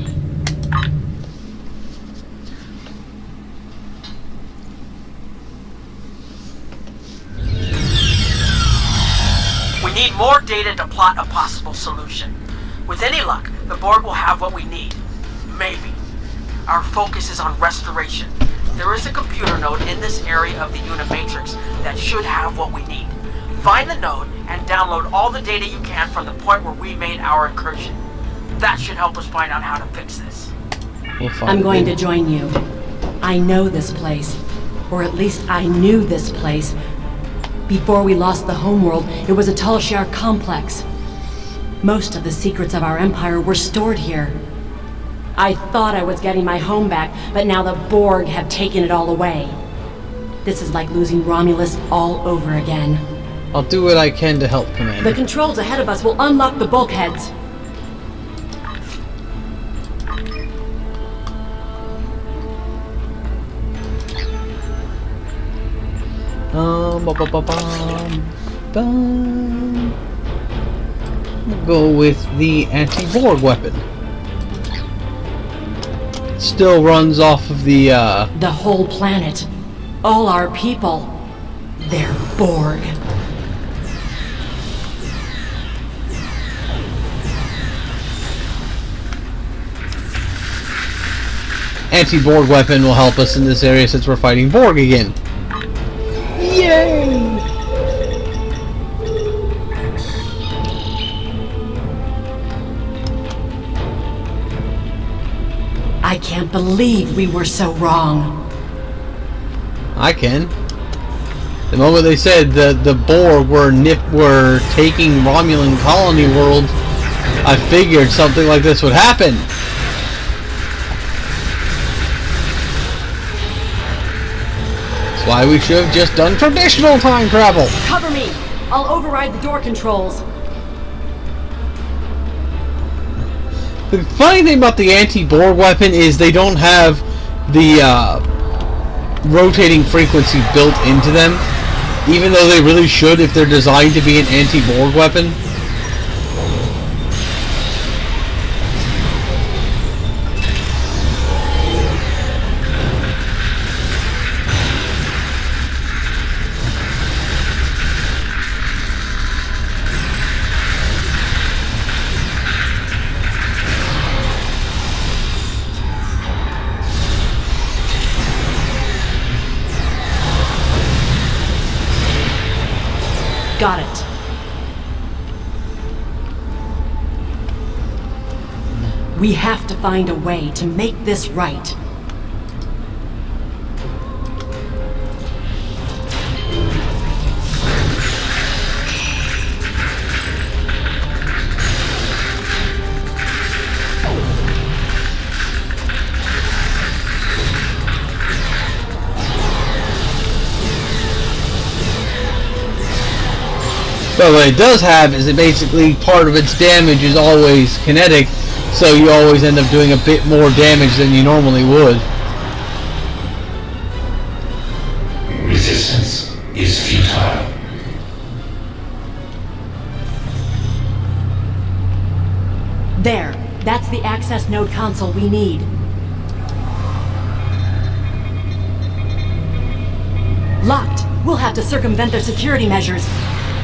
We need more data to plot a possible solution. With any luck, the Borg will have what we need. Maybe. Our focus is on restoration. There is a computer node in this area of the Unimatrix that should have what we need. Find the node and download all the data you can from the point where we made our incursion. That should help us find out how to fix this. I'm going to join you. I know this place. Or at least I knew this place. Before we lost the homeworld, it was a Talshar complex. Most of the secrets of our empire were stored here. I thought I was getting my home back, but now the Borg have taken it all away. This is like losing Romulus all over again. I'll do what I can to help, Commander. The controls ahead of us will unlock the bulkheads. We'll go with the anti-Borg weapon. Still runs off of the whole planet. All our people. They're Borg. Anti-Borg weapon will help us in this area since we're fighting Borg again. Yay! I can't believe we were so wrong. I can. The moment they said that the Borg were taking Romulan colony world, I figured something like this would happen. That's why we should have just done traditional time travel. Cover me! I'll override the door controls. The funny thing about the anti-Borg weapon is they don't have the rotating frequency built into them. Even though they really should if they're designed to be an anti-Borg weapon. Got it. We have to find a way to make this right. But what it does have is that basically part of its damage is always kinetic, so you always end up doing a bit more damage than you normally would. Resistance is futile. There. That's the access node console we need. Locked. We'll have to circumvent their security measures.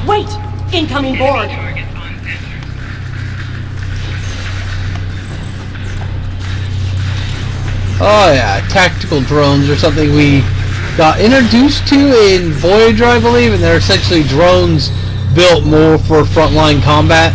Wait! Incoming Borg! Oh yeah, tactical drones are something we got introduced to in Voyager, I believe, and they're essentially drones built more for frontline combat.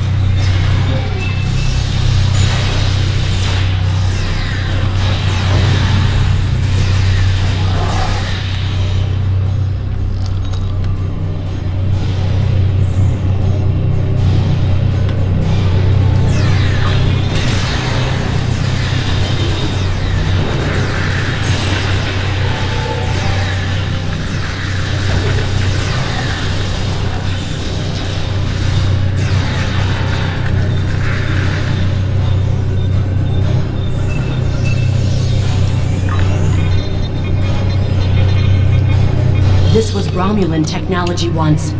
This was Romulan technology once,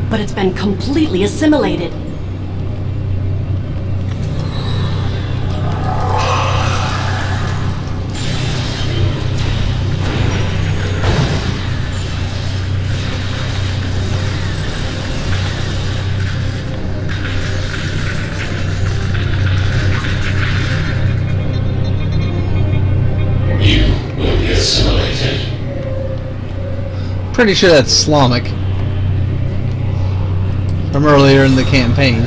but it's been completely assimilated. You will be assimilated. Pretty sure that's Slavic from earlier in the campaign.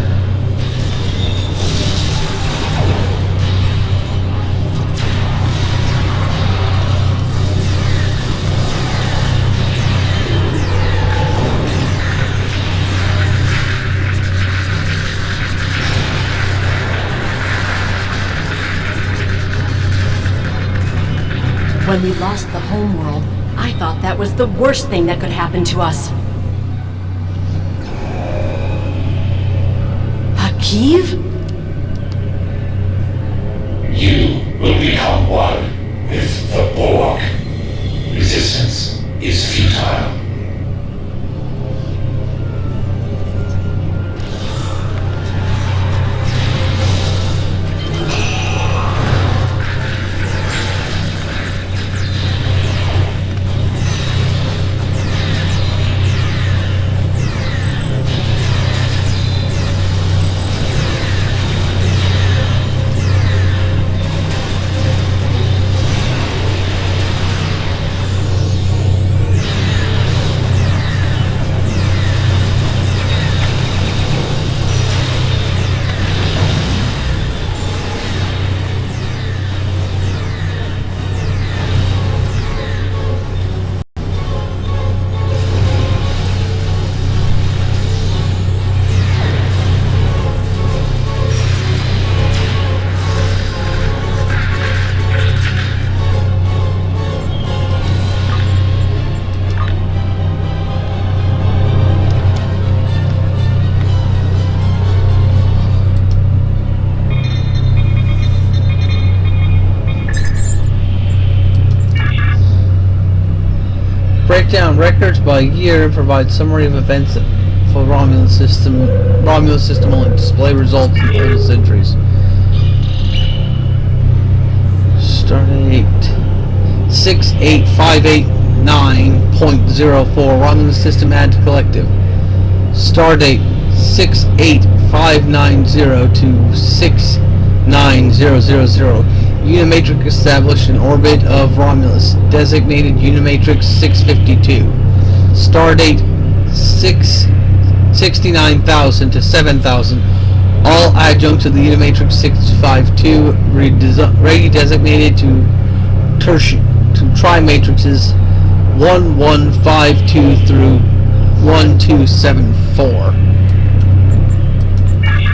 When we lost the homeworld, I thought that was the worst thing that could happen to us. Akiv? You will become one with the Borg. Resistance is futile. Break down records by year and provide summary of events for Romulan system. Romulan system only. Display results in oldest entries. Stardate 68589.04. Romulan system add to collective. Stardate 68590 to 69000. Unimatrix established in orbit of Romulus. Designated Unimatrix 652. Stardate 69,000 to 7,000. All adjunct to the Unimatrix 652. Redesignated to Trimatrixes 1152 through 1274.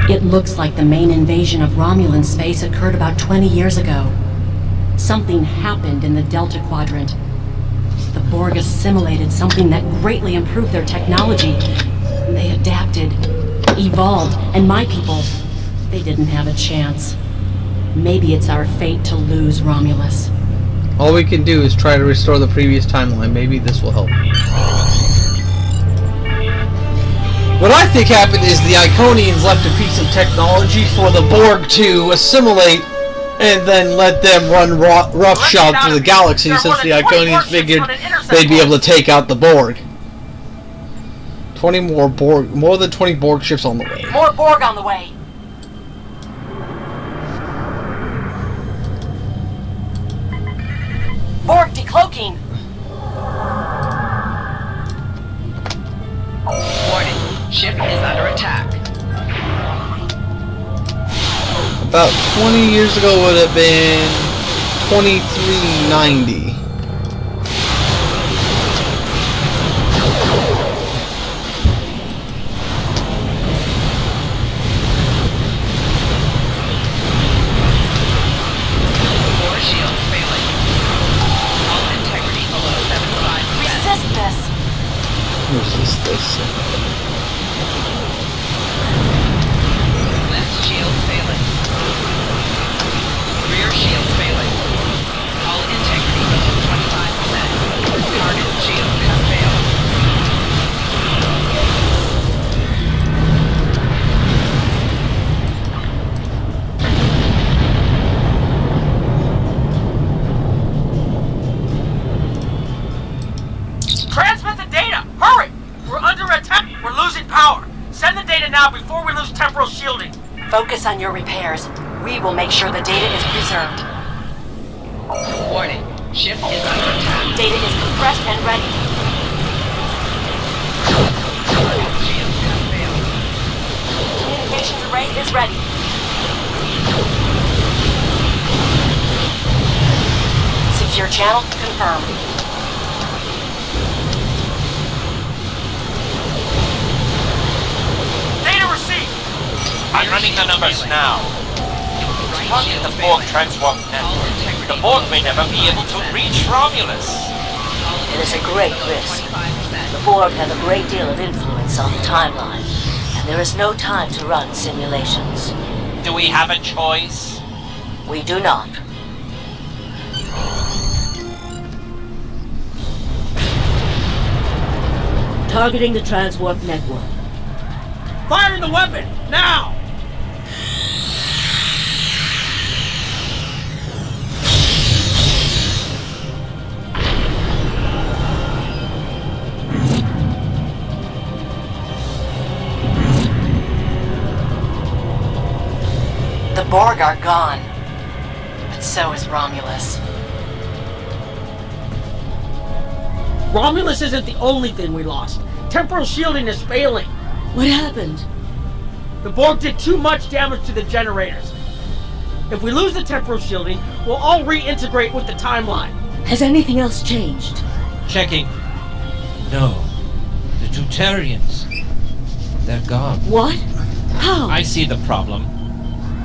It looks like the main invasion of Romulan space occurred about 20 years ago. Something happened in the Delta Quadrant. The Borg assimilated something that greatly improved their technology. They adapted, evolved, and my people, they didn't have a chance. Maybe it's our fate to lose Romulus. All we can do is try to restore the previous timeline. Maybe this will help. What I think happened is the Iconians left a piece of technology for the Borg to assimilate and then let them run roughshod through the galaxy, since the Iconians figured they'd be able to take out the Borg. 20 more than 20 Borg ships on the way. More Borg on the way. Borg decloaking. Warning. Ship is under attack. About 20 years ago would have been 2390. Core shields failing. Hull integrity below 75%. Resist this. Resist this. Left shield failing. Rear shield failing. Hull integrity below 25%. Target shield has failed. Transmit the data! Hurry! We're under attack! We're losing power! Send the data now before we lose temporal shielding! Focus on your repairs. We will make sure the data is preserved. Warning. Ship is under attack. Data is compressed and ready. Target shield has failed. Communications array is ready. Secure channel confirmed. Data received! I'm running the numbers now. Target the Borg transwarp network. The Borg may never be able to reach Romulus. It is a great risk. The Borg have a great deal of influence on the timeline, and there is no time to run simulations. Do we have a choice? We do not. Targeting the transwarp network. Firing the weapon! Now! The Borg are gone. But so is Romulus. Romulus isn't the only thing we lost. Temporal shielding is failing. What happened? The Borg did too much damage to the generators. If we lose the temporal shielding, we'll all reintegrate with the timeline. Has anything else changed? Checking. No. The Tutarians. They're gone. What? How? I see the problem.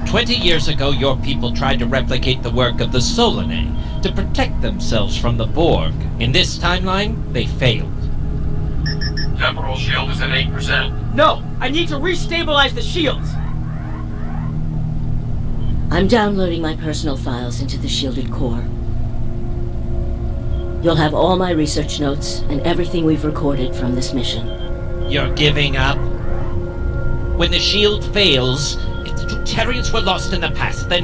20 years ago, your people tried to replicate the work of the Solanae to protect themselves from the Borg. In this timeline, they failed. Temporal shield is at 8%. No, I need to restabilize the shields. I'm downloading my personal files into the shielded core. You'll have all my research notes and everything we've recorded from this mission. You're giving up? When the shield fails, if the Tutarians were lost in the past, then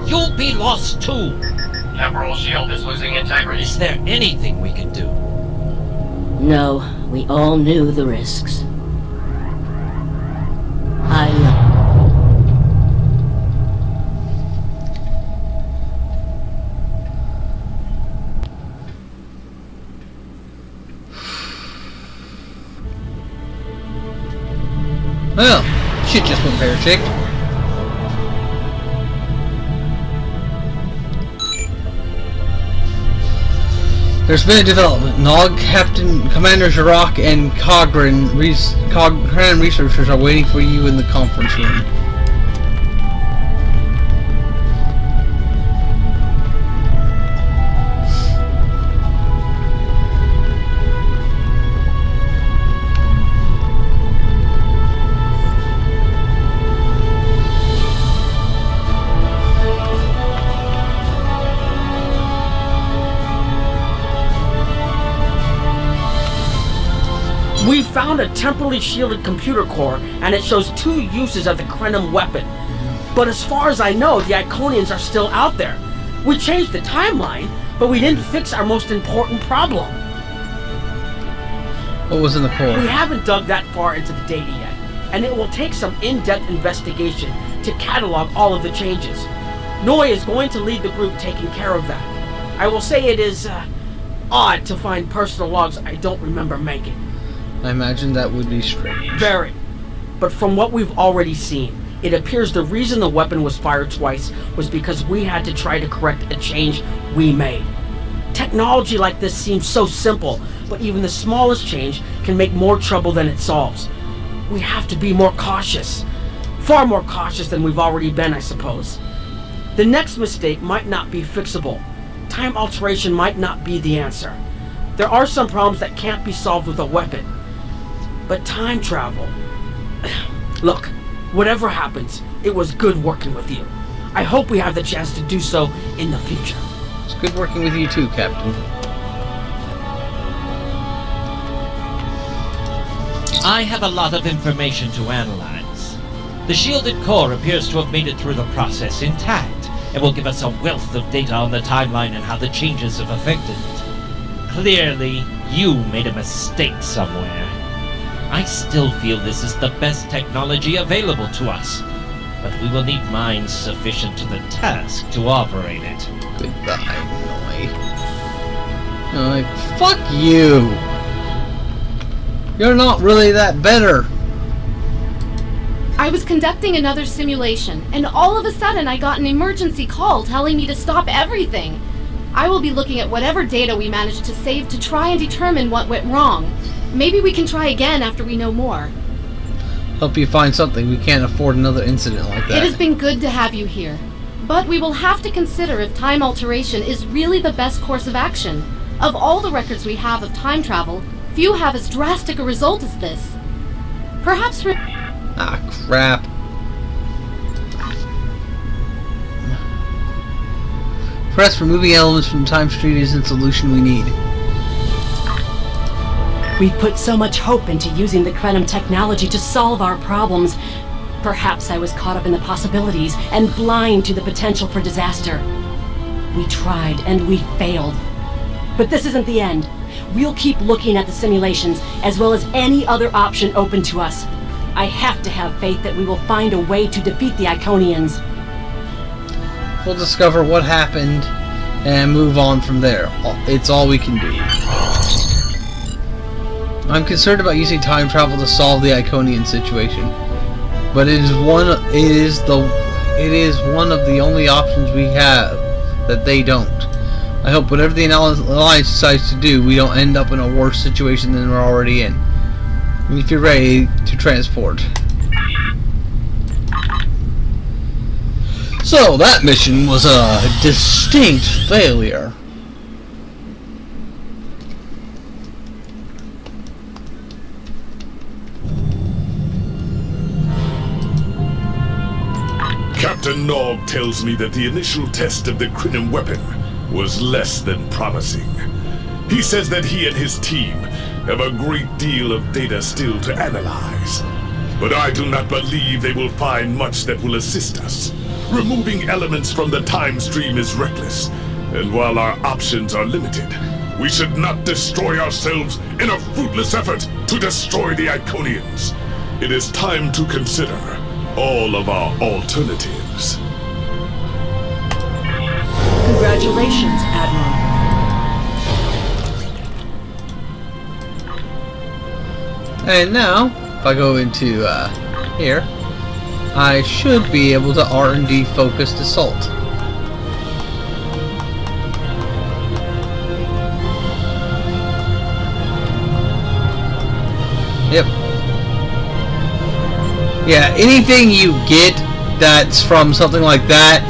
you'll be lost too. Temporal shield is losing integrity. Is there anything we can do? No, we all knew the risks. Well, shit just went pear-shaped. There's been a development. Nog, Captain, Commander Jirok, and Cogran researchers are waiting for you in the conference room. We found a temporally shielded computer core, and it shows 2 uses of the Krenim weapon. But as far as I know, the Iconians are still out there. We changed the timeline, but we didn't fix our most important problem. What was in the core? We haven't dug that far into the data yet, and it will take some in-depth investigation to catalog all of the changes. Noi is going to lead the group taking care of that. I will say it is odd to find personal logs I don't remember making. I imagine that would be strange. Very. But from what we've already seen, it appears the reason the weapon was fired twice was because we had to try to correct a change we made. Technology like this seems so simple, but even the smallest change can make more trouble than it solves. We have to be more cautious. Far more cautious than we've already been, I suppose. The next mistake might not be fixable. Time alteration might not be the answer. There are some problems that can't be solved with a weapon. But time travel... Look, whatever happens, it was good working with you. I hope we have the chance to do so in the future. It's good working with you too, Captain. I have a lot of information to analyze. The shielded core appears to have made it through the process intact, and will give us a wealth of data on the timeline and how the changes have affected it. Clearly, you made a mistake somewhere. I still feel this is the best technology available to us, but we will need minds sufficient to the task to operate it. Goodbye, Noi. Fuck you! You're not really that better. I was conducting another simulation, and all of a sudden I got an emergency call telling me to stop everything. I will be looking at whatever data we managed to save to try and determine what went wrong. Maybe we can try again after we know more. Help you find something. We can't afford another incident like that. It has been good to have you here. But we will have to consider if time alteration is really the best course of action. Of all the records we have of time travel, few have as drastic a result as this. Perhaps Ah, crap. Perhaps removing elements from the time stream isn't the solution we need. We put so much hope into using the Krenim technology to solve our problems. Perhaps I was caught up in the possibilities and blind to the potential for disaster. We tried and we failed. But this isn't the end. We'll keep looking at the simulations as well as any other option open to us. I have to have faith that we will find a way to defeat the Iconians. We'll discover what happened and move on from there. It's all we can do. I'm concerned about using time travel to solve the Iconian situation, but it is one of the only options we have that they don't. I hope whatever the Alliance decides to do, we don't end up in a worse situation than we're already in. If you're ready to transport. So that mission was a distinct failure. Captain Nog tells me that the initial test of the Krenim weapon was less than promising. He says that he and his team have a great deal of data still to analyze. But I do not believe they will find much that will assist us. Removing elements from the time stream is reckless, and while our options are limited, we should not destroy ourselves in a fruitless effort to destroy the Iconians. It is time to consider all of our alternatives. Congratulations, Admiral. And now, if I go into here, I should be able to R&D focused assault. Yep. Yeah, anything you get that's from something like that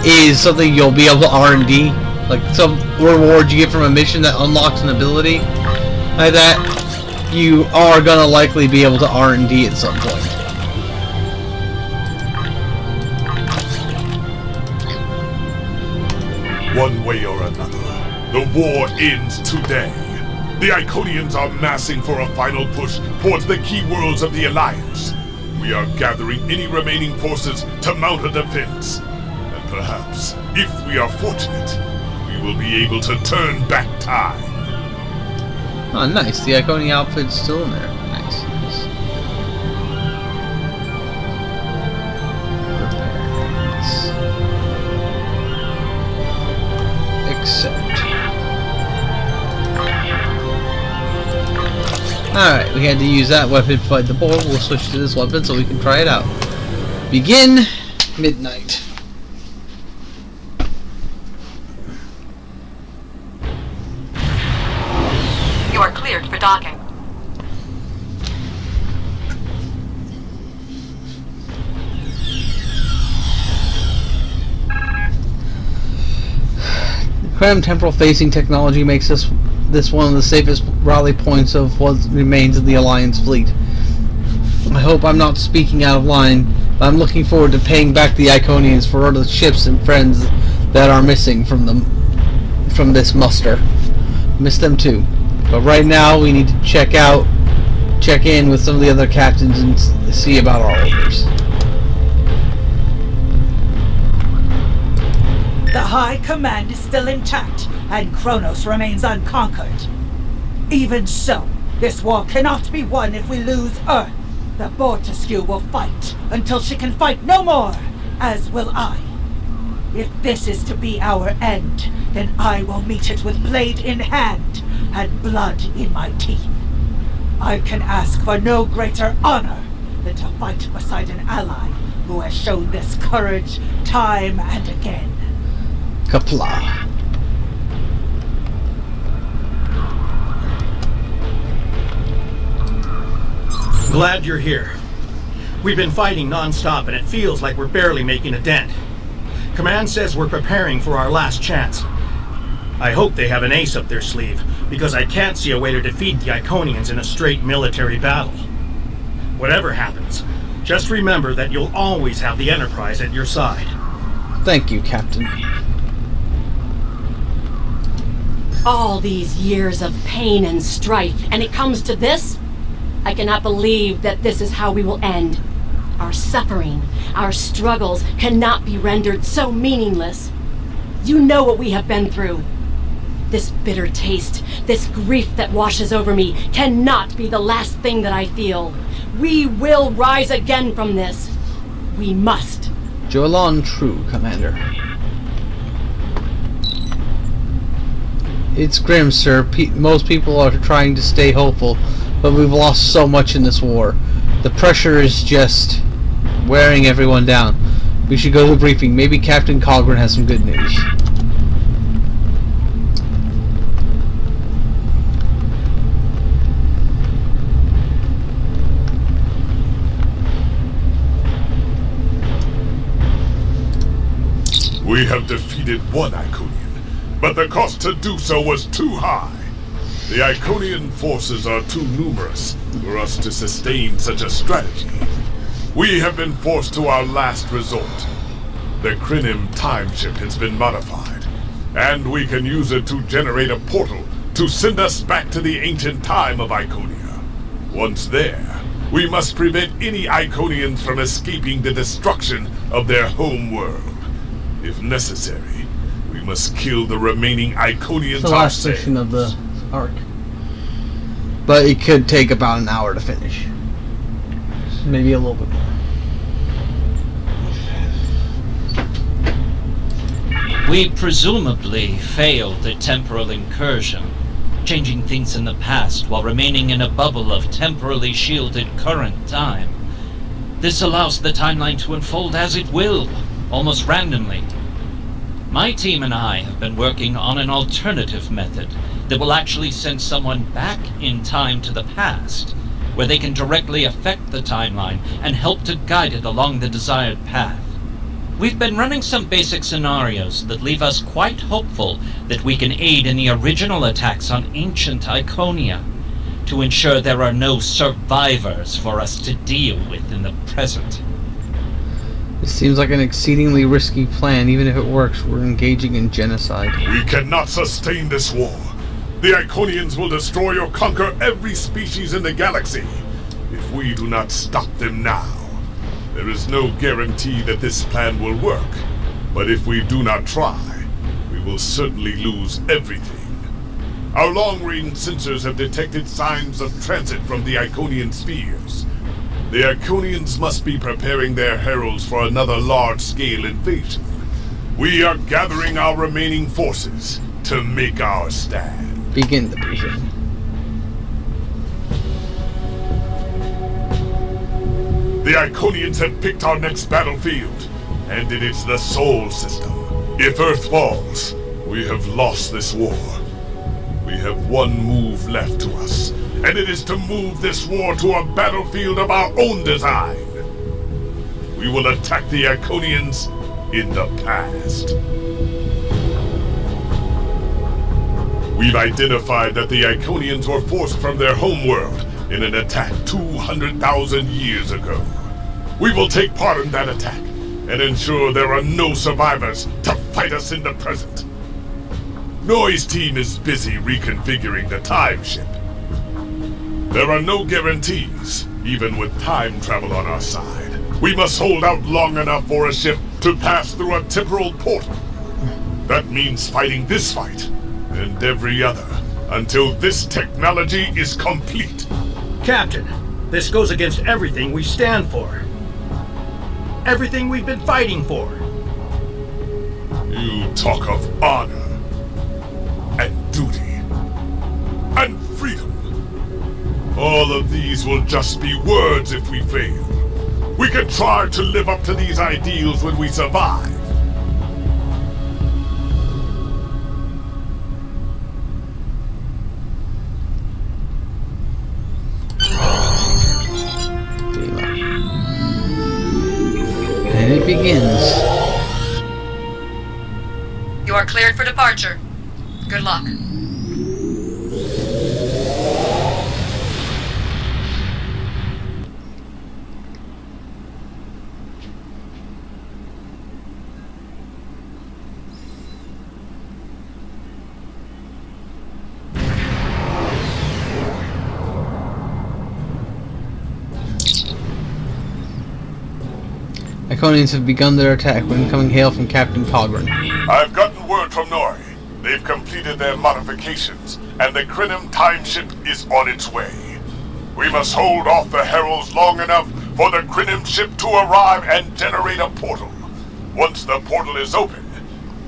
is something you'll be able to R&D. Like some reward you get from a mission that unlocks an ability like that, you are gonna likely be able to R&D at some point. One way or another, the war ends today. The Iconians are massing for a final push towards the key worlds of the Alliance. We are gathering any remaining forces to mount a defense. And perhaps, if we are fortunate, we will be able to turn back time. Oh, nice. The Iconia outfit's still in there. Nice. Accept. Alright, we had to use that weapon to fight the boar. We'll switch to this weapon so we can try it out. Begin midnight. You are cleared for docking. Cram temporal facing technology makes this one of the safest rally points of what remains of the Alliance fleet. I hope I'm not speaking out of line, but I'm looking forward to paying back the Iconians for all the ships and friends that are missing from this muster. Miss them too. But right now we need to check in with some of the other captains and see about our orders. The High Command is still intact, and Kronos remains unconquered. Even so, this war cannot be won if we lose Earth. The Bortesque will fight until she can fight no more, as will I. If this is to be our end, then I will meet it with blade in hand and blood in my teeth. I can ask for no greater honor than to fight beside an ally who has shown this courage time and again. Kapla. Glad you're here. We've been fighting non-stop and it feels like we're barely making a dent. Command says we're preparing for our last chance. I hope they have an ace up their sleeve, because I can't see a way to defeat the Iconians in a straight military battle. Whatever happens, just remember that you'll always have the Enterprise at your side. Thank you, Captain. All these years of pain and strife, and it comes to this? I cannot believe that this is how we will end. Our suffering, our struggles cannot be rendered so meaningless. You know what we have been through. This bitter taste, this grief that washes over me, cannot be the last thing that I feel. We will rise again from this. We must. Jolan true, Commander. It's grim, sir. Most people are trying to stay hopeful, but we've lost so much in this war. The pressure is just wearing everyone down. We should go to the briefing. Maybe Captain Cogburn has some good news. We have defeated one Iconian, but the cost to do so was too high. The Iconian forces are too numerous for us to sustain such a strategy. We have been forced to our last resort. The Krynim time ship has been modified. And we can use it to generate a portal to send us back to the ancient time of Iconia. Once there, we must prevent any Iconians from escaping the destruction of their home world. If necessary, we must kill the remaining Iconians It's the last ourselves. section of the arc. But it could take about an hour to finish. Maybe a little bit more. We presumably failed the temporal incursion, changing things in the past while remaining in a bubble of temporally shielded current time. This allows the timeline to unfold as it will, almost randomly. My team and I have been working on an alternative method that will actually send someone back in time to the past, where they can directly affect the timeline and help to guide it along the desired path. We've been running some basic scenarios that leave us quite hopeful that we can aid in the original attacks on ancient Iconia, to ensure there are no survivors for us to deal with in the present. This seems like an exceedingly risky plan. Even if it works, we're engaging in genocide. We cannot sustain this war. The Iconians will destroy or conquer every species in the galaxy if we do not stop them now. There is no guarantee that this plan will work, but if we do not try, we will certainly lose everything. Our long-range sensors have detected signs of transit from the Iconian spheres. The Iconians must be preparing their heralds for another large-scale invasion. We are gathering our remaining forces to make our stand. Begin the briefing. The Iconians have picked our next battlefield, and it is the Sol system. If Earth falls, we have lost this war. We have one move left to us, and it is to move this war to a battlefield of our own design. We will attack the Iconians in the past. We've identified that the Iconians were forced from their homeworld in an attack 200,000 years ago. We will take part in that attack and ensure there are no survivors to fight us in the present. Noy's team is busy reconfiguring the time ship. There are no guarantees, even with time travel on our side. We must hold out long enough for a ship to pass through a temporal portal. That means fighting this fight and every other until this technology is complete. Captain, this goes against everything we stand for. Everything we've been fighting for. You talk of honor and duty and freedom. All of these will just be words if we fail. We can try to live up to these ideals when we survive. And it begins. You are cleared for departure. Good luck. Iconians have begun their attack with incoming hail from Captain Cogran. I've gotten word from Nori. They've completed their modifications, and the Krenim time ship is on its way. We must hold off the heralds long enough for the Krenim ship to arrive and generate a portal. Once the portal is open,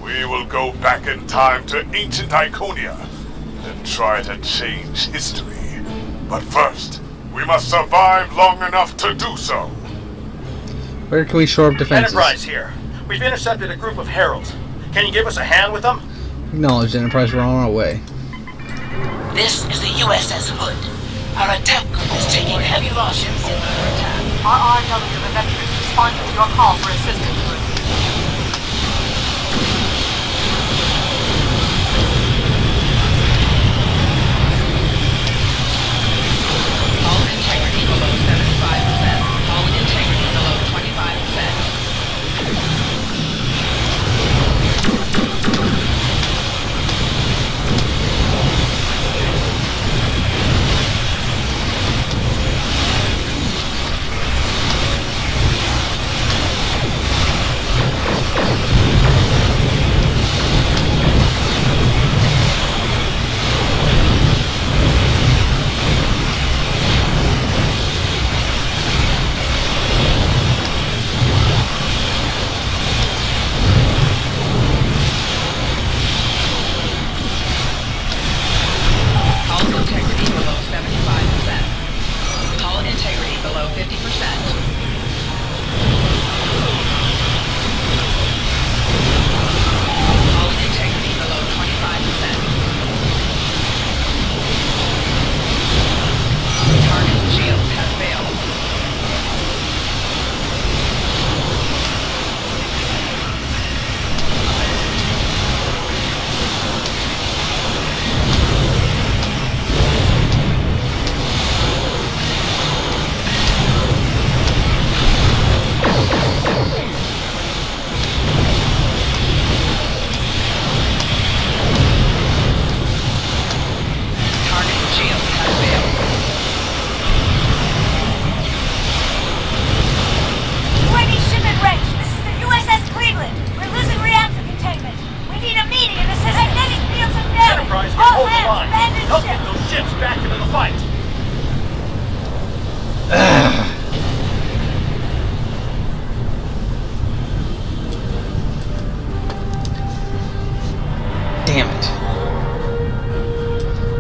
we will go back in time to ancient Iconia and try to change history. But first, we must survive long enough to do so. Where can we shore up defenses? Enterprise here. We've intercepted a group of heralds. Can you give us a hand with them? Acknowledged, Enterprise. We're on our way. This is the USS Hood. Our attack group is taking heavy losses. RRW Avengers responding to your call for assistance. Hull integrity below 75%. Hull integrity below 25%.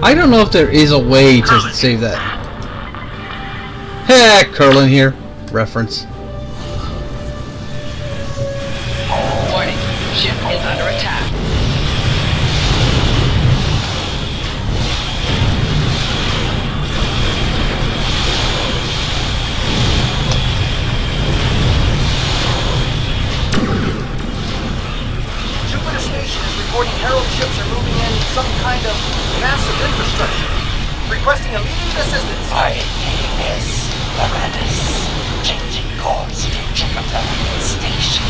I don't know if there is a way to save that. Hey, Curlin here. Reference. Warning. Ship is under attack. Jupiter Station is reporting Herald ships are moving in some kind of massive infrastructure, requesting immediate assistance. Miss Loretta's changing course to Jupiter Station.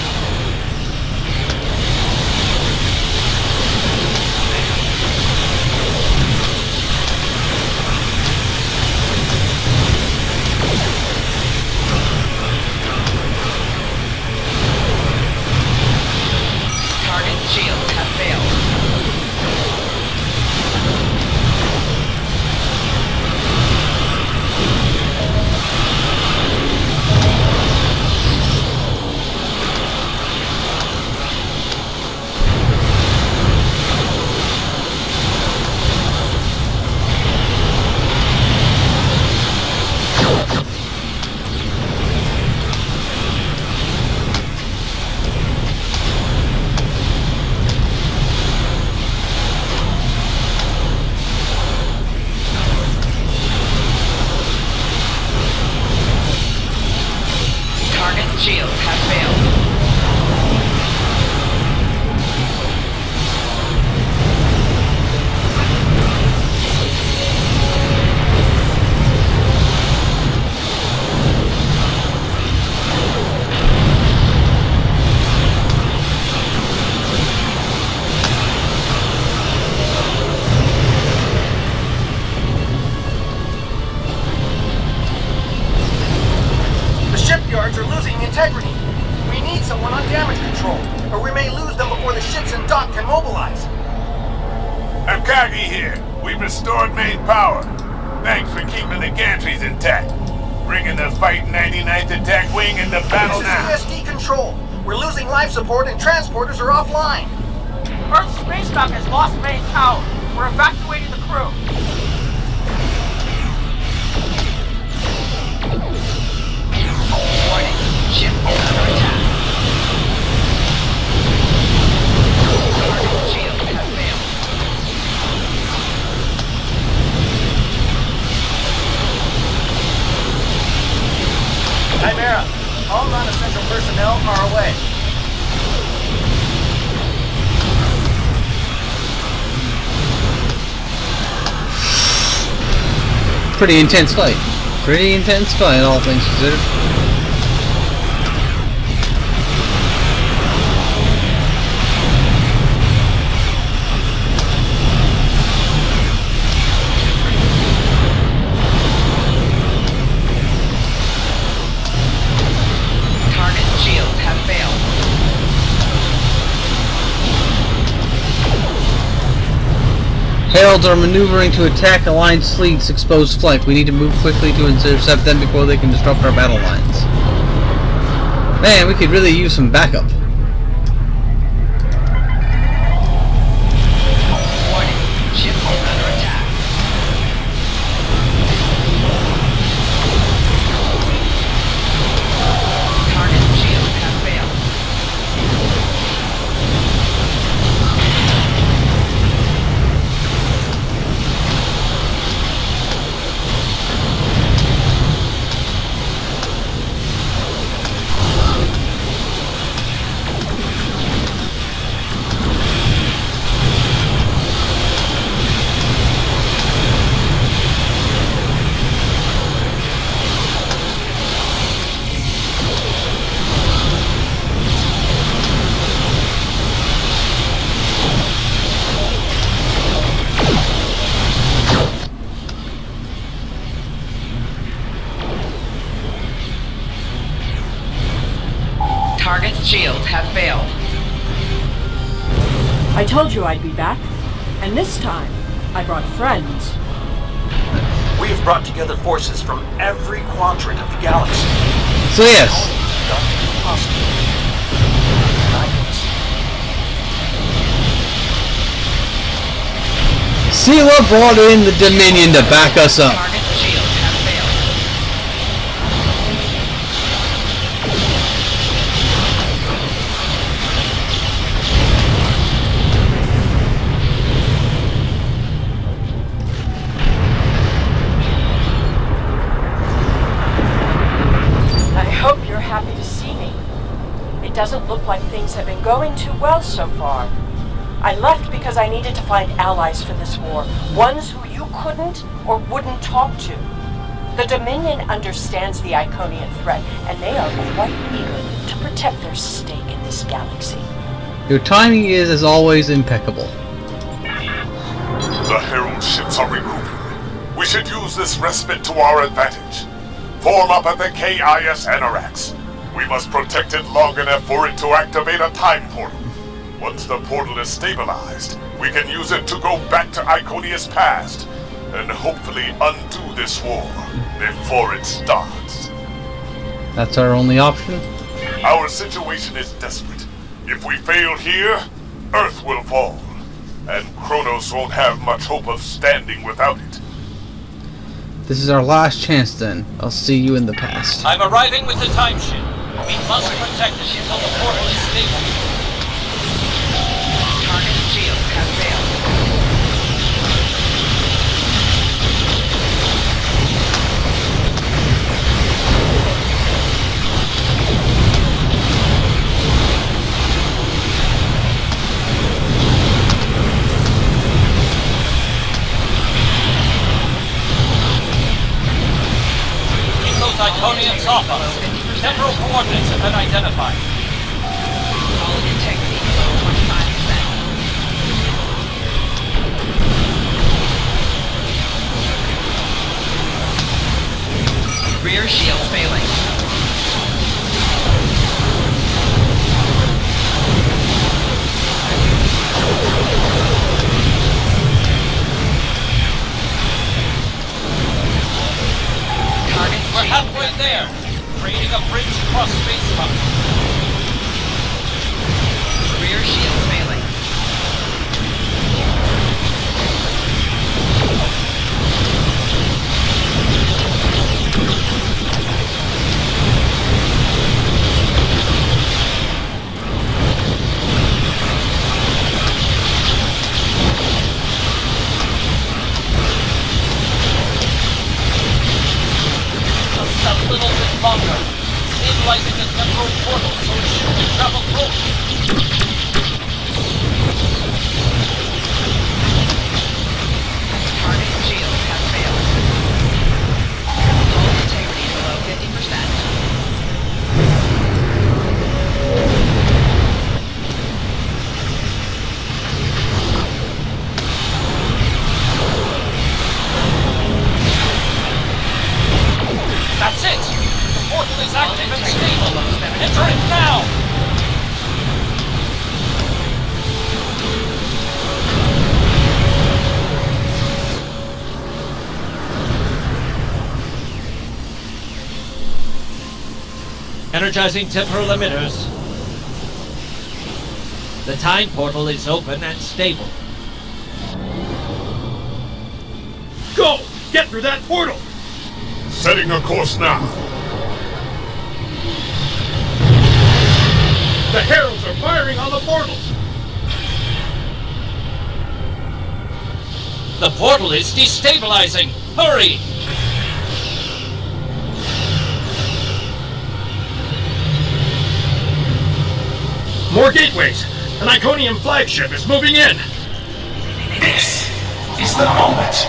Target shields have failed. Target shields have failed. The shipyards are losing integrity. We need someone on damage control, or we may lose them before the ships in dock can mobilize. Akagi here. We've restored main power. Thanks for keeping the gantries intact. Bringing the Fight 99th Attack Wing into battle now. This is ESD control. We're losing life support and transporters are offline. Earth's space dock has lost main power. We're evacuating the crew. Warning. Ship is under attack. Target shields have failed. Chimera, all non-essential personnel are away. Pretty intense fight. Pretty intense fight, all things considered. Target shields have failed. Heralds are maneuvering to attack Alliance fleet's exposed flank. We need to move quickly to intercept them before they can disrupt our battle lines. Man, we could really use some backup. Warning. Ship is under attack. Target shields have failed. Target's shields have failed. I told you I'd be back. And this time, I brought friends. We have brought together forces from every quadrant of the galaxy. So yes, Sela brought in the Dominion to back us up. Target's shields have failed. I hope you're happy to see me. It doesn't look like things have been going too well so far. I left because I needed to find allies for this war, ones who you couldn't or wouldn't talk to. The Dominion understands the Iconian threat, and they are quite eager to protect their stake in this galaxy. Your timing is, as always, impeccable. The Herald ships are regrouping. We should use this respite to our advantage. Form up at the KIS Anorax. We must protect it long enough for it to activate a time portal. Once the portal is stabilized, we can use it to go back to Iconia's past, and hopefully undo this war before it starts. That's our only option? Our situation is desperate. If we fail here, Earth will fall, and Kronos won't have much hope of standing without it. This is our last chance then. I'll see you in the past. I'm arriving with the time ship. We must protect it until the portal is stable. Target's shields have failed. Keep those Iconians off us. Temporal coordinates have been identified. Hull integrity below 25%. Rear shield failing. We're halfway there. Creating a bridge across space-time. Rear shield failing. Just a little bit longer. Stabilizing the temporal portal so it shouldn't travel close. Target shields have failed. Hull integrity below 50%. That's it! The portal is active and stable. Enter it now! Energizing temporal emitters. The time portal is open and stable. Go! Get through that portal! Setting a course now. The Heralds are firing on the portal! The portal is destabilizing! Hurry! More gateways! An Iconian flagship is moving in! This is the moment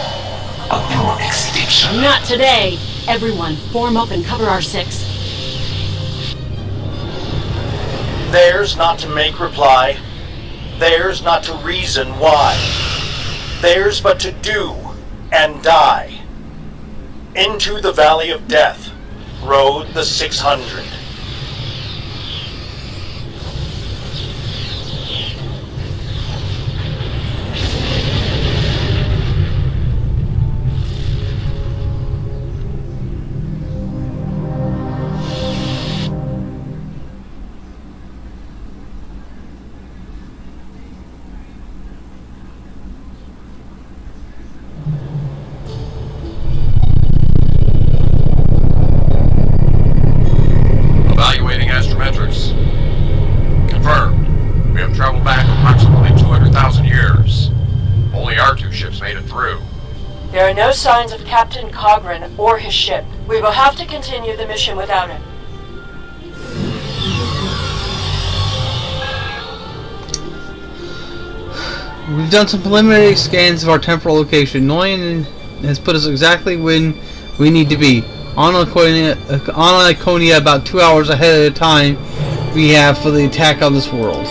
of your extinction. Not today. Everyone, form up and cover our six. Theirs not to make reply. Theirs not to reason why. Theirs but to do and die. Into the Valley of Death rode the 600. There are no signs of Captain Cogran or his ship. We will have to continue the mission without him. We've done some preliminary scans of our temporal location. Noyan has put us exactly when we need to be. On Iconia about 2 hours ahead of the time we have for the attack on this world.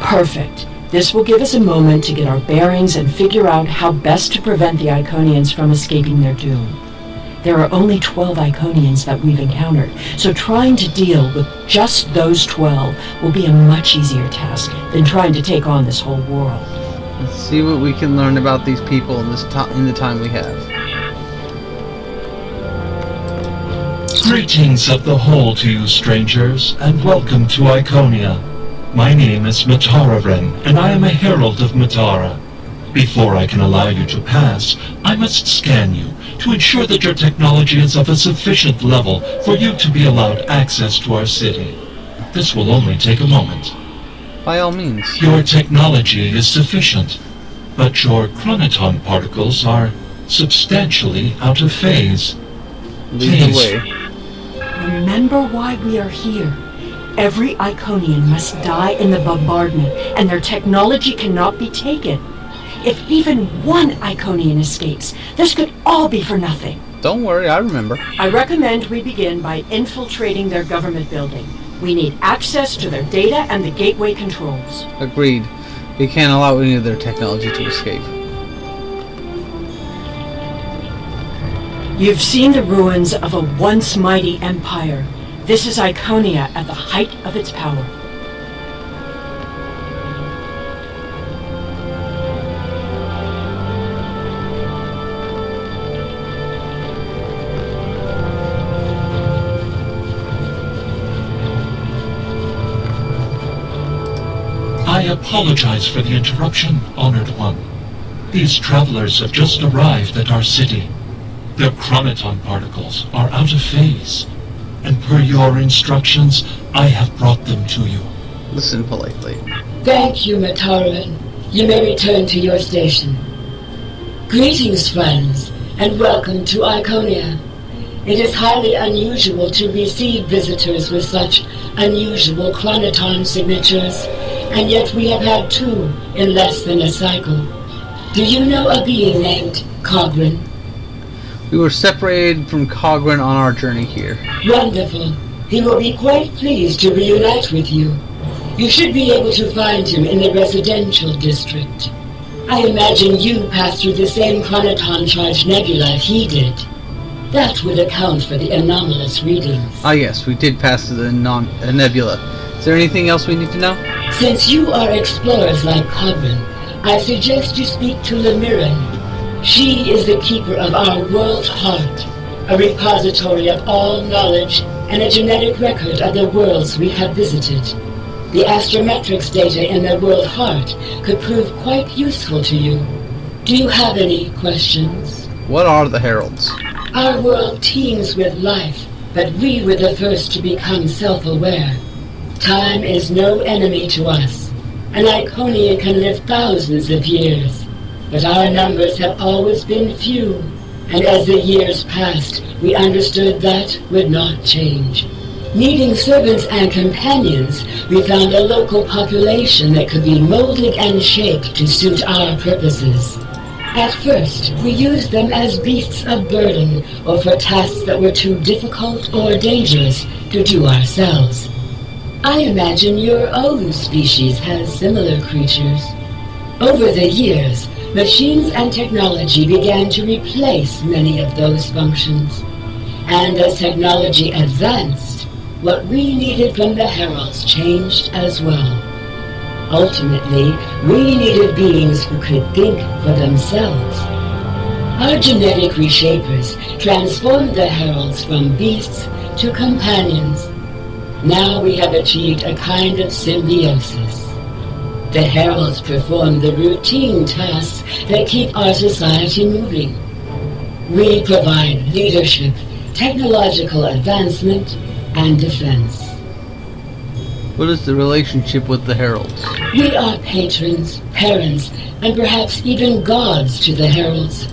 Perfect. This will give us a moment to get our bearings and figure out how best to prevent the Iconians from escaping their doom. There are only 12 Iconians that we've encountered, so trying to deal with just those 12 will be a much easier task than trying to take on this whole world. Let's see what we can learn about these people in the time we have. Greetings of the whole to you, strangers, and welcome to Iconia. My name is Matararen, and I am a herald of Matara. Before I can allow you to pass, I must scan you to ensure that your technology is of a sufficient level for you to be allowed access to our city. This will only take a moment. By all means. Your technology is sufficient, but your chronoton particles are substantially out of phase. Lead the way. Remember why we are here. Every Iconian must die in the bombardment, and their technology cannot be taken. If even one Iconian escapes, this could all be for nothing. Don't worry, I remember. I recommend we begin by infiltrating their government building. We need access to their data and the gateway controls. Agreed. We can't allow any of their technology to escape. You've seen the ruins of a once mighty empire. This is Iconia at the height of its power. I apologize for the interruption, Honored One. These travelers have just arrived at our city. Their chronoton particles are out of phase, and per your instructions, I have brought them to you. Listen politely. Thank you, Mataran. You may return to your station. Greetings, friends, and welcome to Iconia. It is highly unusual to receive visitors with such unusual chronoton signatures, and yet we have had 2 in less than a cycle. Do you know a being named Cogran? We were separated from Cogran on our journey here. Wonderful. He will be quite pleased to reunite with you. You should be able to find him in the residential district. I imagine you passed through the same chronoton-charged nebula he did. That would account for the anomalous readings. Ah yes, we did pass through the nebula. Is there anything else we need to know? Since you are explorers like Cogran, I suggest you speak to Lemiran. She is the keeper of our world heart, a repository of all knowledge and a genetic record of the worlds we have visited. The astrometrics data in the world heart could prove quite useful to you. Do you have any questions? What are the heralds? Our world teems with life, but we were the first to become self-aware. Time is no enemy to us. An Iconian can live thousands of years. But our numbers have always been few, and as the years passed, we understood that would not change. Needing servants and companions, we found a local population that could be molded and shaped to suit our purposes. At first, we used them as beasts of burden, or for tasks that were too difficult or dangerous to do ourselves. I imagine your own species has similar creatures. Over the years, machines and technology began to replace many of those functions. And as technology advanced, what we needed from the heralds changed as well. Ultimately, we needed beings who could think for themselves. Our genetic reshapers transformed the heralds from beasts to companions. Now we have achieved a kind of symbiosis. The heralds perform the routine tasks that keep our society moving. We provide leadership, technological advancement, and defense. What is the relationship with the heralds? We are patrons, parents, and perhaps even gods to the heralds.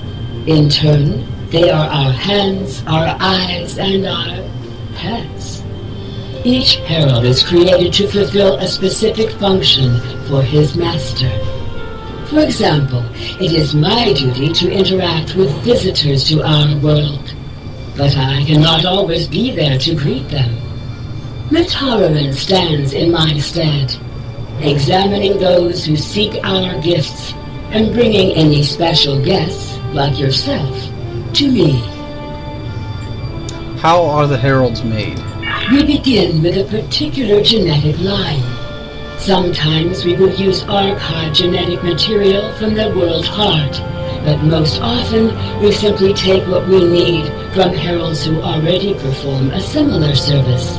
In turn, they are our hands, our eyes, and our pets. Each herald is created to fulfill a specific function for his master. For example, it is my duty to interact with visitors to our world, but I cannot always be there to greet them. Mataran stands in my stead, examining those who seek our gifts and bringing any special guests, like yourself, to me. How are the heralds made? We begin with a particular genetic line. Sometimes we will use archived genetic material from the world heart, but most often we simply take what we need from heralds who already perform a similar service.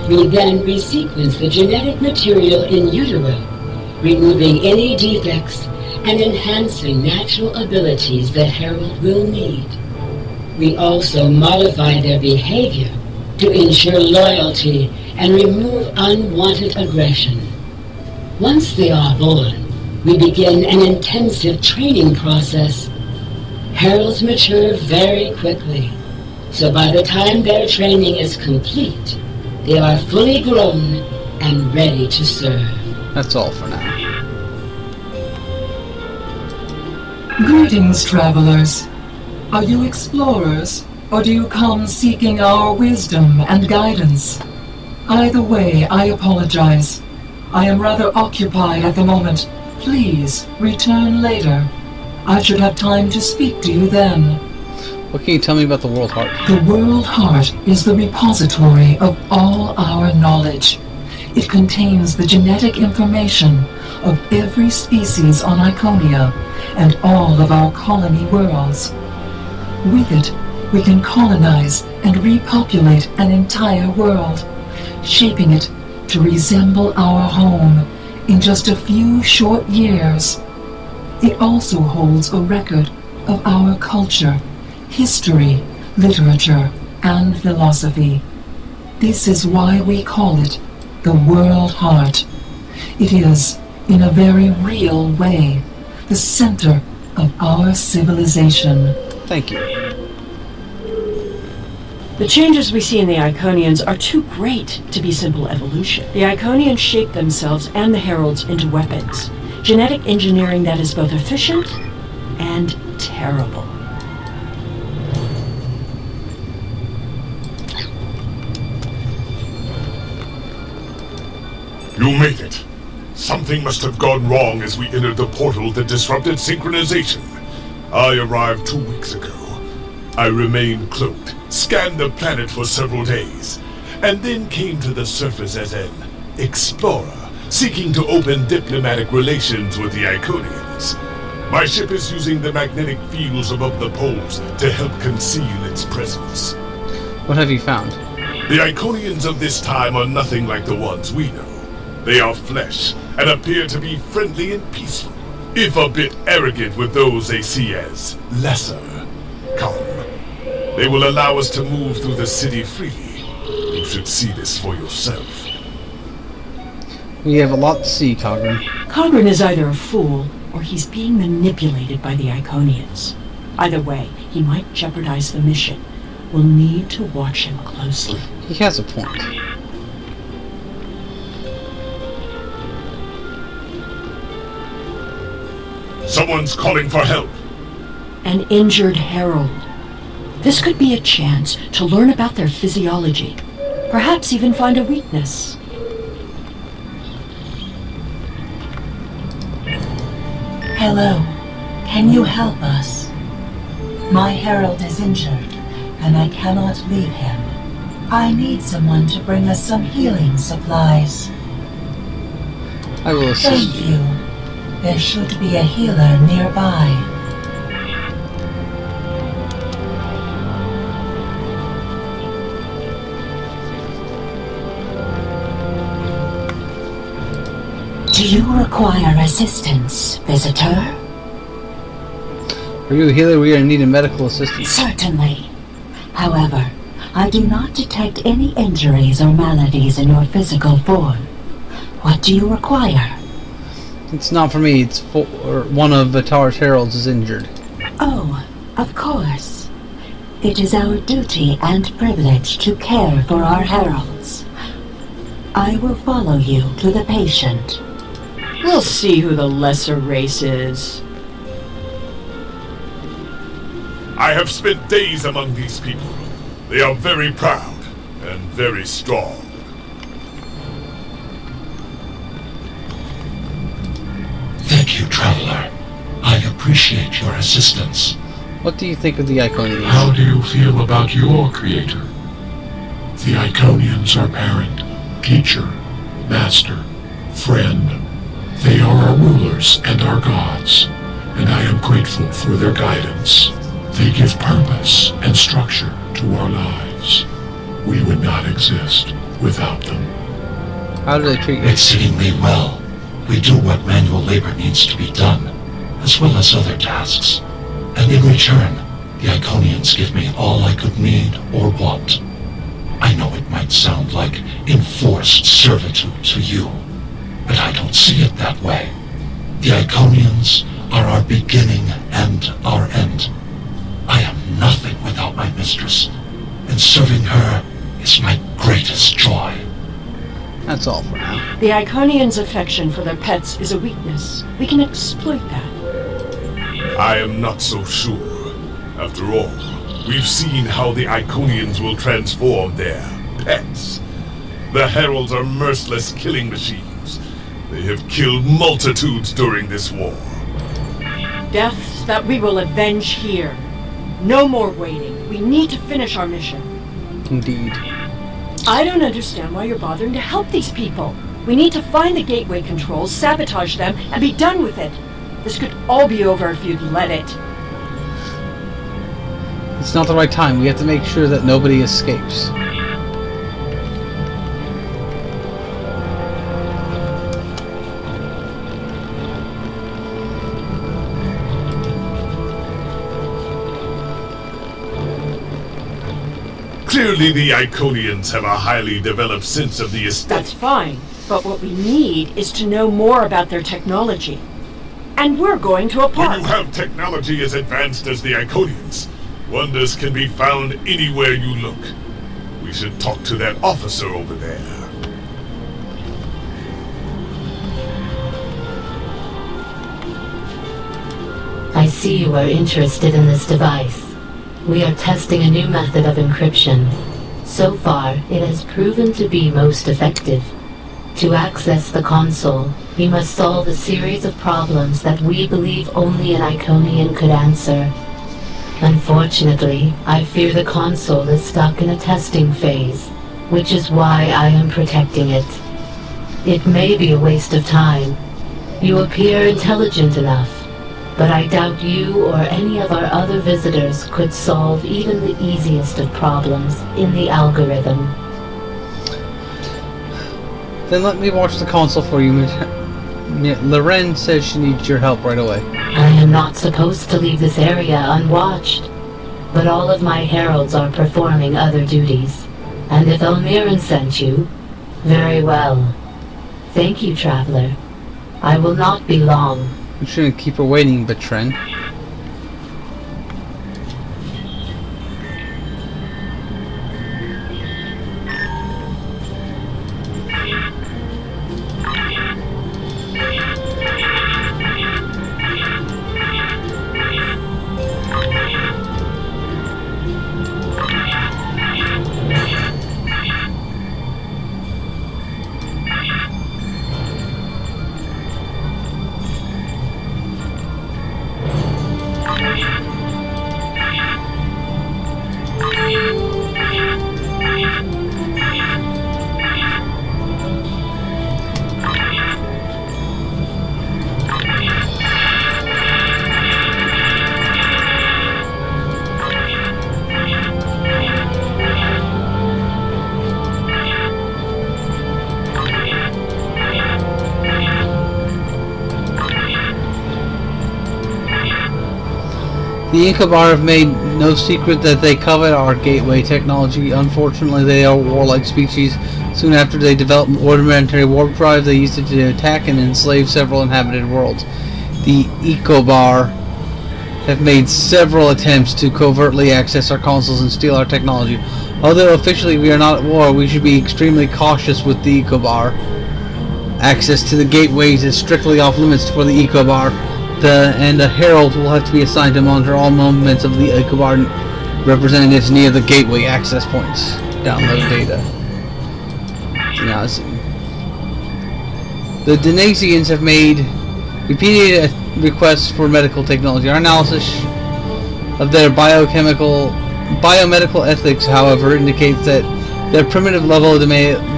We then resequence the genetic material in utero, removing any defects and enhancing natural abilities the herald will need. We also modify their behavior to ensure loyalty and remove unwanted aggression. Once they are born, we begin an intensive training process. Heralds mature very quickly, so by the time their training is complete, they are fully grown and ready to serve. That's all for now. Greetings, travelers. Are you explorers, or do you come seeking our wisdom and guidance? Either way, I apologize. I am rather occupied at the moment. Please, return later. I should have time to speak to you then. What can you tell me about the World Heart? The World Heart is the repository of all our knowledge. It contains the genetic information of every species on Iconia and all of our colony worlds. With it, we can colonize and repopulate an entire world, shaping it to resemble our home in just a few short years. It also holds a record of our culture, history, literature, and philosophy. This is why we call it the World Heart. It is, in a very real way, the center of our civilization. Thank you. The changes we see in the Iconians are too great to be simple evolution. The Iconians shape themselves and the Heralds into weapons. Genetic engineering that is both efficient and terrible. You made it. Something must have gone wrong as we entered the portal that disrupted synchronization. I arrived 2 weeks ago. I remained cloaked, scanned the planet for several days, and then came to the surface as an explorer, seeking to open diplomatic relations with the Iconians. My ship is using the magnetic fields above the poles to help conceal its presence. What have you found? The Iconians of this time are nothing like the ones we know. They are flesh, and appear to be friendly and peaceful, if a bit arrogant with those they see as lesser. Come. They will allow us to move through the city freely. You should see this for yourself. We have a lot to see, Cogran. Cogran is either a fool, or he's being manipulated by the Iconians. Either way, he might jeopardize the mission. We'll need to watch him closely. He has a point. Someone's calling for help. An injured herald. This could be a chance to learn about their physiology. Perhaps even find a weakness. Hello. Can you help us? My herald is injured, and I cannot leave him. I need someone to bring us some healing supplies. I will assist Thank you. There should be a healer nearby. Do you require assistance, visitor? Are you a healer? We are in need of medical assistance. Certainly. However, I do not detect any injuries or maladies in your physical form. What do you require? It's not for me. It's for one of Vitar's heralds is injured. Oh, Of course. It is our duty and privilege to care for our heralds. I will follow you to the patient. We'll see who the lesser race is. I have spent days among these people. They are very proud and very strong. Thank you, Traveler. I appreciate your assistance. What do you think of the Iconians? How do you feel about your creator? The Iconians are parent, teacher, master, friend. They are our rulers and our gods, and I am grateful for their guidance. They give purpose and structure to our lives. We would not exist without them. How do they treat you? Exceedingly well. We do what manual labor needs to be done, as well as other tasks. And in return, the Iconians give me all I could need or want. I know it might sound like enforced servitude to you, but I don't see it that way. The Iconians are our beginning and our end. I am nothing without my mistress, and serving her is my greatest joy. That's all for now. The Iconians' affection for their pets is a weakness. We can exploit that. I am not so sure. After all, we've seen how the Iconians will transform their pets. The Heralds are merciless killing machines. They have killed multitudes during this war. Deaths that we will avenge here. No more waiting. We need to finish our mission. Indeed. I don't understand why you're bothering to help these people. We need to find the gateway controls, sabotage them, and be done with it. This could all be over if you'd let it. It's not the right time. We have to make sure that nobody escapes. Clearly the Iconians have a highly developed sense of the estate. That's fine, but what we need is to know more about their technology. And we're going to a park. When you have technology as advanced as the Iconians, wonders can be found anywhere you look. We should talk to that officer over there. I see you are interested in this device. We are testing a new method of encryption. So far, it has proven to be most effective. To access the console, we must solve a series of problems that we believe only an Iconian could answer. Unfortunately, I fear the console is stuck in a testing phase, which is why I am protecting it. It may be a waste of time. You appear intelligent enough, but I doubt you or any of our other visitors could solve even the easiest of problems in the algorithm. Then let me watch the console for you. Loren says she needs your help right away. I am not supposed to leave this area unwatched, but all of my heralds are performing other duties. And if Elmiran sent you, very well. Thank you, Traveler. I will not be long. We shouldn't keep her waiting, Bertrand. The Incabar have made no secret that they covet our gateway technology. Unfortunately, they are a warlike species. Soon after they developed an rudimentary warp drive, they used it to attack and enslave several inhabited worlds. The Ecobar have made several attempts to covertly access our consoles and steal our technology. Although officially we are not at war, we should be extremely cautious with the Ecobar. Access to the gateways is strictly off limits for the Ecobar, and a herald will have to be assigned to monitor all movements of the Ecobar representatives near the gateway access points. Download data. Now, the Denasians have made repeated requests for medical technology. Our analysis of their biomedical ethics, however, indicates that their primitive level of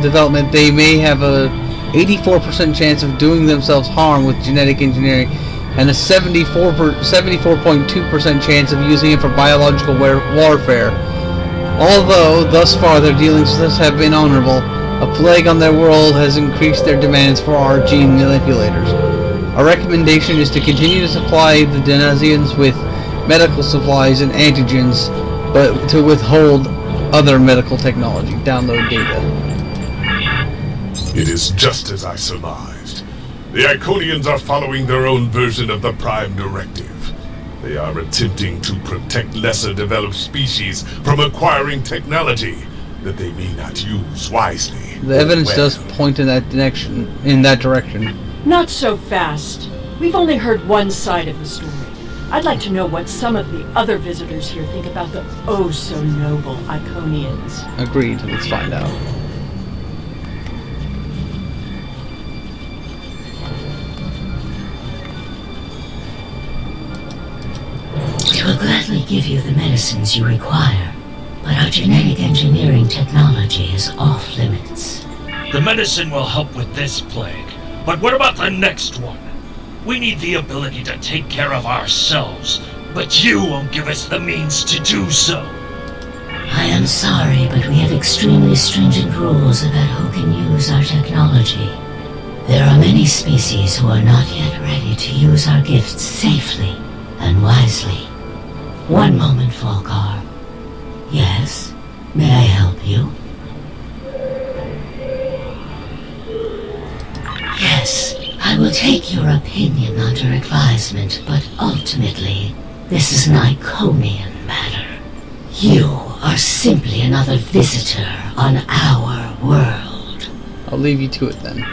development, they may have a 84% chance of doing themselves harm with genetic engineering, and a 74.2% chance of using it for biological warfare. Although, thus far, their dealings with us have been honorable, a plague on their world has increased their demands for our gene manipulators. Our recommendation is to continue to supply the Denasians with medical supplies and antigens, but to withhold other medical technology. Download data. It is just as I surmised. The Iconians are following their own version of the Prime Directive. They are attempting to protect lesser developed species from acquiring technology that they may not use wisely. The evidence does point in that direction. Not so fast. We've only heard one side of the story. I'd like to know what some of the other visitors here think about the oh-so-noble Iconians. Agreed. Let's find out. We will gladly give you the medicines you require, but our genetic engineering technology is off limits. The medicine will help with this plague, but what about the next one? We need the ability to take care of ourselves, but you won't give us the means to do so. I am sorry, but we have extremely stringent rules about who can use our technology. There are many species who are not yet ready to use our gifts safely and wisely. One moment, Falkar. Yes? May I help you? Yes, I will take your opinion under advisement, but ultimately, this is an Iconian matter. You are simply another visitor on our world. I'll leave you to it then.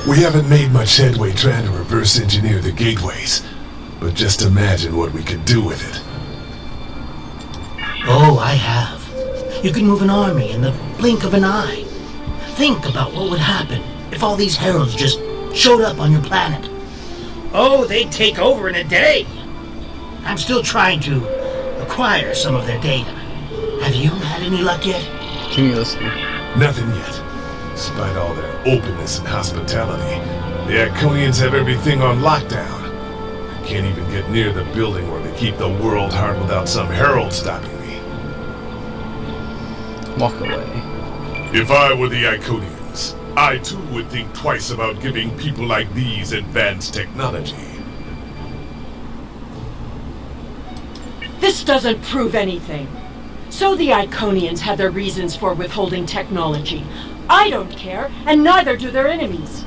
We haven't made much headway trying to reverse engineer the gateways, but just imagine what we could do with it. Oh, I have. You can move an army in the blink of an eye. Think about what would happen if all these heralds just showed up on your planet. Oh, they'd take over in a day. I'm still trying to acquire some of their data. Have you had any luck yet? Can you listen? Nothing yet. Despite all their openness and hospitality, the Iconians have everything on lockdown. I can't even get near the building where they keep the world heart without some herald stopping me. Walk away. If I were the Iconians, I too would think twice about giving people like these advanced technology. This doesn't prove anything. So the Iconians had their reasons for withholding technology. I don't care, and neither do their enemies.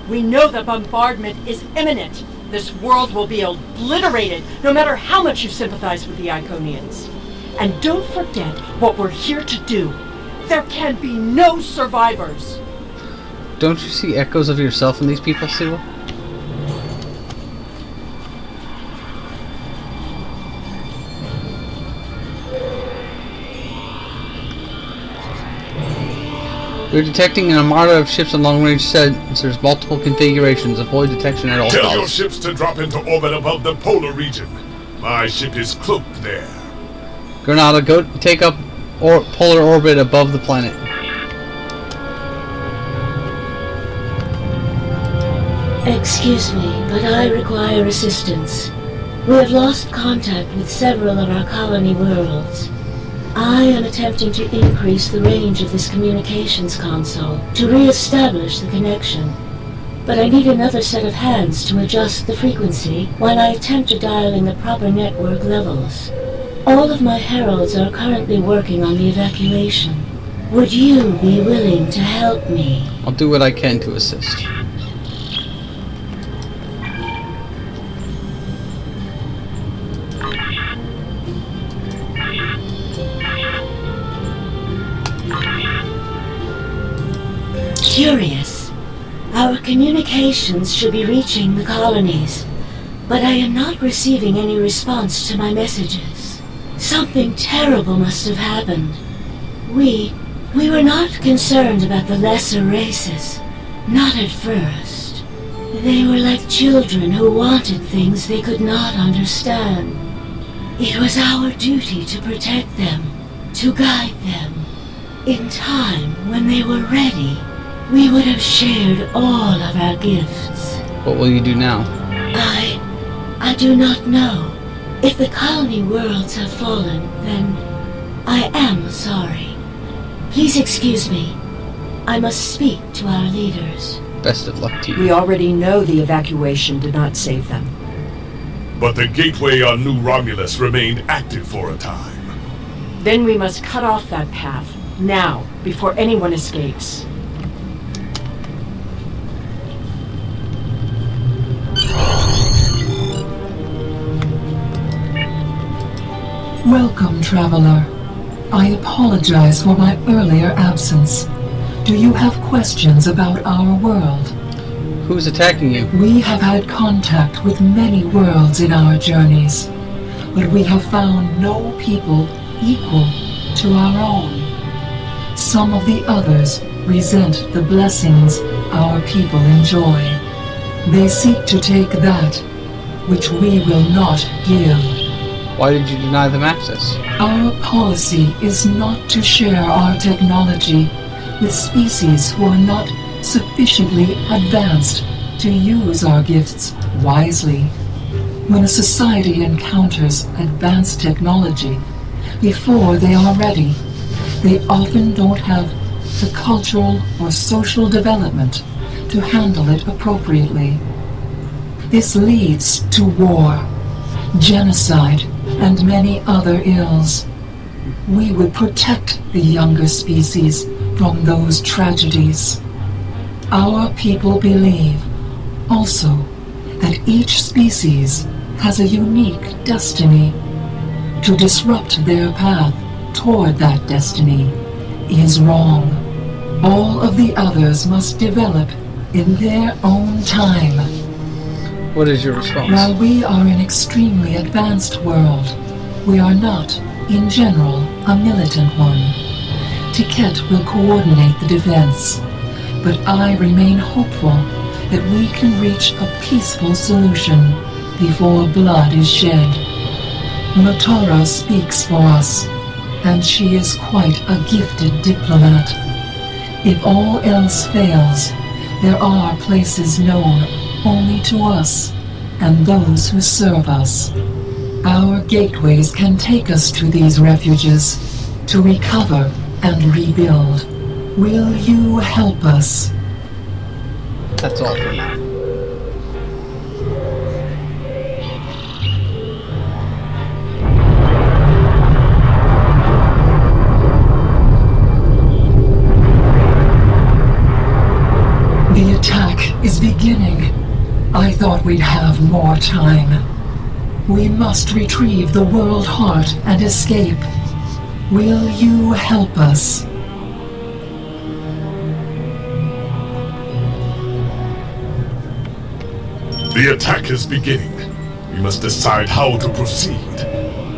We know the bombardment is imminent. This world will be obliterated, no matter how much you sympathize with the Iconians. And don't forget what we're here to do. There can be no survivors. Don't you see echoes of yourself in these people, Siwa? We're detecting an armada of ships on long-range sensors, multiple configurations. Avoid detection at all Tell costs. your ships to drop into orbit above the polar region. My ship is cloaked there. Granada, go take up polar orbit above the planet. Excuse me, but I require assistance. We have lost contact with several of our colony worlds. I am attempting to increase the range of this communications console to re-establish the connection. But I need another set of hands to adjust the frequency while I attempt to dial in the proper network levels. All of my heralds are currently working on the evacuation. Would you be willing to help me? I'll do what I can to assist. Curious. Our communications should be reaching the colonies, but I am not receiving any response to my messages. Something terrible must have happened. We were not concerned about the lesser races. Not at first. They were like children who wanted things they could not understand. It was our duty to protect them, to guide them. In time, when they were ready, we would have shared all of our gifts. What will you do now? I do not know. If the colony worlds have fallen, then I am sorry. Please excuse me. I must speak to our leaders. Best of luck to you. We already know the evacuation did not save them. But the gateway on New Romulus remained active for a time. Then we must cut off that path, now, before anyone escapes. Welcome, traveler. I apologize for my earlier absence. Do you have questions about our world? Who's attacking you? We have had contact with many worlds in our journeys, but we have found no people equal to our own. Some of the others resent the blessings our people enjoy. They seek to take that which we will not give. Why did you deny them access? Our policy is not to share our technology with species who are not sufficiently advanced to use our gifts wisely. When a society encounters advanced technology, before they are ready, they often don't have the cultural or social development to handle it appropriately. This leads to war, genocide, and many other ills. We would protect the younger species from those tragedies. Our people believe also that each species has a unique destiny. To disrupt their path toward that destiny is wrong. All of the others must develop in their own time. What is your response? While we are an extremely advanced world, we are not, in general, a militant one. Tiket will coordinate the defense, but I remain hopeful that we can reach a peaceful solution before blood is shed. Matara speaks for us, and she is quite a gifted diplomat. If all else fails, there are places known only to us and those who serve us. Our gateways can take us to these refuges to recover and rebuild. Will you help us? That's all for now. The attack is beginning. I thought we'd have more time. We must retrieve the world heart and escape. Will you help us? The attack is beginning. We must decide how to proceed.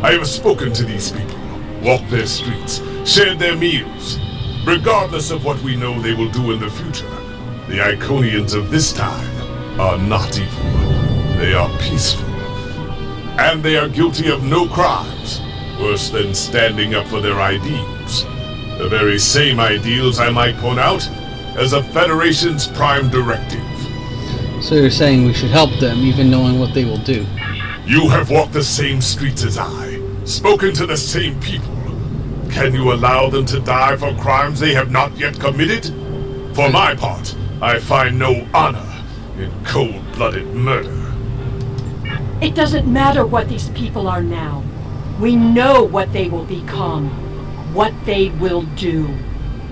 I have spoken to these people, walked their streets, shared their meals. Regardless of what we know they will do in the future, the Iconians of this time are not evil. They are peaceful. And they are guilty of no crimes, worse than standing up for their ideals. The very same ideals, I might point out, as the Federation's prime directive. So you're saying we should help them, even knowing what they will do? You have walked the same streets as I, spoken to the same people. Can you allow them to die for crimes they have not yet committed? For my part, I find no honor in cold-blooded murder. It doesn't matter what these people are now. We know what they will become, what they will do.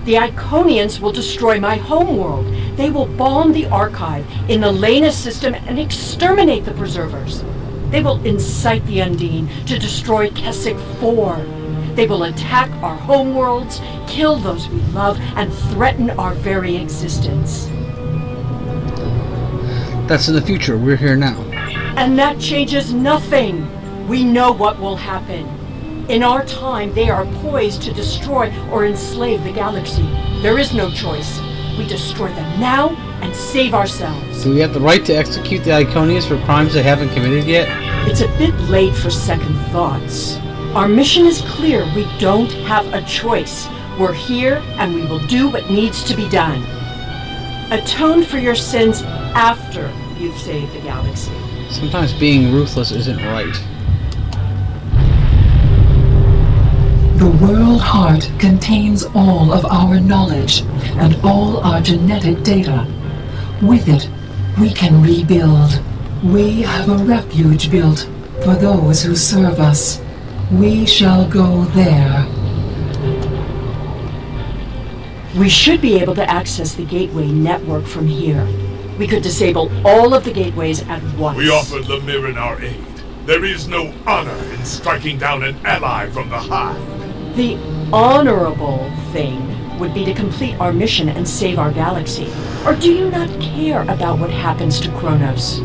The Iconians will destroy my homeworld. They will bomb the archive in the Lena system and exterminate the preservers. They will incite the Undine to destroy Keswick 4. They will attack our homeworlds, kill those we love, and threaten our very existence. That's in the future. We're here now. And that changes nothing. We know what will happen. In our time, they are poised to destroy or enslave the galaxy. There is no choice. We destroy them now and save ourselves. Do we have the right to execute the Iconians for crimes they haven't committed yet? It's a bit late for second thoughts. Our mission is clear. We don't have a choice. We're here and we will do what needs to be done. Atone for your sins after you've saved the galaxy. Sometimes being ruthless isn't right. The World Heart contains all of our knowledge and all our genetic data. With it, we can rebuild. We have a refuge built for those who serve us. We shall go there. We should be able to access the gateway network from here. We could disable all of the gateways at once. We offered Lemirin our aid. There is no honor in striking down an ally from the Hive. The honorable thing would be to complete our mission and save our galaxy. Or do you not care about what happens to Kronos?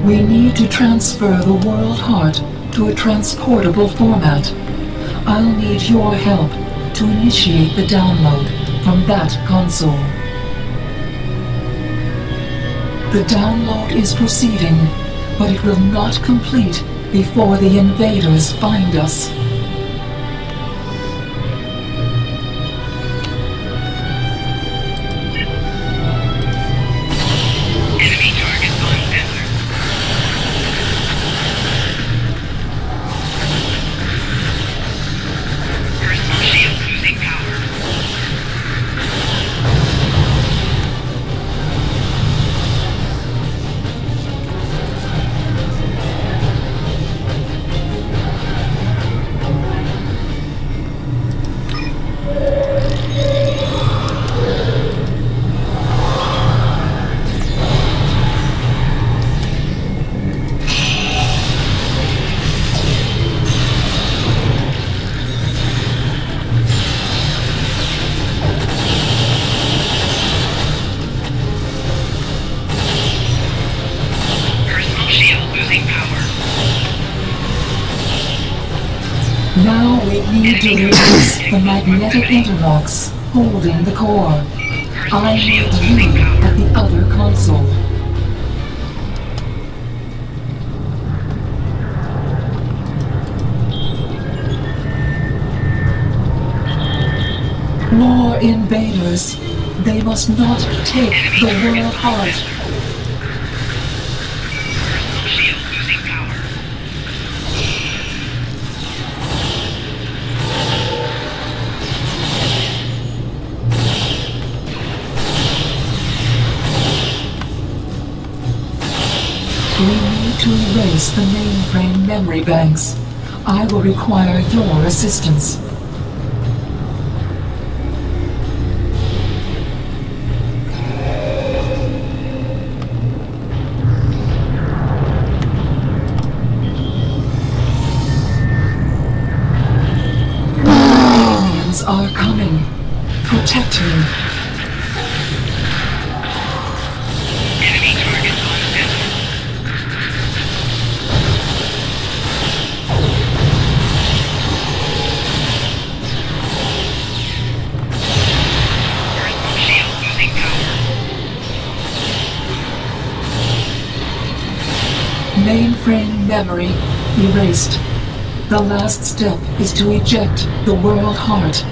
We need to transfer the World Heart to a transportable format. I'll need your help to initiate the download from that console. The download is proceeding, but it will not complete before the invaders find us. Enemy targets on sensor. Personal shield losing power. Now we need to release the magnetic interlocks holding the core. I need you at the other console. More invaders. They must not take the World Heart. We need to erase the mainframe memory banks. I will require your assistance. Aliens are coming. Protect me. Mainframe memory erased. The last step is to eject the World Heart.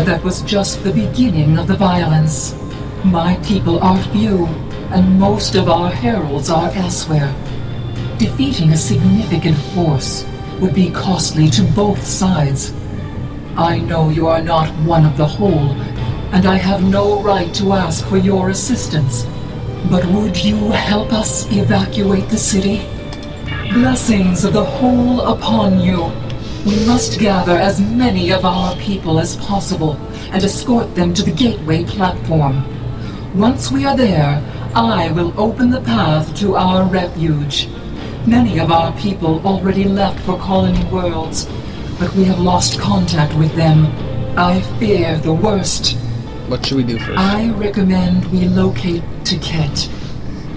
that was just the beginning of the violence. My people are few, and most of our heralds are elsewhere. Defeating a significant force would be costly to both sides. I know you are not one of the whole, and I have no right to ask for your assistance. But would you help us evacuate the city? Blessings of the whole upon you. We must gather as many of our people as possible and escort them to the gateway platform. Once we are there, I will open the path to our refuge. Many of our people already left for Colony Worlds, but we have lost contact with them. I fear the worst. What should we do first? I recommend we locate Tiket.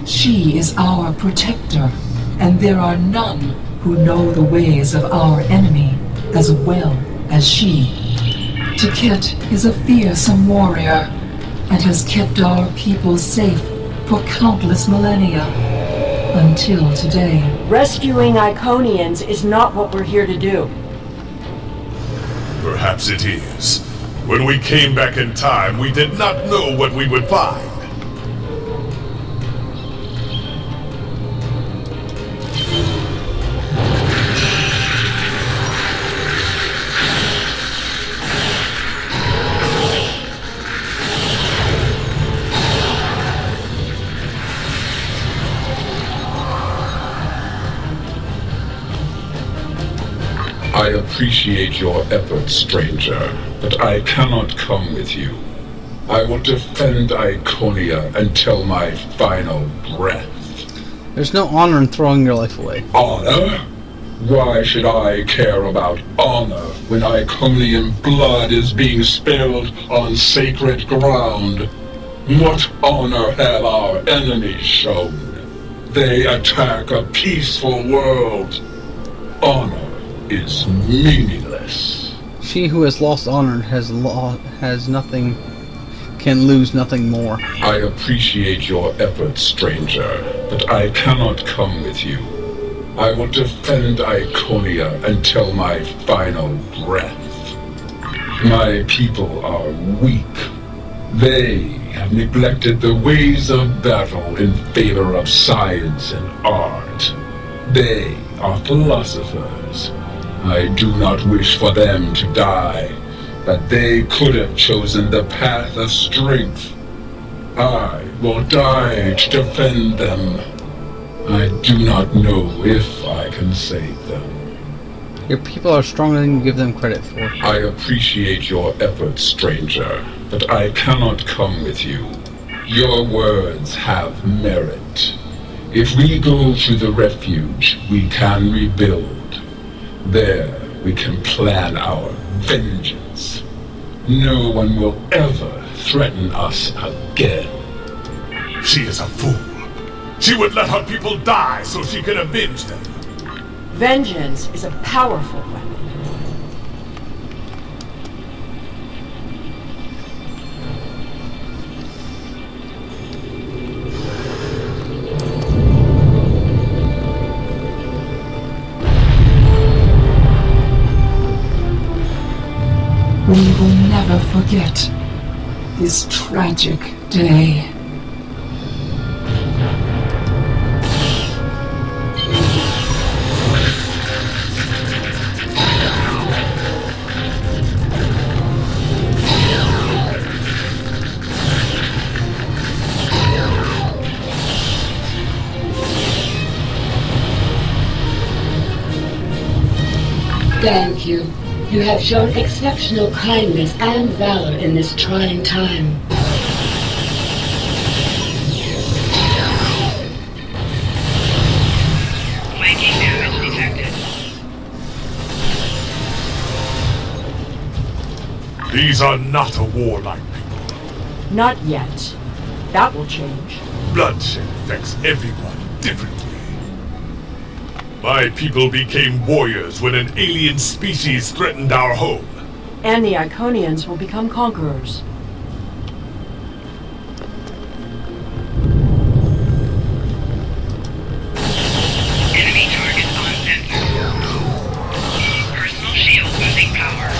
She is our protector, and there are none who know the ways of our enemy as well as she. Tiket is a fearsome warrior, and has kept our people safe for countless millennia. Until today. Rescuing Iconians is not what we're here to do. Perhaps it is. When we came back in time, we did not know what we would find. I appreciate your efforts, stranger, but I cannot come with you. I will defend Iconia until my final breath. There's no honor in throwing your life away. Honor? Why should I care about honor when Iconian blood is being spilled on sacred ground? What honor have our enemies shown? They attack a peaceful world. Honor is meaningless. She who has lost honor has nothing, can lose nothing more. I appreciate your efforts, stranger, but I cannot come with you. I will defend Iconia until my final breath. My people are weak. They have neglected the ways of battle in favor of science and art. They are philosophers. I do not wish for them to die, but they could have chosen the path of strength. I will die to defend them. I do not know if I can save them. Your people are stronger than you give them credit for. I appreciate your efforts, stranger, but I cannot come with you. Your words have merit. If we go to the refuge, we can rebuild. There, we can plan our vengeance. No one will ever threaten us again. She is a fool. She would let her people die so she could avenge them. Vengeance is a powerful weapon. We will never forget this tragic day. Thank you. You have shown exceptional kindness and valor in this trying time. Flanking damage detected. These are not a warlike people. Not yet. That will change. Bloodshed affects everyone differently. My people became warriors when an alien species threatened our home. And the Iconians will become conquerors. Enemy target on sensor. Personal shield losing power.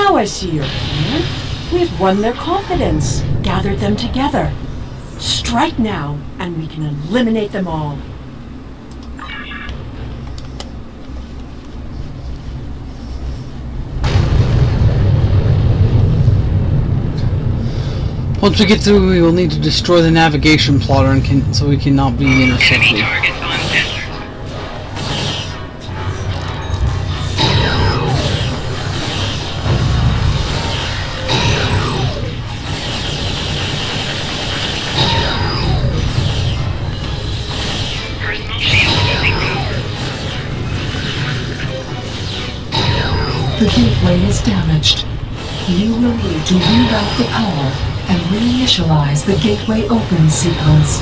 Now I see your plan. We've won their confidence, gathered them together. Strike now, and we can eliminate them all. Once we get through, we will need to destroy the navigation plotter so we cannot be intercepted. Targets on sensors. Personal shield losing power. The gateway is damaged. You will need to reroute the power and reinitialize the gateway open sequence.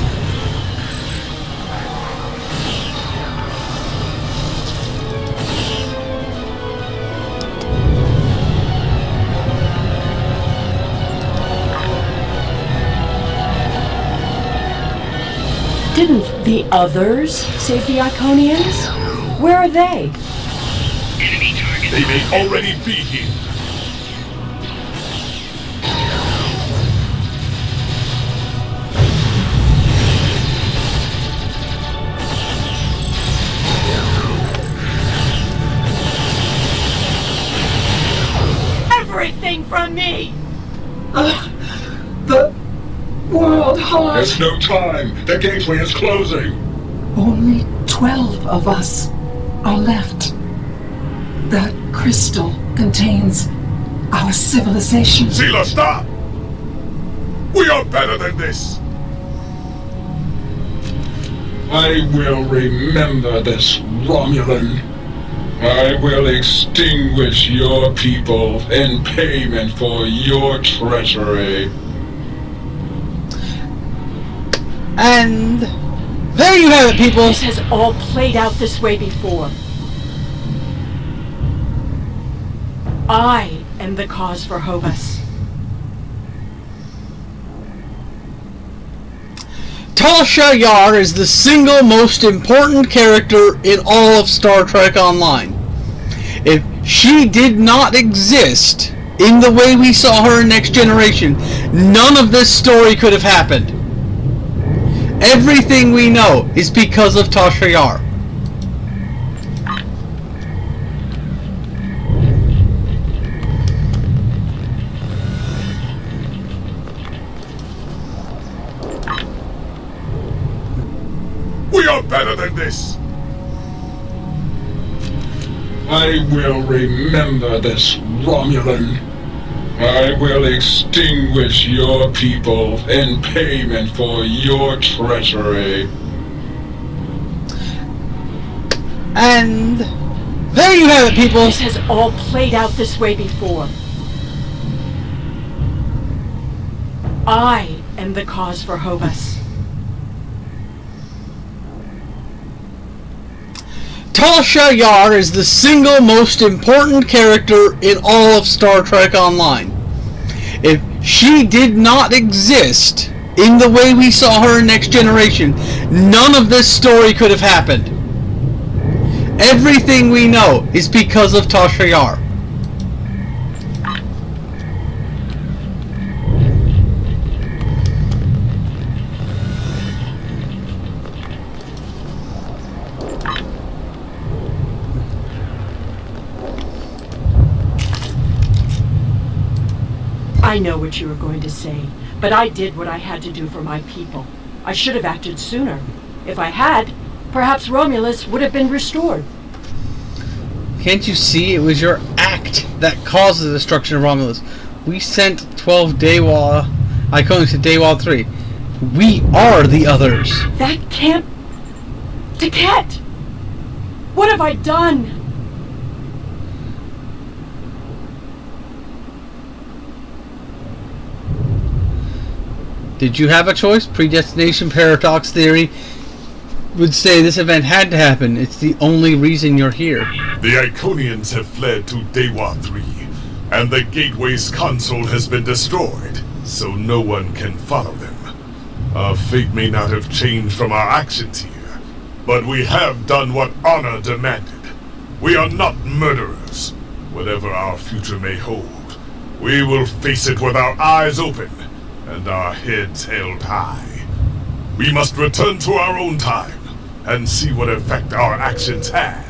Didn't the others save the Iconians? Where are they? Enemy targets. They may already be here. Everything from me! The world heart. There's no time. The gateway is closing. Only 12 of us are left. That crystal contains our civilization. Zila, stop! We are better than this. I will remember this, Romulan. I will extinguish your people in payment for your treachery. And there you have it, people. This has all played out this way before. I am the cause for Hobus. Tasha Yar is the single most important character in all of Star Trek Online. If she did not exist in the way we saw her in Next Generation, none of this story could have happened. Everything we know is because of Tasha Yar. We are better than this. I will remember this, Romulan. I will extinguish your people in payment for your treachery. And there you have it, people. This has all played out this way before. I am the cause for Hobus. Tasha Yar is the single most important character in all of Star Trek Online. If she did not exist in the way we saw her in Next Generation, none of this story could have happened. Everything we know is because of Tasha Yar. I know what you were going to say, but I did what I had to do for my people. I should have acted sooner. If I had, perhaps Romulus would have been restored. Can't you see it was your act that caused the destruction of Romulus? We sent 12 Daewal Iconians to Daewal 3. We are the others. That can't... Taket! What have I done? Did you have a choice? Predestination paradox theory would say this event had to happen. It's the only reason you're here. The Iconians have fled to Daewal 3, and the Gateway's console has been destroyed, so no one can follow them. Our fate may not have changed from our actions here, but we have done what honor demanded. We are not murderers, whatever our future may hold. We will face it with our eyes open and our heads held high. We must return to our own time and see what effect our actions had.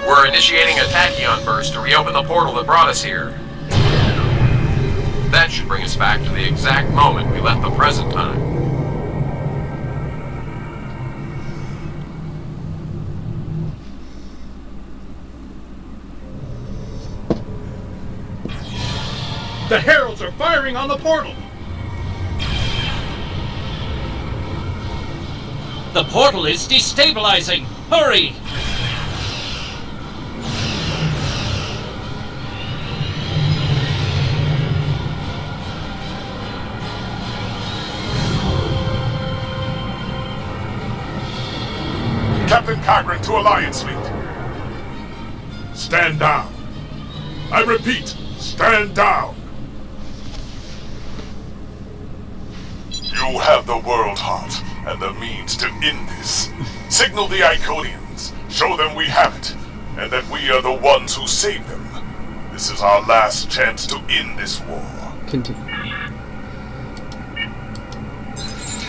We're initiating a tachyon burst to reopen the portal that brought us here. That should bring us back to the exact moment we left the present time. The heralds are firing on the portal! The portal is destabilizing! Hurry! Captain Cogran to Alliance Fleet. Stand down. I repeat, stand down. You have the world heart and the means to end this. Signal the Iconians. Show them we have it, and that we are the ones who saved them. This is our last chance to end this war. Continue.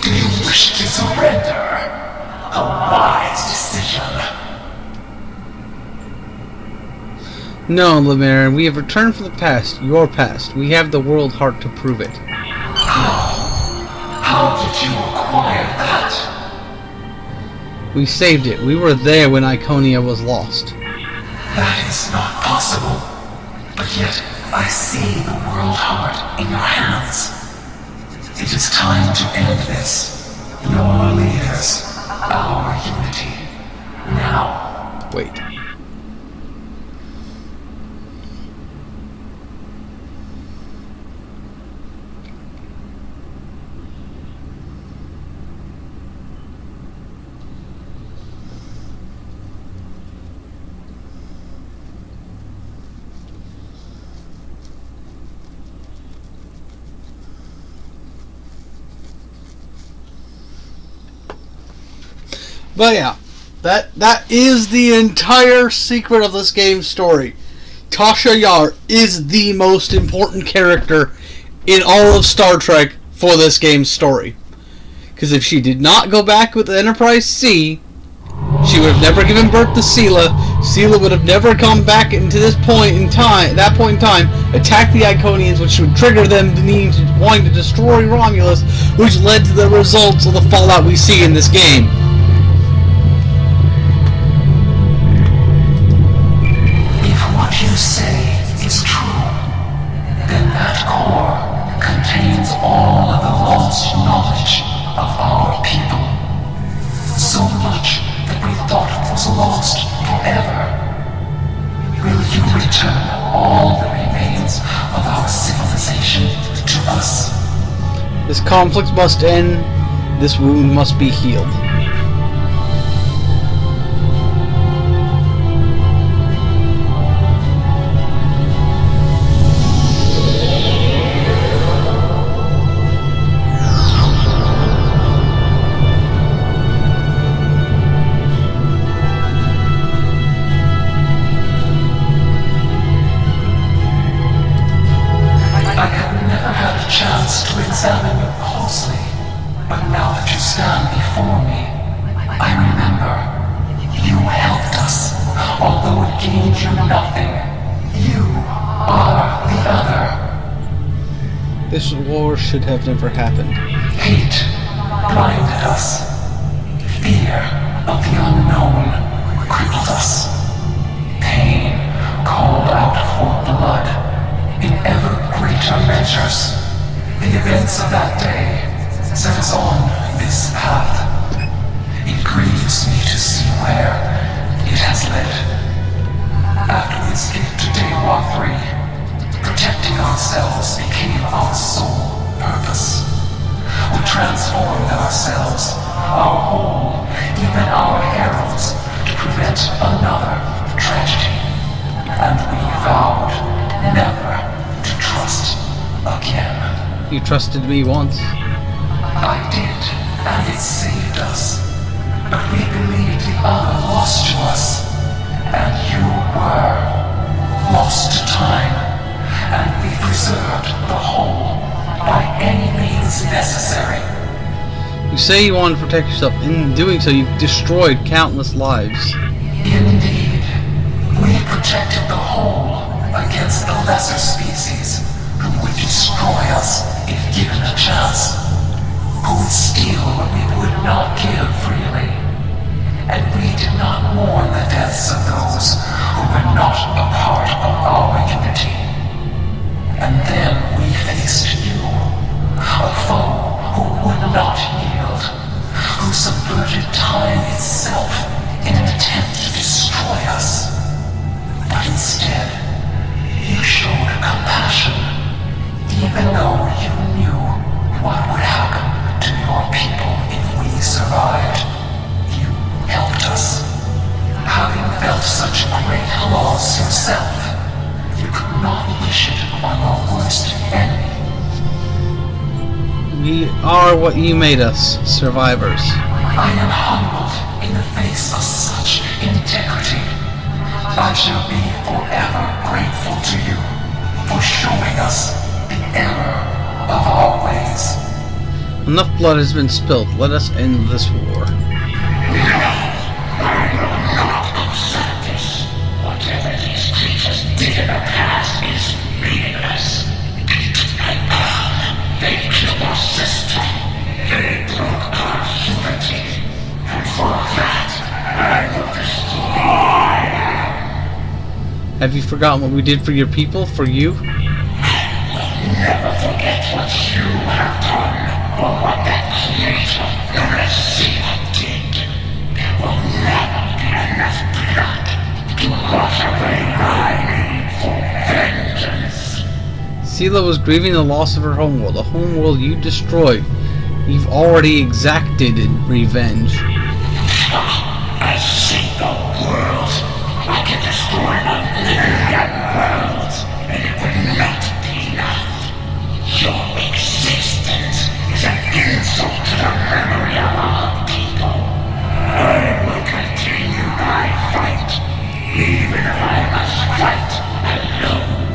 Do you wish to surrender? A wise decision. No, Lemire, we have returned from the past, your past. We have the world heart to prove it. How did you acquire that? We saved it. We were there when Iconia was lost. That is not possible. But yet, I see the world heart in your hands. It is time to end this. Your leaders, our unity. Now. Wait. But yeah, that is the entire secret of this game's story. Tasha Yar is the most important character in all of Star Trek for this game's story. Because if she did not go back with the Enterprise C, she would have never given birth to Sela. Sela would have never come back into this point in time, attack the Iconians, which would trigger them wanting to destroy Romulus, which led to the results of the fallout we see in this game. You say is true, then that core contains all of the lost knowledge of our people. So much that we thought was lost forever. Will you return all that remains of our civilization to us? This conflict must end. This wound must be healed. Examine you closely, but now that you stand before me, I remember you helped us, although it gained you nothing. You are the other. This war should have never happened. Hate blinded us. Fear of the unknown crippled us. Pain called out for blood in ever greater measures. The events of that day set us on this path. It grieves me to see where it has led. After we escaped to Daywalk 3, protecting ourselves became our sole purpose. We transformed ourselves, our whole, even our heralds, to prevent another tragedy. And we vowed never to trust again. You trusted me once. I did. and it saved us. But we believed the other lost to us, and you were lost to time, and we preserved the whole by any means necessary. You say you want to protect yourself. In doing so, you've destroyed countless lives. Indeed, we protected the whole against the lesser species who would destroy us if given a chance, who would steal what we would not give freely. And we did not mourn the deaths of those who were not a part of our unity. And then we faced you, a foe who would not yield, who subverted time itself in an attempt to destroy us. But instead, you showed compassion, even though you knew what would happen to your people if we survived. You helped us. Having felt such great loss yourself, you could not wish it on your worst enemy. We are what you made us, survivors. I am humbled in the face of such integrity. I shall be forever grateful to you for showing us the error of our ways. Enough blood has been spilled. Let us end this war. Whatever these creatures did in the past is meaningless. They killed our sister. They broke our humanity. And for that, I will destroy them. Have you forgotten what we did for your people? For you? I will never forget what you have done, or what that creator, the receiver, did. There will never be enough blood to wash away my need for vengeance. Sela was grieving the loss of her homeworld, a homeworld you destroyed. You've already exacted in revenge. A single world. I can destroy a million worlds, and it would not be enough. Your existence is an insult to the memory of our people. I will continue my fight, even if I must fight alone.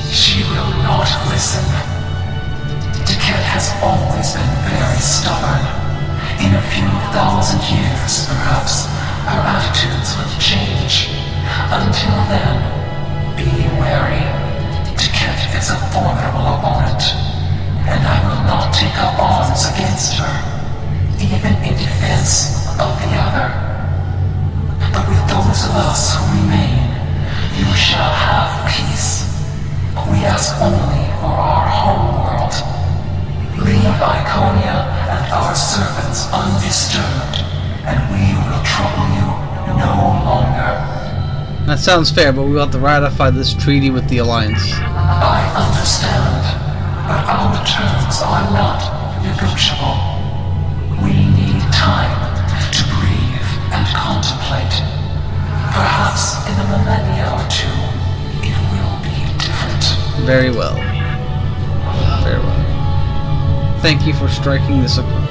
She will not listen. Tiket has always been very stubborn. In a few thousand years, perhaps, her attitudes will change. Until then, be wary. Tiket is a formidable opponent, and I will not take up arms against her, even in defense of the other. But with those of us who remain, you shall have peace. We ask only for our home world. Leave Iconia and our servants undisturbed, and we will trouble you no longer. That sounds fair, but we'll have to ratify this treaty with the Alliance. I understand, but our terms are not negotiable. We need time to breathe and contemplate. Perhaps in a millennia or two, it will be different. Very well. Very well. Thank you for striking this accord.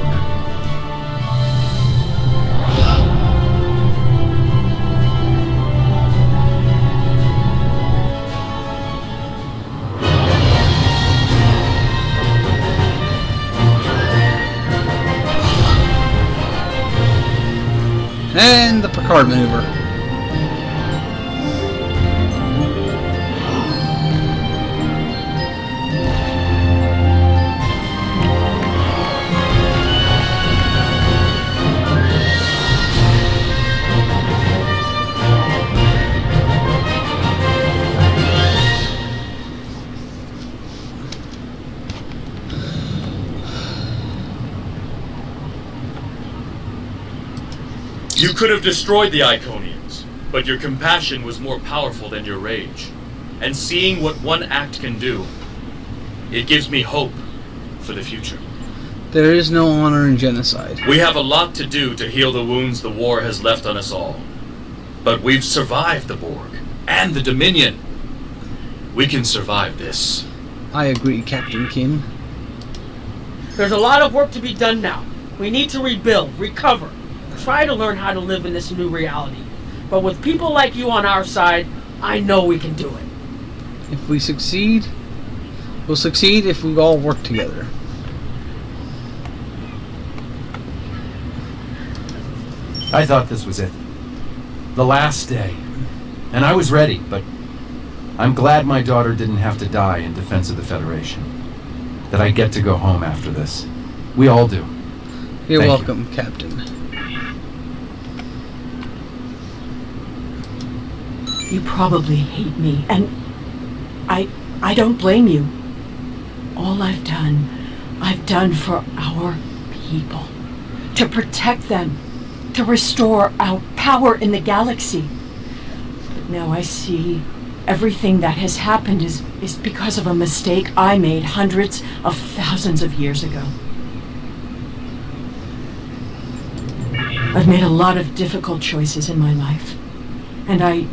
And the Picard maneuver. You could have destroyed the Iconians, but your compassion was more powerful than your rage. And seeing what one act can do, it gives me hope for the future. There is no honor in genocide. We have a lot to do to heal the wounds the war has left on us all. But we've survived the Borg and the Dominion. We can survive this. I agree, Captain Kim. There's a lot of work to be done now. We need to rebuild, recover, try to learn how to live in this new reality. But with people like you on our side, I know we can do it. If we succeed, we'll succeed if we all work together. I thought this was it. The last day. And I was ready, but I'm glad my daughter didn't have to die in defense of the Federation. That I get to go home after this. We all do. You're Thank welcome, Captain. You probably hate me, and I don't blame you. All I've done for our people. To protect them. To restore our power in the galaxy. But now I see everything that has happened is because of a mistake I made hundreds of thousands of years ago. I've made a lot of difficult choices in my life, and I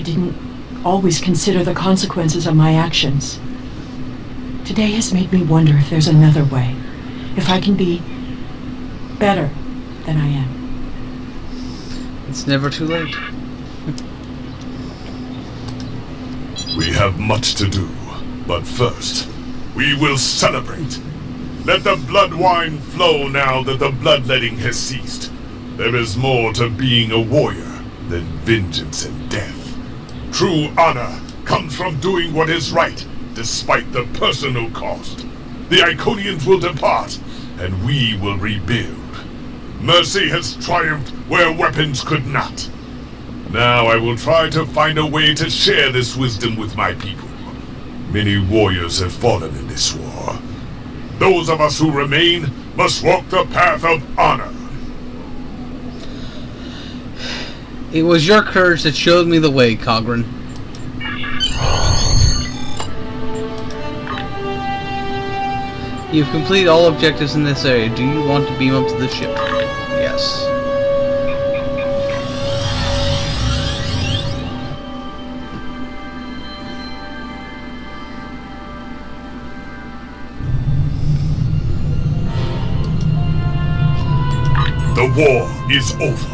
didn't always consider the consequences of my actions. Today has made me wonder if there's another way, if I can be better than I am. It's never too late. We have much to do, but first, we will celebrate. Let the blood wine flow now that the bloodletting has ceased. There is more to being a warrior than vengeance and death. True honor comes from doing what is right, despite the personal cost. The Iconians will depart, and we will rebuild. Mercy has triumphed where weapons could not. Now I will try to find a way to share this wisdom with my people. Many warriors have fallen in this war. Those of us who remain must walk the path of honor. It was your courage that showed me the way, Cogran. You've completed all objectives in this area. Do you want to beam up to the ship? Yes. The war is over.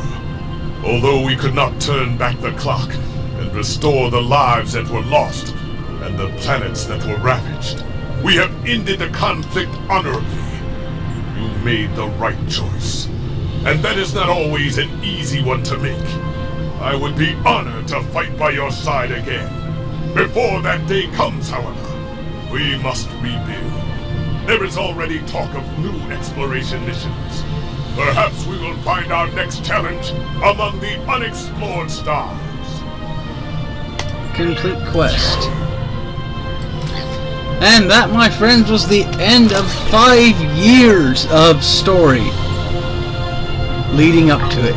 Although we could not turn back the clock and restore the lives that were lost and the planets that were ravaged, we have ended the conflict honorably. You made the right choice. And that is not always an easy one to make. I would be honored to fight by your side again. Before that day comes, however, we must rebuild. There is already talk of new exploration missions. Perhaps we will find our next challenge among the unexplored stars. Complete quest. And that, my friends, was the end of 5 years of story leading up to it.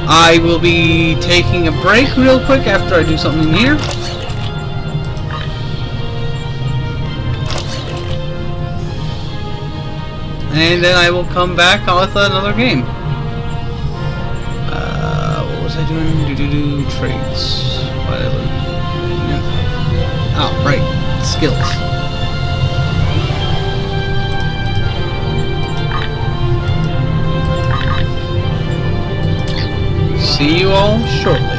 I will be taking a break real quick after I do something here. And then I will come back with another game. What was I doing? Trades. What did I lose? Oh, right. Skills. See you all shortly.